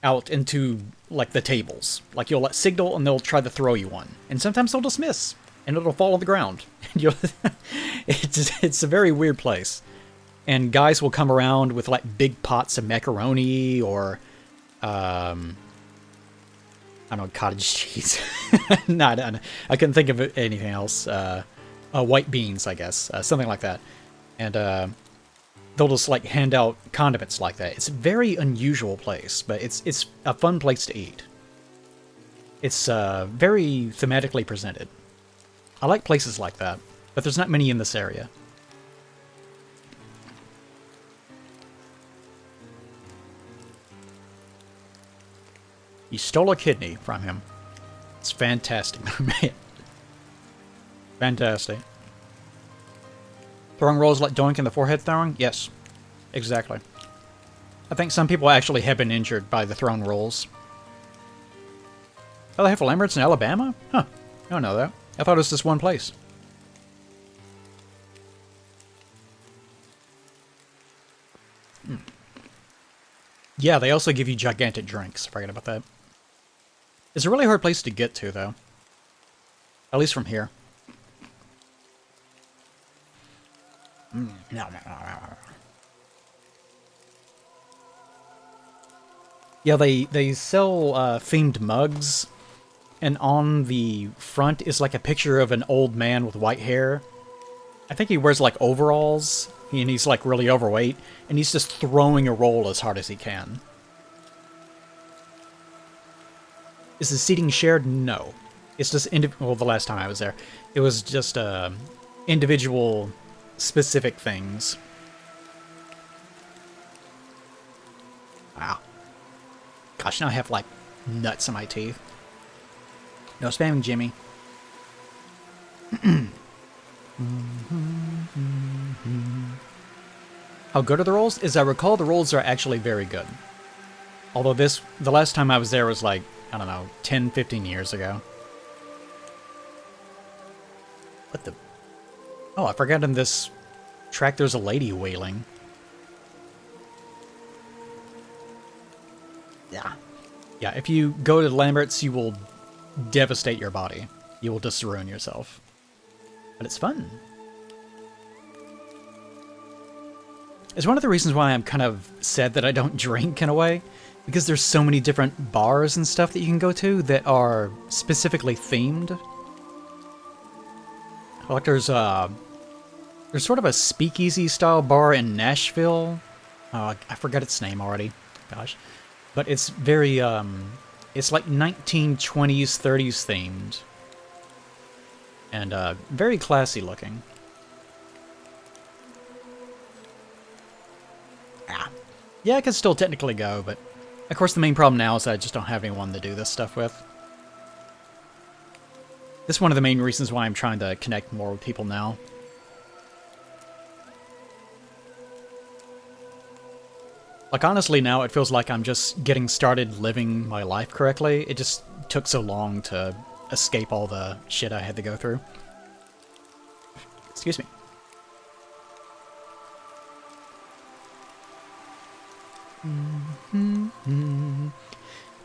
out into, like, the tables. Like, you'll let signal and they'll try to throw you one. And sometimes they'll just miss, and it'll fall on the ground. And you'll it's a very weird place. And guys will come around with, like, big pots of macaroni or, I don't know, cottage cheese. No, I couldn't think of anything else. White beans, I guess. Something like that. And, they'll just, like, hand out condiments like that. It's a very unusual place, but it's a fun place to eat. It's, very thematically presented. I like places like that, but there's not many in this area. You stole a kidney from him. It's fantastic, man. Fantastic. Throwing rolls like Doink in the forehead throwing? Yes, exactly. I think some people actually have been injured by the thrown rolls. Oh, they have Lamberts in Alabama? Huh, I don't know that. I thought it was just one place. Yeah, they also give you gigantic drinks. I forgot about that. It's a really hard place to get to, though. At least from here. Yeah, they sell themed mugs, and on the front is like a picture of an old man with white hair. I think he wears like overalls, and he's like really overweight, and he's just throwing a roll as hard as he can. Is the seating shared? No. It's just, well, the last time I was there, it was just individual specific things. Wow. Gosh, now I have, like, nuts in my teeth. No spamming, Jimmy. How good are the rolls? As I recall, the rolls are actually very good. Although the last time I was there was like, I don't know, 10, 15 years ago. What the... Oh, I forgot in this track there's a lady wailing. Yeah. Yeah, if you go to Lambert's, you will devastate your body. You will just ruin yourself. But it's fun. It's one of the reasons why I'm kind of sad that I don't drink in a way. Because there's so many different bars and stuff that you can go to that are specifically themed. Like there's sort of a speakeasy style bar in Nashville. I forgot its name already. Gosh. But it's very, it's like 1920s, 30s themed. And very classy looking. Ah. Yeah, I could still technically go, but of course the main problem now is that I just don't have anyone to do this stuff with. This is one of the main reasons why I'm trying to connect more with people now. Like, honestly, now it feels like I'm just getting started living my life correctly. It just took so long to escape all the shit I had to go through. Excuse me.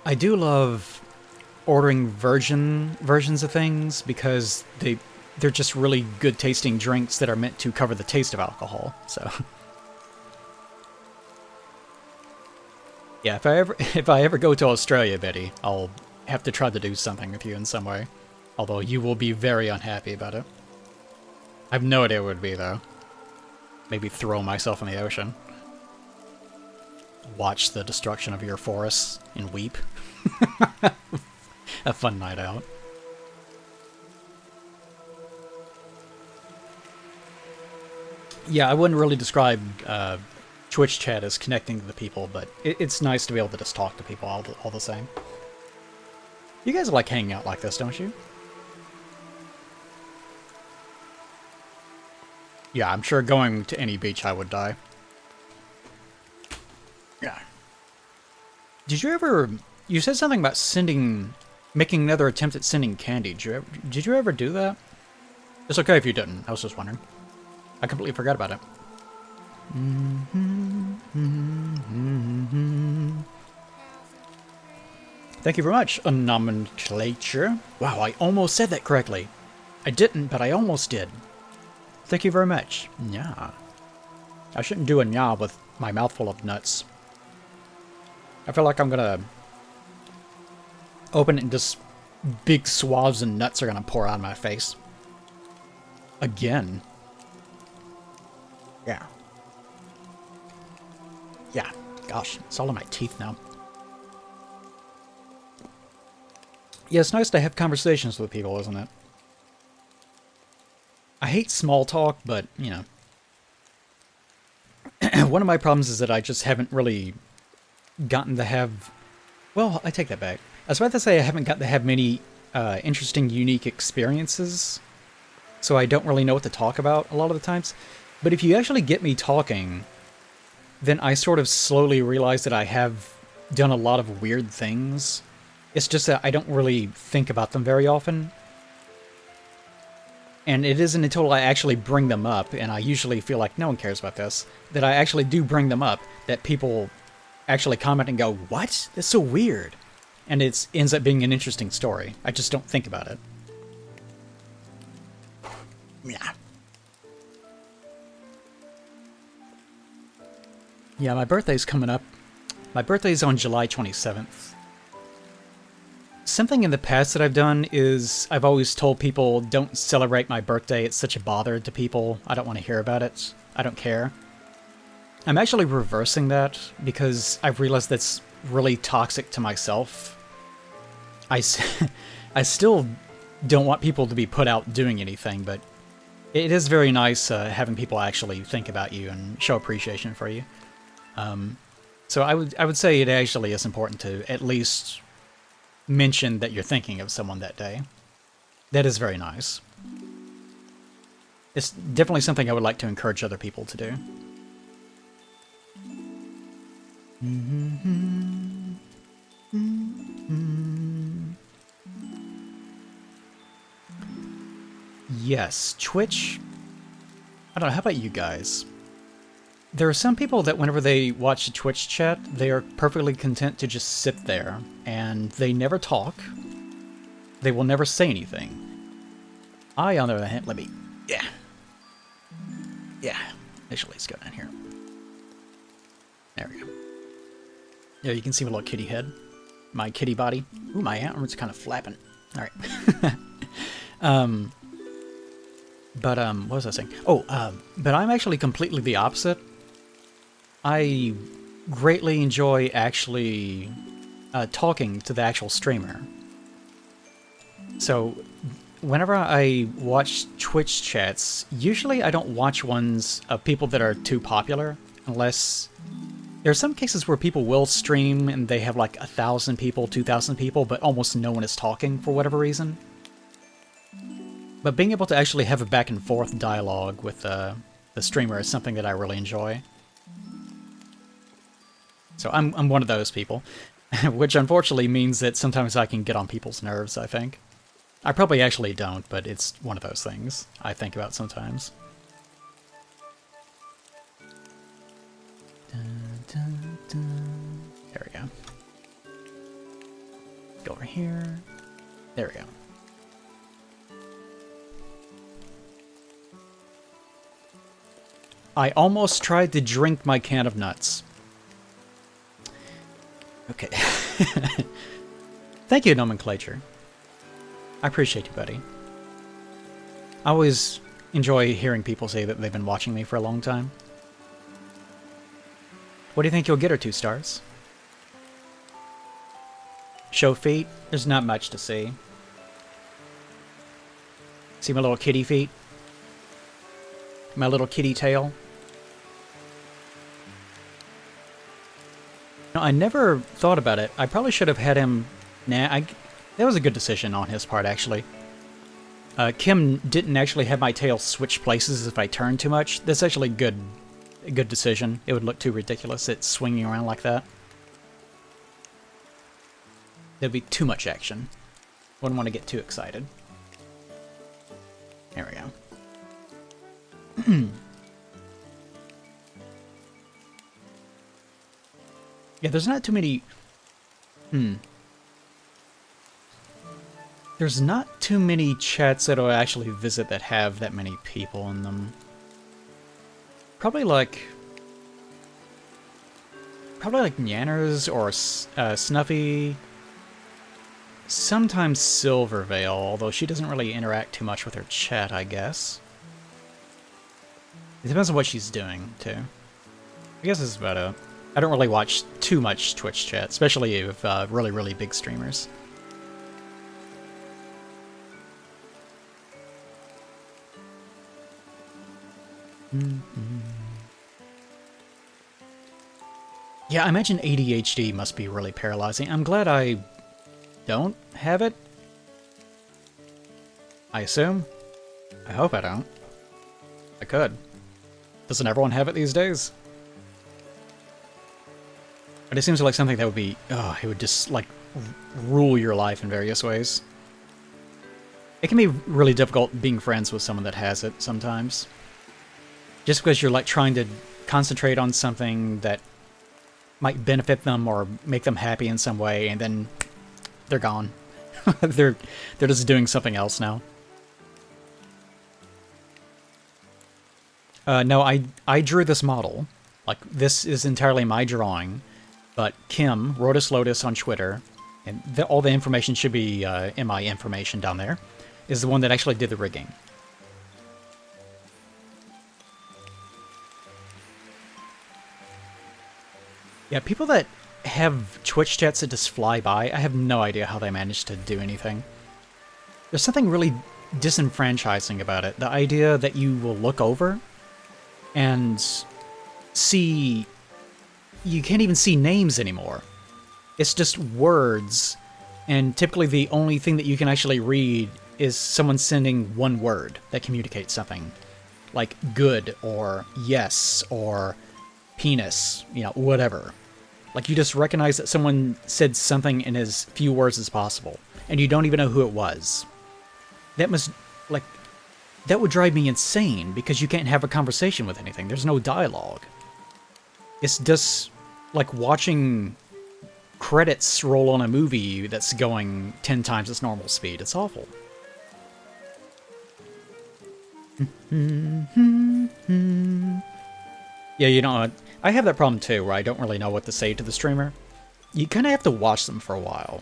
I do love ordering versions of things because they're just really good tasting drinks that are meant to cover the taste of alcohol. So yeah, if I ever go to Australia, Betty, I'll have to try to do something with you in some way. Although you will be very unhappy about it. I have no idea what it would be though. Maybe throw myself in the ocean. Watch the destruction of your forests and weep. A fun night out. Yeah, I wouldn't really describe Twitch chat as connecting to the people, but it's nice to be able to just talk to people all the same. You guys like hanging out like this, don't you? Yeah, I'm sure going to any beach I would die. Yeah. Did you ever... You said something about making another attempt at sending candy. Did you ever do that? It's okay if you didn't. I was just wondering. I completely forgot about it. Thank you very much, nomenclature. Wow, I almost said that correctly. I didn't, but I almost did. Thank you very much. Yeah. I shouldn't do a nya with my mouth full of nuts. I feel like I'm gonna open it and just big swaths of nuts are gonna pour out of my face. Again. Yeah. Yeah. Gosh, it's all in my teeth now. Yeah, it's nice to have conversations with people, isn't it? I hate small talk, but, you know. One of my problems is that I just haven't really gotten to have... Well, I take that back. I was about to say I haven't gotten to have many interesting, unique experiences, so I don't really know what to talk about a lot of the times. But if you actually get me talking, then I sort of slowly realize that I have done a lot of weird things. It's just that I don't really think about them very often. And it isn't until I actually bring them up, and I usually feel like no one cares about this, that I actually do bring them up, that people actually comment and go, "What? That's so weird." And it ends up being an interesting story. I just don't think about it. Yeah. Yeah, my birthday's coming up. My birthday's on July 27th. Something in the past that I've done is I've always told people, don't celebrate my birthday, it's such a bother to people, I don't want to hear about it, I don't care. I'm actually reversing that because I've realized that's really toxic to myself. I still don't want people to be put out doing anything, but it is very nice having people actually think about you and show appreciation for you. So I would say it actually is important to at least mention that you're thinking of someone that day. That is very nice. It's definitely something I would like to encourage other people to do. Yes, Twitch. I don't know, how about you guys? There are some people that whenever they watch the Twitch chat, they are perfectly content to just sit there, and they never talk. They will never say anything. I, on the other hand, yeah. Actually, let's go down here. There we go. Yeah, you can see my little kitty head. My kitty body. Ooh, my arms kind of flapping. Alright. What was I saying? But I'm actually completely the opposite. I greatly enjoy actually talking to the actual streamer. So, whenever I watch Twitch chats, usually I don't watch ones of people that are too popular, unless... There are some cases where people will stream and they have like 1,000 people, 2,000 people, but almost no one is talking for whatever reason. But being able to actually have a back and forth dialogue with the streamer is something that I really enjoy. So I'm one of those people, which unfortunately means that sometimes I can get on people's nerves, I think. I probably actually don't, but it's one of those things I think about sometimes. There we go. Go over here. There we go. I almost tried to drink my can of nuts. Okay. Thank you, Nomenclature. I appreciate you, buddy. I always enjoy hearing people say that they've been watching me for a long time. What do you think you'll get her 2 stars? Show feet? There's not much to see. See my little kitty feet? My little kitty tail? No, I never thought about it. I probably should have had him... Nah, that was a good decision on his part, actually. Kim didn't actually have my tail switch places if I turned too much. That's actually a good decision. It would look too ridiculous, it swinging around like that. There'd be too much action. Wouldn't want to get too excited. There we go. Yeah, there's not too many... There's not too many chats that I actually visit that have that many people in them. Probably like Nyanners or Snuffy. Sometimes Silvervale, although she doesn't really interact too much with her chat, I guess. It depends on what she's doing, too. I guess that's about it. I don't really watch too much Twitch chat, especially with really, really big streamers. Yeah, I imagine ADHD must be really paralyzing. I'm glad I don't have it. I assume. I hope I don't. I could. Doesn't everyone have it these days? But it seems like something that would be... Oh, it would just, like, rule your life in various ways. It can be really difficult being friends with someone that has it sometimes. Just because you're, like, trying to concentrate on something that might benefit them or make them happy in some way, and then they're gone. they're just doing something else now. No, I drew this model. Like, this is entirely my drawing. But Kim, Rotus Lotus on Twitter, and all the information should be in my information down there, is the one that actually did the rigging. Yeah, people that have Twitch chats that just fly by, I have no idea how they manage to do anything. There's something really disenfranchising about it. The idea that you will look over and see... You can't even see names anymore. It's just words, and typically the only thing that you can actually read is someone sending one word that communicates something. Like good, or yes, or penis, you know, whatever. Like, you just recognize that someone said something in as few words as possible, and you don't even know who it was. That must, like, that would drive me insane, because you can't have a conversation with anything. There's no dialogue. It's just like watching credits roll on a movie that's going 10 times its normal speed. It's awful. Yeah, you know, I have that problem too, where I don't really know what to say to the streamer. You kind of have to watch them for a while.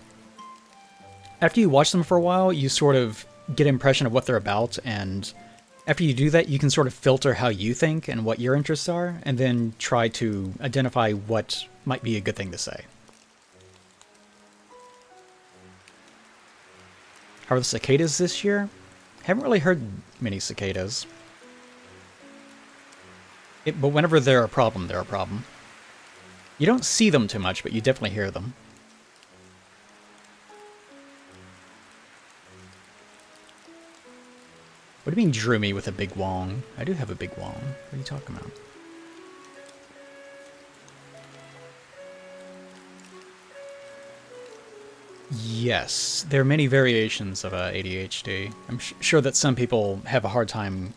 After you watch them for a while, you sort of get an impression of what they're about, and after you do that, you can sort of filter how you think and what your interests are, and then try to identify what might be a good thing to say. How are the cicadas this year? Haven't really heard many cicadas. But whenever they're a problem, they're a problem. You don't see them too much, but you definitely hear them. What do you mean, drew me with a big wong? I do have a big wong. What are you talking about? Yes, there are many variations of ADHD. I'm sure that some people have a hard time...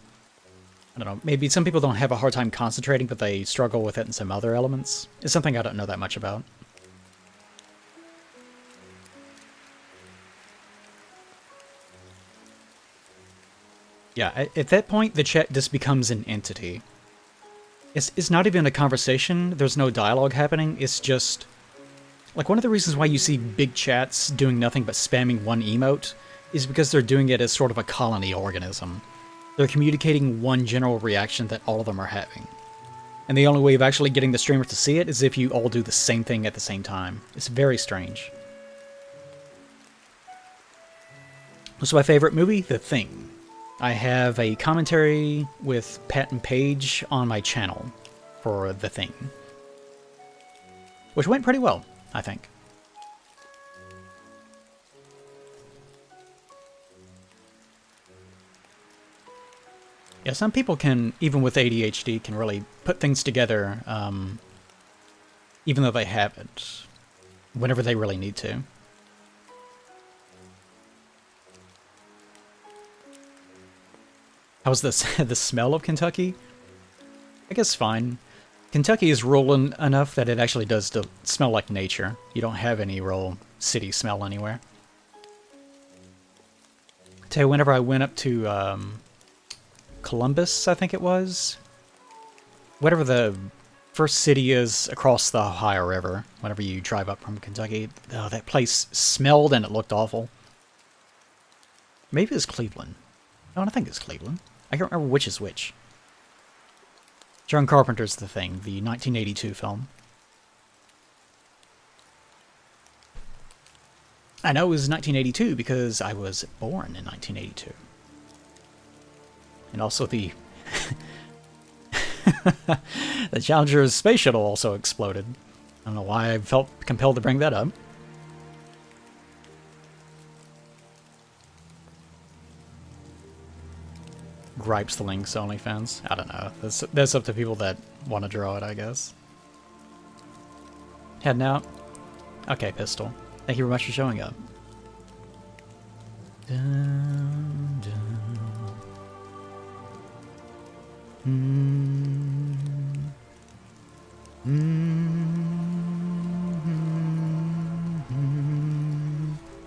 I don't know, maybe some people don't have a hard time concentrating, but they struggle with it in some other elements. It's something I don't know that much about. Yeah, at that point, the chat just becomes an entity. It's not even a conversation, there's no dialogue happening, it's just... Like, one of the reasons why you see big chats doing nothing but spamming one emote is because they're doing it as sort of a colony organism. They're communicating one general reaction that all of them are having. And the only way of actually getting the streamer to see it is if you all do the same thing at the same time. It's very strange. What's my favorite movie? The Thing. I have a commentary with Pat and Paige on my channel for The Thing, which went pretty well, I think. Yeah, some people can, even with ADHD, can really put things together, even though they haven't, whenever they really need to. How's the smell of Kentucky? I guess fine. Kentucky is rural enough that it actually does smell like nature. You don't have any real city smell anywhere. tell you, whenever I went up to Columbus, I think it was, whatever the first city is across the Ohio River, whenever you drive up from Kentucky, oh, that place smelled and it looked awful. Maybe it's Cleveland. No, I think it's Cleveland. I can't remember which is which. John Carpenter's The Thing, the 1982 film. I know it was 1982 because I was born in 1982. And also the the Challenger's space shuttle also exploded. I don't know why I felt compelled to bring that up. Gripes the Link's OnlyFans. I don't know. That's up to people that want to draw it, I guess. Heading out? Okay, Pistol. Thank you very much for showing up. Dun, dun.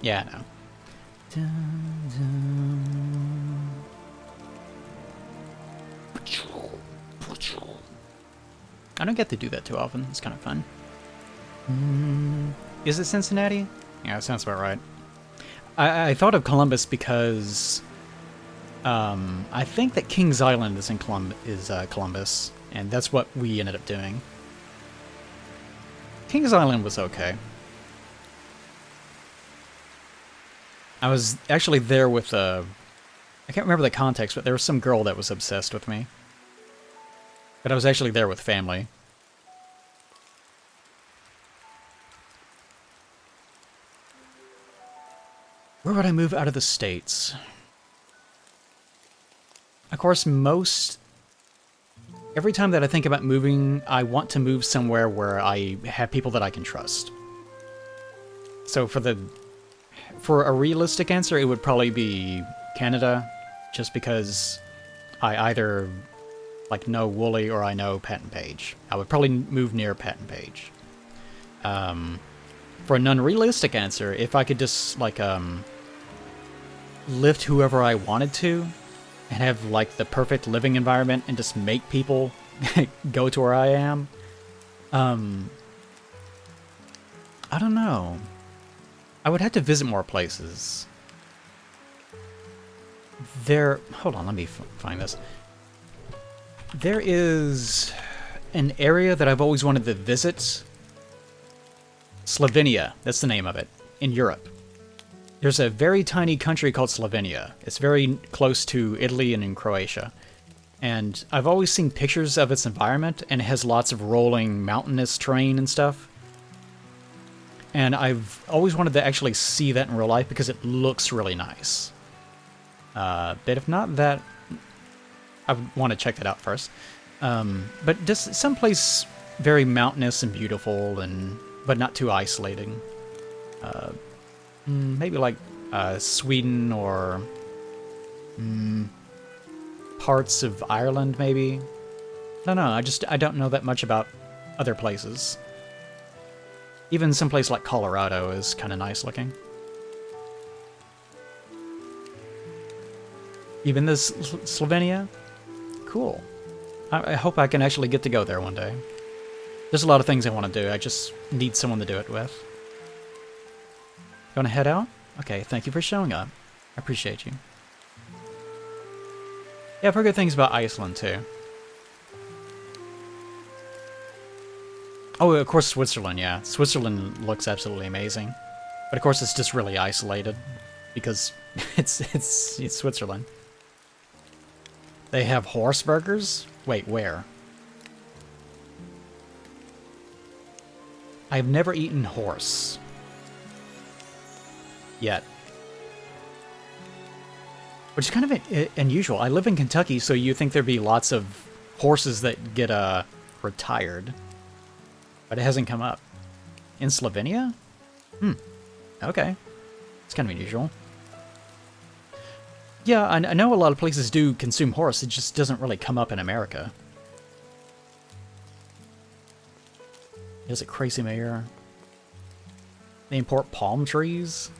Yeah, I know. Dun, dun. I don't get to do that too often. It's kind of fun. Is it Cincinnati? Yeah, that sounds about right. I thought of Columbus because I think that Kings Island is in Columbus, and that's what we ended up doing. Kings Island was okay. I was actually there with I can't remember the context, but there was some girl that was obsessed with me. But I was actually there with family. Where would I move out of the States? Of course, every time that I think about moving, I want to move somewhere where I have people that I can trust. So for a realistic answer, it would probably be Canada, just because I either know Wooly or I know Pat and Page. I would probably move near Pat and Page. For a non-realistic answer, if I could just lift whoever I wanted to and have the perfect living environment and just make people go to where I am, I don't know. I would have to visit more places. Hold on, let me find this. There is an area that I've always wanted to visit. Slovenia, that's the name of it, in Europe. There's a very tiny country called Slovenia. It's very close to Italy and in Croatia. And I've always seen pictures of its environment, and it has lots of rolling mountainous terrain and stuff. And I've always wanted to actually see that in real life because it looks really nice. But if not that, I would want to check that out first. But just someplace very mountainous and beautiful, but not too isolating. Maybe Sweden or parts of Ireland, maybe. I don't know. I don't know that much about other places. Even someplace like Colorado is kind of nice looking. You've been to Slovenia? Cool. I hope I can actually get to go there one day. There's a lot of things I want to do. I just need someone to do it with. You want to head out? Okay, thank you for showing up. I appreciate you. Yeah, I've heard good things about Iceland, too. Oh, of course, Switzerland, yeah. Switzerland looks absolutely amazing. But of course, it's just really isolated. Because it's Switzerland. They have horse burgers? Wait, where? I've never eaten horse. Yet. Which is kind of unusual. I live in Kentucky, so you think there'd be lots of horses that get retired. But it hasn't come up. In Slovenia? Okay. It's kind of unusual. Yeah, I know a lot of places do consume horse, it just doesn't really come up in America. Is it crazy mayor? They import palm trees?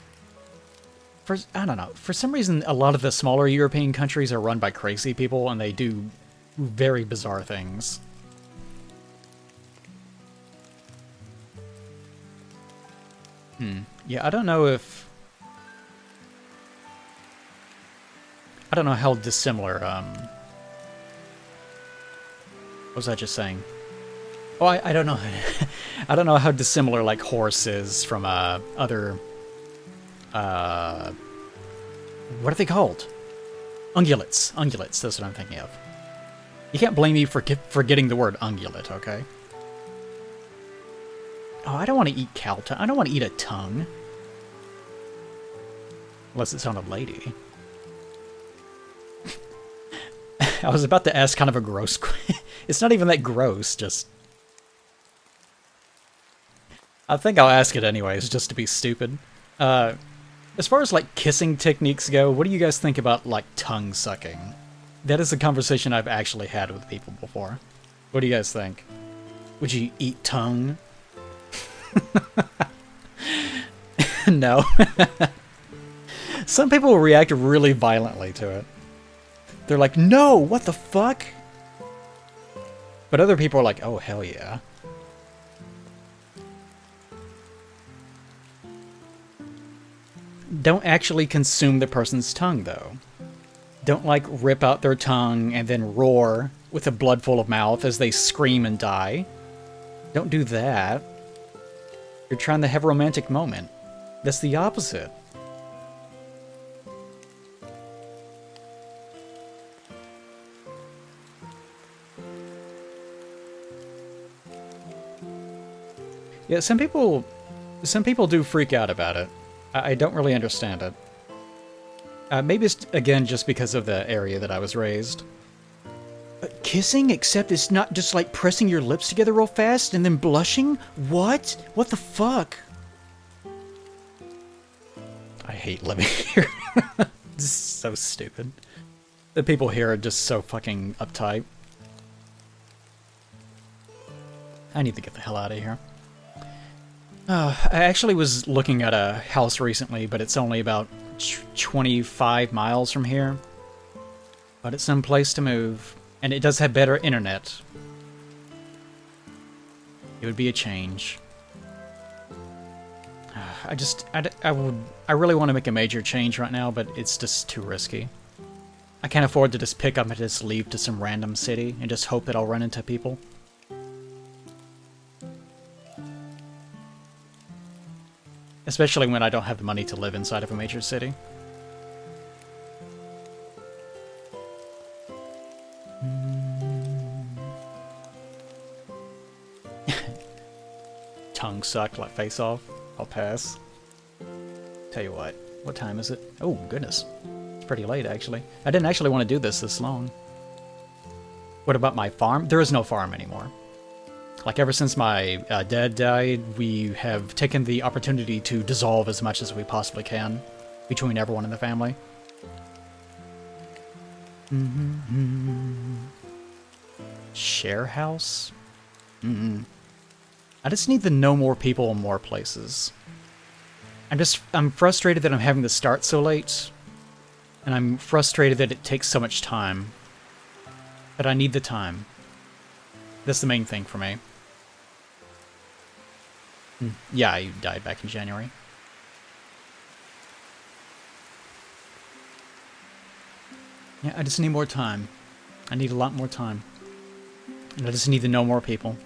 I don't know. For some reason, a lot of the smaller European countries are run by crazy people, and they do very bizarre things. Yeah, I don't know if... I don't know how dissimilar, What was I just saying? Oh, I don't know. I don't know how dissimilar, like, horse is from, other... what are they called? Ungulates. Ungulates, that's what I'm thinking of. You can't blame me for forgetting the word ungulate, okay? Oh, I don't want to eat cow tongue. I don't want to eat a tongue. Unless it's on a lady. I was about to ask kind of a gross question. It's not even that gross, just... I think I'll ask it anyways, just to be stupid. As far as, like, kissing techniques go, what do you guys think about, like, tongue sucking? That is a conversation I've actually had with people before. What do you guys think? Would you eat tongue? No. Some people react really violently to it. They're like, no, what the fuck? But other people are like, oh, hell yeah. Don't actually consume the person's tongue, though. Don't, like, rip out their tongue and then roar with a blood full of mouth as they scream and die. Don't do that. You're trying to have a romantic moment. That's the opposite. Yeah, some people do freak out about it. I don't really understand it. Maybe it's, again, just because of the area that I was raised. Kissing, except it's not just like pressing your lips together real fast and then blushing? What? What the fuck? I hate living here. This is so stupid. The people here are just so fucking uptight. I need to get the hell out of here. I actually was looking at a house recently, but it's only about 25 miles from here. But it's some place to move, and it does have better internet. It would be a change. I really want to make a major change right now, but it's just too risky. I can't afford to just pick up and just leave to some random city and just hope that I'll run into people. Especially when I don't have the money to live inside of a major city. Tongue sucked like face off. I'll pass. Tell you what time is it? Oh, goodness. It's pretty late, actually. I didn't actually want to do this long. What about my farm? There is no farm anymore. Like, ever since my dad died, we have taken the opportunity to dissolve as much as we possibly can between everyone in the family. Share house? I just need to know more people in more places. I'm frustrated that I'm having to start so late. And I'm frustrated that it takes so much time. But I need the time. That's the main thing for me. Yeah, I died back in January. Yeah, I just need more time. I need a lot more time. And I just need to know more people.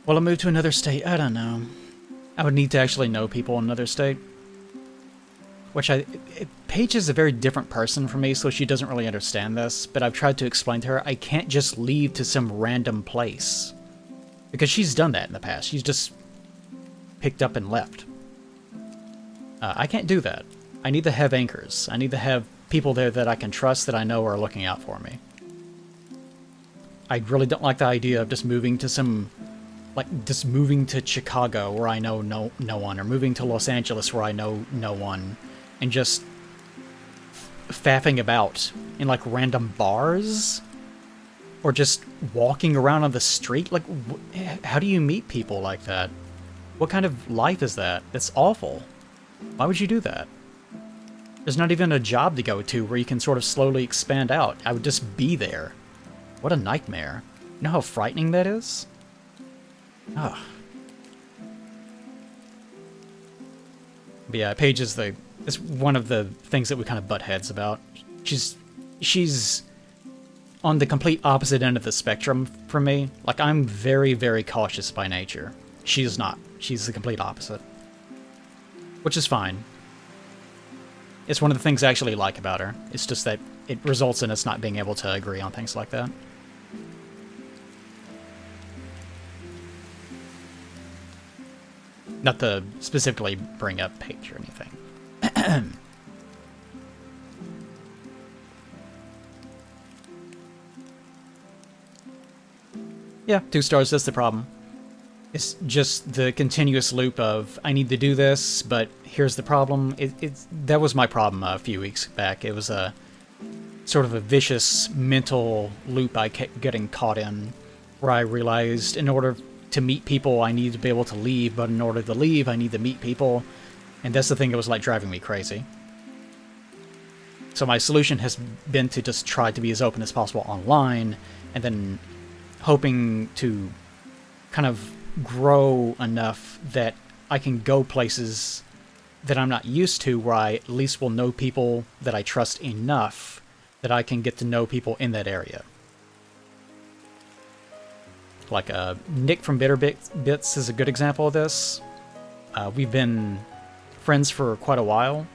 Will I move to another state? I don't know. I would need to actually know people in another state. Which Paige is a very different person from me, so she doesn't really understand this, but I've tried to explain to her I can't just leave to some random place. Because she's done that in the past. She's just picked up and left. I can't do that. I need to have anchors. I need to have people there that I can trust, that I know are looking out for me. I really don't like the idea of just moving to some... Like, just moving to Chicago where I know no one, or moving to Los Angeles where I know no one, and just faffing about in, like, random bars? Or just walking around on the street? Like, how do you meet people like that? What kind of life is that? That's awful. Why would you do that? There's not even a job to go to where you can sort of slowly expand out. I would just be there. What a nightmare. You know how frightening that is? Ugh. But yeah, Paige is one of the things that we kind of butt heads about. She's on the complete opposite end of the spectrum from me. Like, I'm very, very cautious by nature. She's not. She's the complete opposite. Which is fine. It's one of the things I actually like about her. It's just that it results in us not being able to agree on things like that. Not to specifically bring up Paige or anything. Yeah, 2 stars, that's the problem. It's just the continuous loop of, I need to do this, but here's the problem. That was my problem a few weeks back. It was a sort of a vicious mental loop I kept getting caught in, where I realized in order to meet people, I need to be able to leave, but in order to leave, I need to meet people. And that's the thing that was like driving me crazy. So my solution has been to just try to be as open as possible online, and then hoping to kind of grow enough that I can go places that I'm not used to, where I at least will know people that I trust enough that I can get to know people in that area. Like Nick from Bitter Bits is a good example of this. We've been friends for quite a while,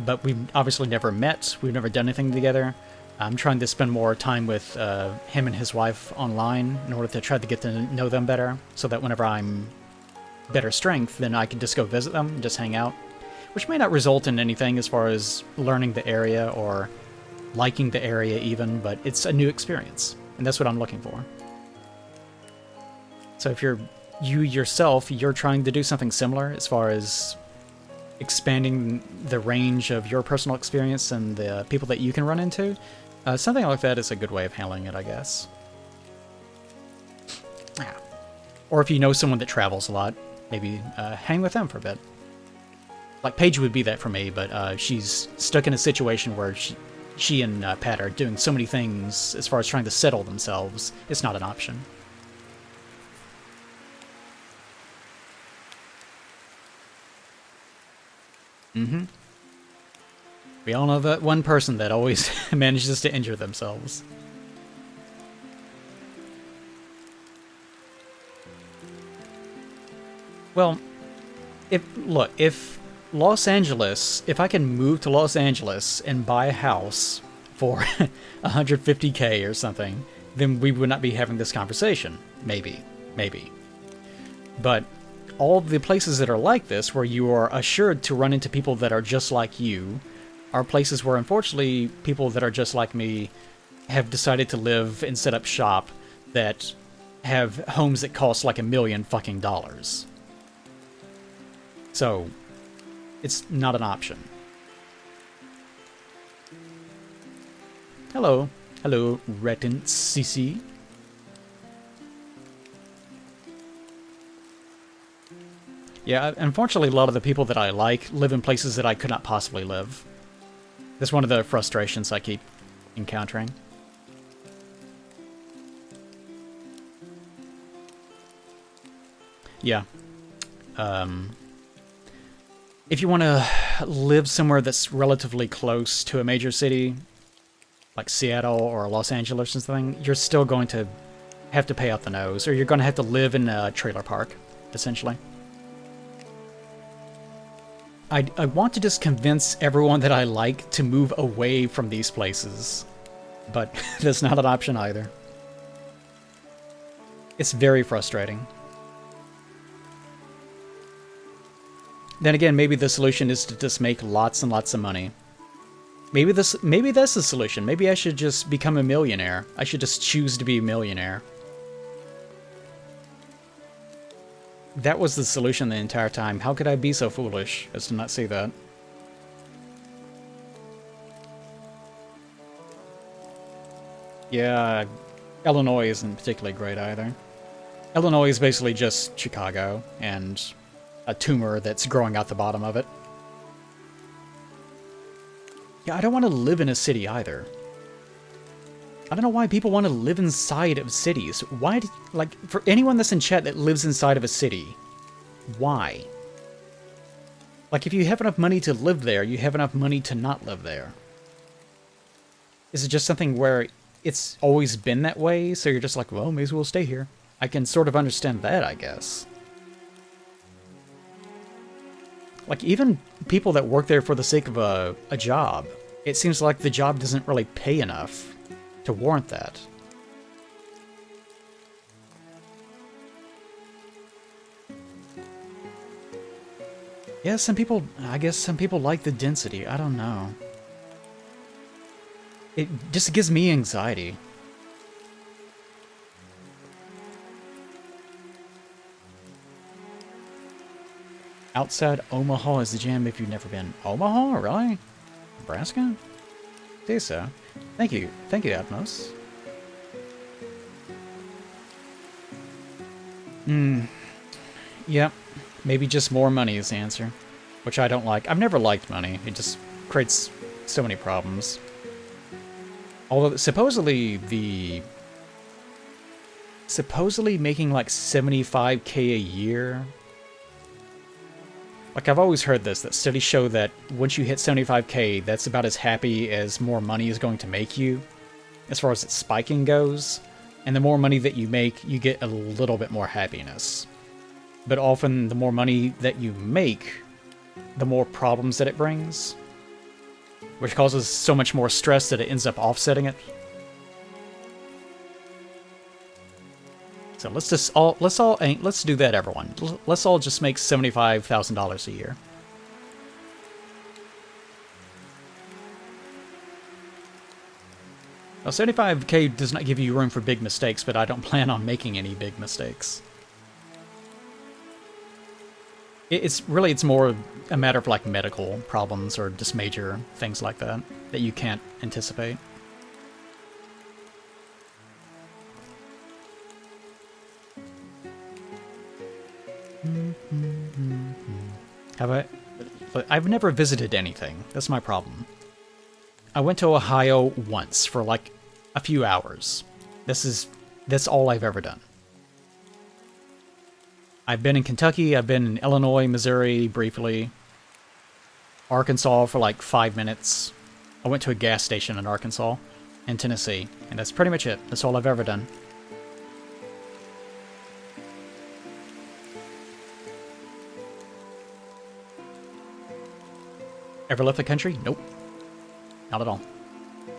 but we've obviously never met. We've never done anything together. I'm trying to spend more time with him and his wife online in order to try to get to know them better, so that whenever I'm better strength, then I can just go visit them and just hang out. Which may not result in anything as far as learning the area or liking the area even, but it's a new experience, and that's what I'm looking for. So if you're trying to do something similar as far as expanding the range of your personal experience and the people that you can run into, something like that is a good way of handling it, I guess. Yeah. Or if you know someone that travels a lot, maybe hang with them for a bit. Like Paige would be that for me, but she's stuck in a situation where she and Pat are doing so many things as far as trying to settle themselves. It's not an option. Mm-hmm. We all know that one person that always manages to injure themselves. Well, if Los Angeles, if I can move to Los Angeles and buy a house for 150K or something, then we would not be having this conversation. Maybe. But all the places that are like this, where you are assured to run into people that are just like you, are places where, unfortunately, people that are just like me have decided to live and set up shop that have homes that cost like $1 million fucking dollars. So, it's not an option. Hello, Retin CC. Yeah, unfortunately, a lot of the people that I like live in places that I could not possibly live. That's one of the frustrations I keep encountering. Yeah. If you want to live somewhere that's relatively close to a major city, like Seattle or Los Angeles or something, you're still going to have to pay out the nose, or you're going to have to live in a trailer park, essentially. I want to just convince everyone that I like to move away from these places, but that's not an option either. It's very frustrating. Then again, maybe the solution is to just make lots and lots of money. Maybe that's the solution. Maybe I should just become a millionaire. I should just choose to be a millionaire. That was the solution the entire time. How could I be so foolish as to not see that? Yeah, Illinois isn't particularly great either. Illinois is basically just Chicago and a tumor that's growing out the bottom of it. Yeah, I don't want to live in a city either. I don't know why people want to live inside of cities. Why, like, for anyone that's in chat that lives inside of a city, why? Like, if you have enough money to live there, you have enough money to not live there. Is it just something where it's always been that way, so you're just like, well, may as well stay here? I can sort of understand that, I guess. Like, even people that work there for the sake of a job, it seems like the job doesn't really pay enough to warrant that. Yeah, I guess some people like the density, I don't know. It just gives me anxiety. Outside Omaha is the jam if you've never been. Omaha? Really? Nebraska? I say so. Thank you, Atmos. Yep. Maybe just more money is the answer. Which I don't like. I've never liked money. It just creates so many problems. Although, supposedly making like 75k a year. Like, I've always heard this, that studies show that once you hit 75k, that's about as happy as more money is going to make you, as far as its spiking goes. And the more money that you make, you get a little bit more happiness. But often, the more money that you make, the more problems that it brings, which causes so much more stress that it ends up offsetting it. So let's do that, everyone. Let's all just make $75,000 a year. Well, 75k does not give you room for big mistakes, but I don't plan on making any big mistakes. It's more a matter of like medical problems or just major things like that you can't anticipate. I've never visited anything. That's my problem. I went to Ohio once for like a few hours. That's all I've ever done. I've been in Kentucky, I've been in Illinois, Missouri briefly. Arkansas for like 5 minutes. I went to a gas station in Arkansas and Tennessee, and that's pretty much it. That's all I've ever done. Ever left the country? Nope. Not at all.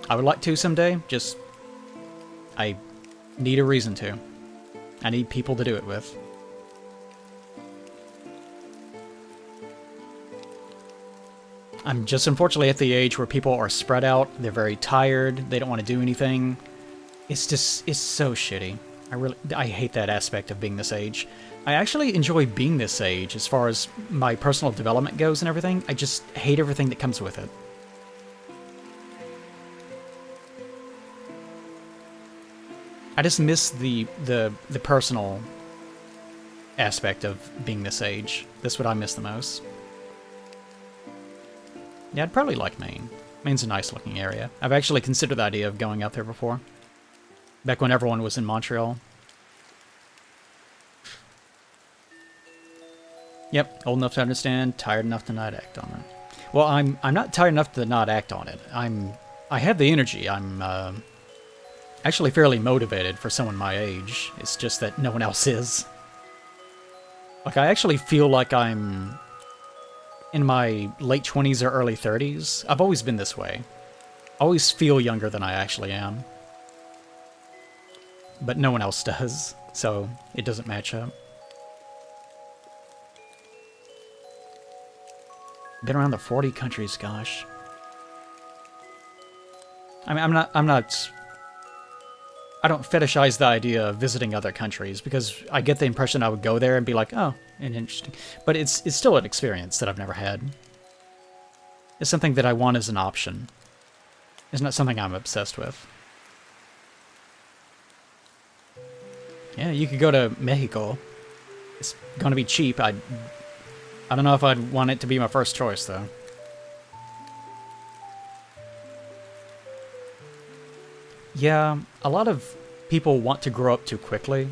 I would like to someday, just... I need a reason to. I need people to do it with. I'm just unfortunately at the age where people are spread out, they're very tired, they don't want to do anything. It's so shitty. I hate that aspect of being this age. I actually enjoy being this age as far as my personal development goes and everything. I just hate everything that comes with it. I just miss the personal aspect of being this age. That's what I miss the most. Yeah, I'd probably like Maine. Maine's a nice looking area. I've actually considered the idea of going out there before. Back when everyone was in Montreal. Yep, old enough to understand, tired enough to not act on it. Well, I'm not tired enough to not act on it. I have the energy. I'm actually fairly motivated for someone my age. It's just that no one else is. Like, I actually feel like I'm in my late 20s or early 30s. I've always been this way. I always feel younger than I actually am. But no one else does, so it doesn't match up. Been around the 40 countries, gosh. I mean, I don't fetishize the idea of visiting other countries, because I get the impression I would go there and be like, oh, interesting. But it's still an experience that I've never had. It's something that I want as an option. It's not something I'm obsessed with. Yeah, you could go to Mexico. It's gonna be cheap. I don't know if I'd want it to be my first choice, though. Yeah, a lot of people want to grow up too quickly.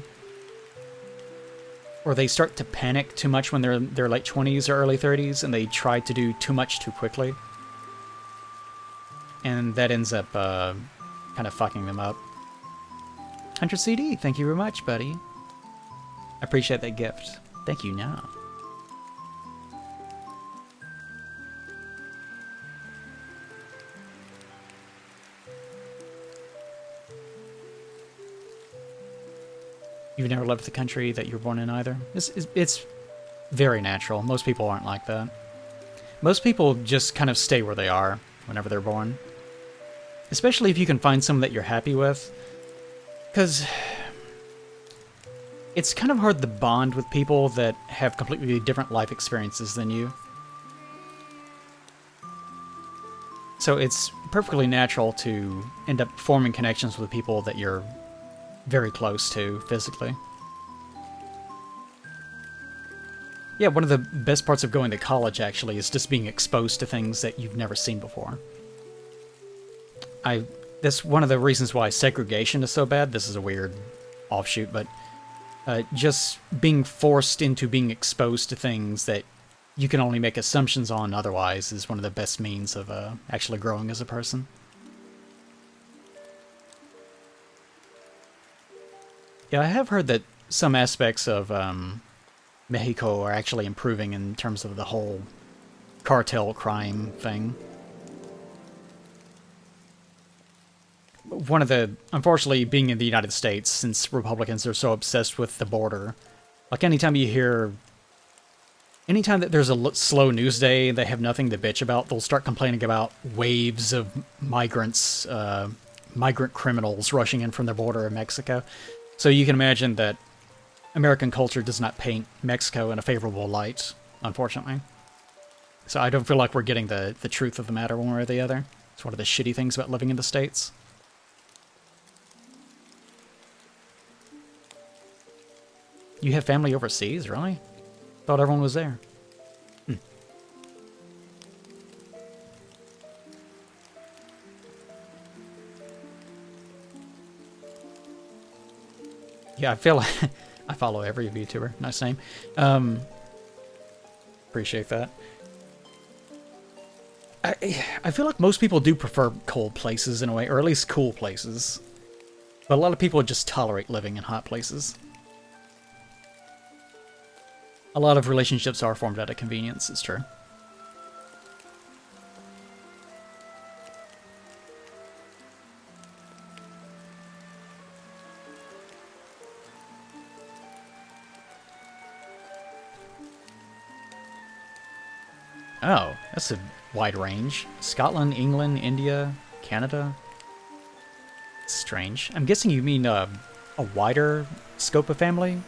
Or they start to panic too much when they're in their late 20s or early 30s, and they try to do too much too quickly. And that ends up kind of fucking them up. 100 CD, thank you very much, buddy. I appreciate that gift. Thank you, now. You've never left the country that you were born in either? It's very natural. Most people aren't like that. Most people just kind of stay where they are whenever they're born. Especially if you can find someone that you're happy with. Because it's kind of hard to bond with people that have completely different life experiences than you. So it's perfectly natural to end up forming connections with people that you're very close to physically. Yeah, one of the best parts of going to college, actually, is just being exposed to things that you've never seen before. That's one of the reasons why segregation is so bad. This is a weird offshoot, but just being forced into being exposed to things that you can only make assumptions on otherwise is one of the best means of actually growing as a person. Yeah, I have heard that some aspects of Mexico are actually improving in terms of the whole cartel crime thing. Unfortunately, being in the United States, since Republicans are so obsessed with the border, like anytime that there's a slow news day, they have nothing to bitch about, they'll start complaining about waves of migrants, migrant criminals rushing in from the border of Mexico. So you can imagine that American culture does not paint Mexico in a favorable light, unfortunately. So I don't feel like we're getting the truth of the matter one way or the other. It's one of the shitty things about living in the States. You have family overseas, really? Thought everyone was there. Yeah, I feel like I follow every VTuber. Nice name. Appreciate that. I feel like most people do prefer cold places in a way, or at least cool places. But a lot of people just tolerate living in hot places. A lot of relationships are formed out of convenience, it's true. Oh, that's a wide range. Scotland, England, India, Canada. Strange. I'm guessing you mean a wider scope of family?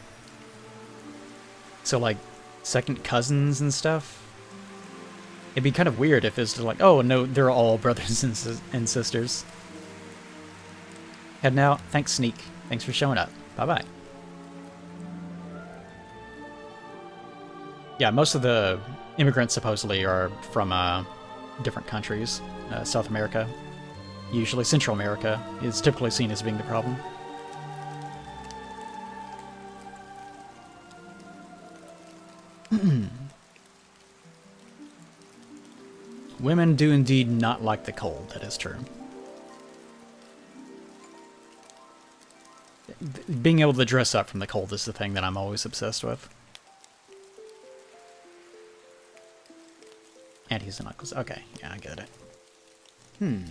So, like, second cousins and stuff? It'd be kind of weird if it's like, oh, no, they're all brothers and sisters. Heading out. Thanks, Sneak. Thanks for showing up. Bye-bye. Yeah, most of the immigrants supposedly are from different countries. South America. Usually Central America is typically seen as being the problem. Women do indeed not like the cold, that is true. Being able to dress up from the cold is the thing that I'm always obsessed with. Aunties and uncles. Okay, yeah, I get it. Let's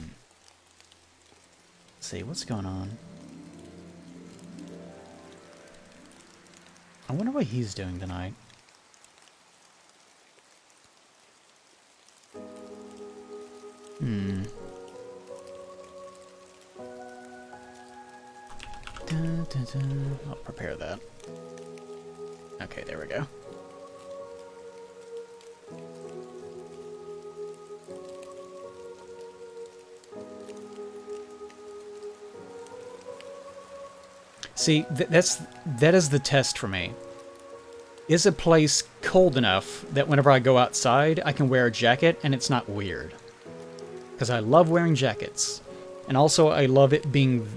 see, what's going on? I wonder what he's doing tonight. I'll prepare that. Okay, there we go. See, that is the test for me. Is a place cold enough that whenever I go outside, I can wear a jacket and it's not weird? Because I love wearing jackets. And also, I love it being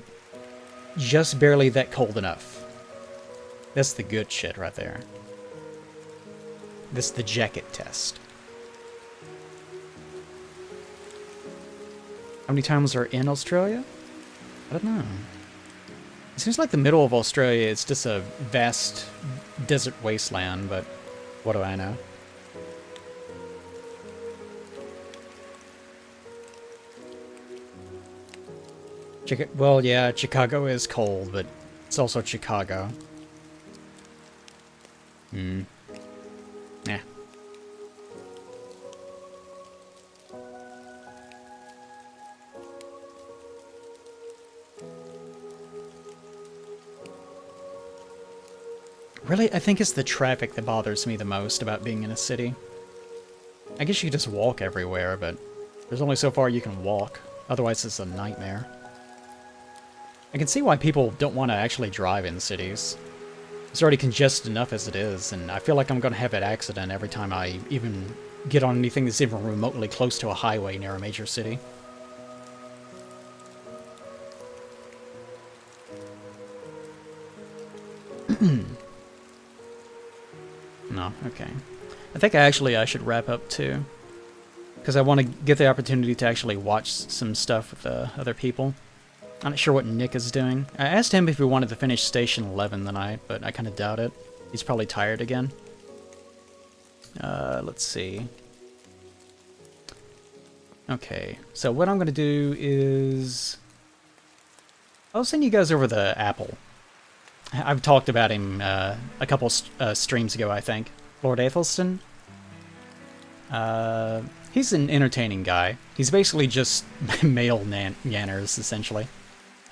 just barely that cold enough. That's the good shit right there. This is the jacket test. How many times are in Australia? I don't know. It seems like the middle of Australia is just a vast desert wasteland, but what do I know? Well, yeah, Chicago is cold, but it's also Chicago. Yeah. Really, I think it's the traffic that bothers me the most about being in a city. I guess you could just walk everywhere, but there's only so far you can walk. Otherwise, it's a nightmare. I can see why people don't want to actually drive in cities. It's already congested enough as it is, and I feel like I'm going to have an accident every time I even get on anything that's even remotely close to a highway near a major city. No, okay. I think I should wrap up too. Because I want to get the opportunity to actually watch some stuff with other people. I'm not sure what Nick is doing. I asked him if he wanted to finish Station 11 tonight, but I kind of doubt it. He's probably tired again. Let's see. Okay, so what I'm going to do is... I'll send you guys over the Apple. I've talked about him a couple streams ago, I think. Lord Athelstan. He's an entertaining guy. He's basically just male Yanners, essentially.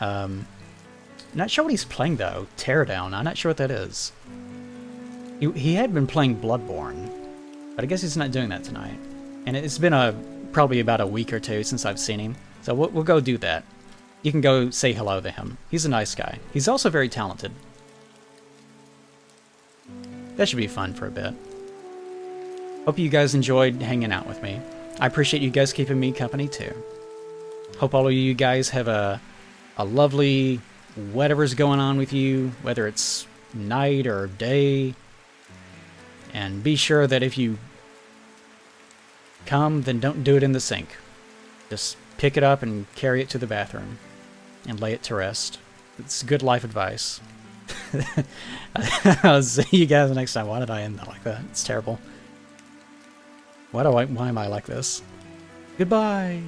Not sure what he's playing, though. Teardown. I'm not sure what that is. He had been playing Bloodborne, but I guess he's not doing that tonight. And it's been probably about a week or two since I've seen him, so we'll go do that. You can go say hello to him. He's a nice guy. He's also very talented. That should be fun for a bit. Hope you guys enjoyed hanging out with me. I appreciate you guys keeping me company too. Hope all of you guys have a lovely whatever's going on with you, whether it's night or day. And be sure that if you come, then don't do it in the sink. Just pick it up and carry it to the bathroom and lay it to rest. It's good life advice. I'll see you guys next time. Why did I end that like that? It's terrible. Why am I like this? Goodbye!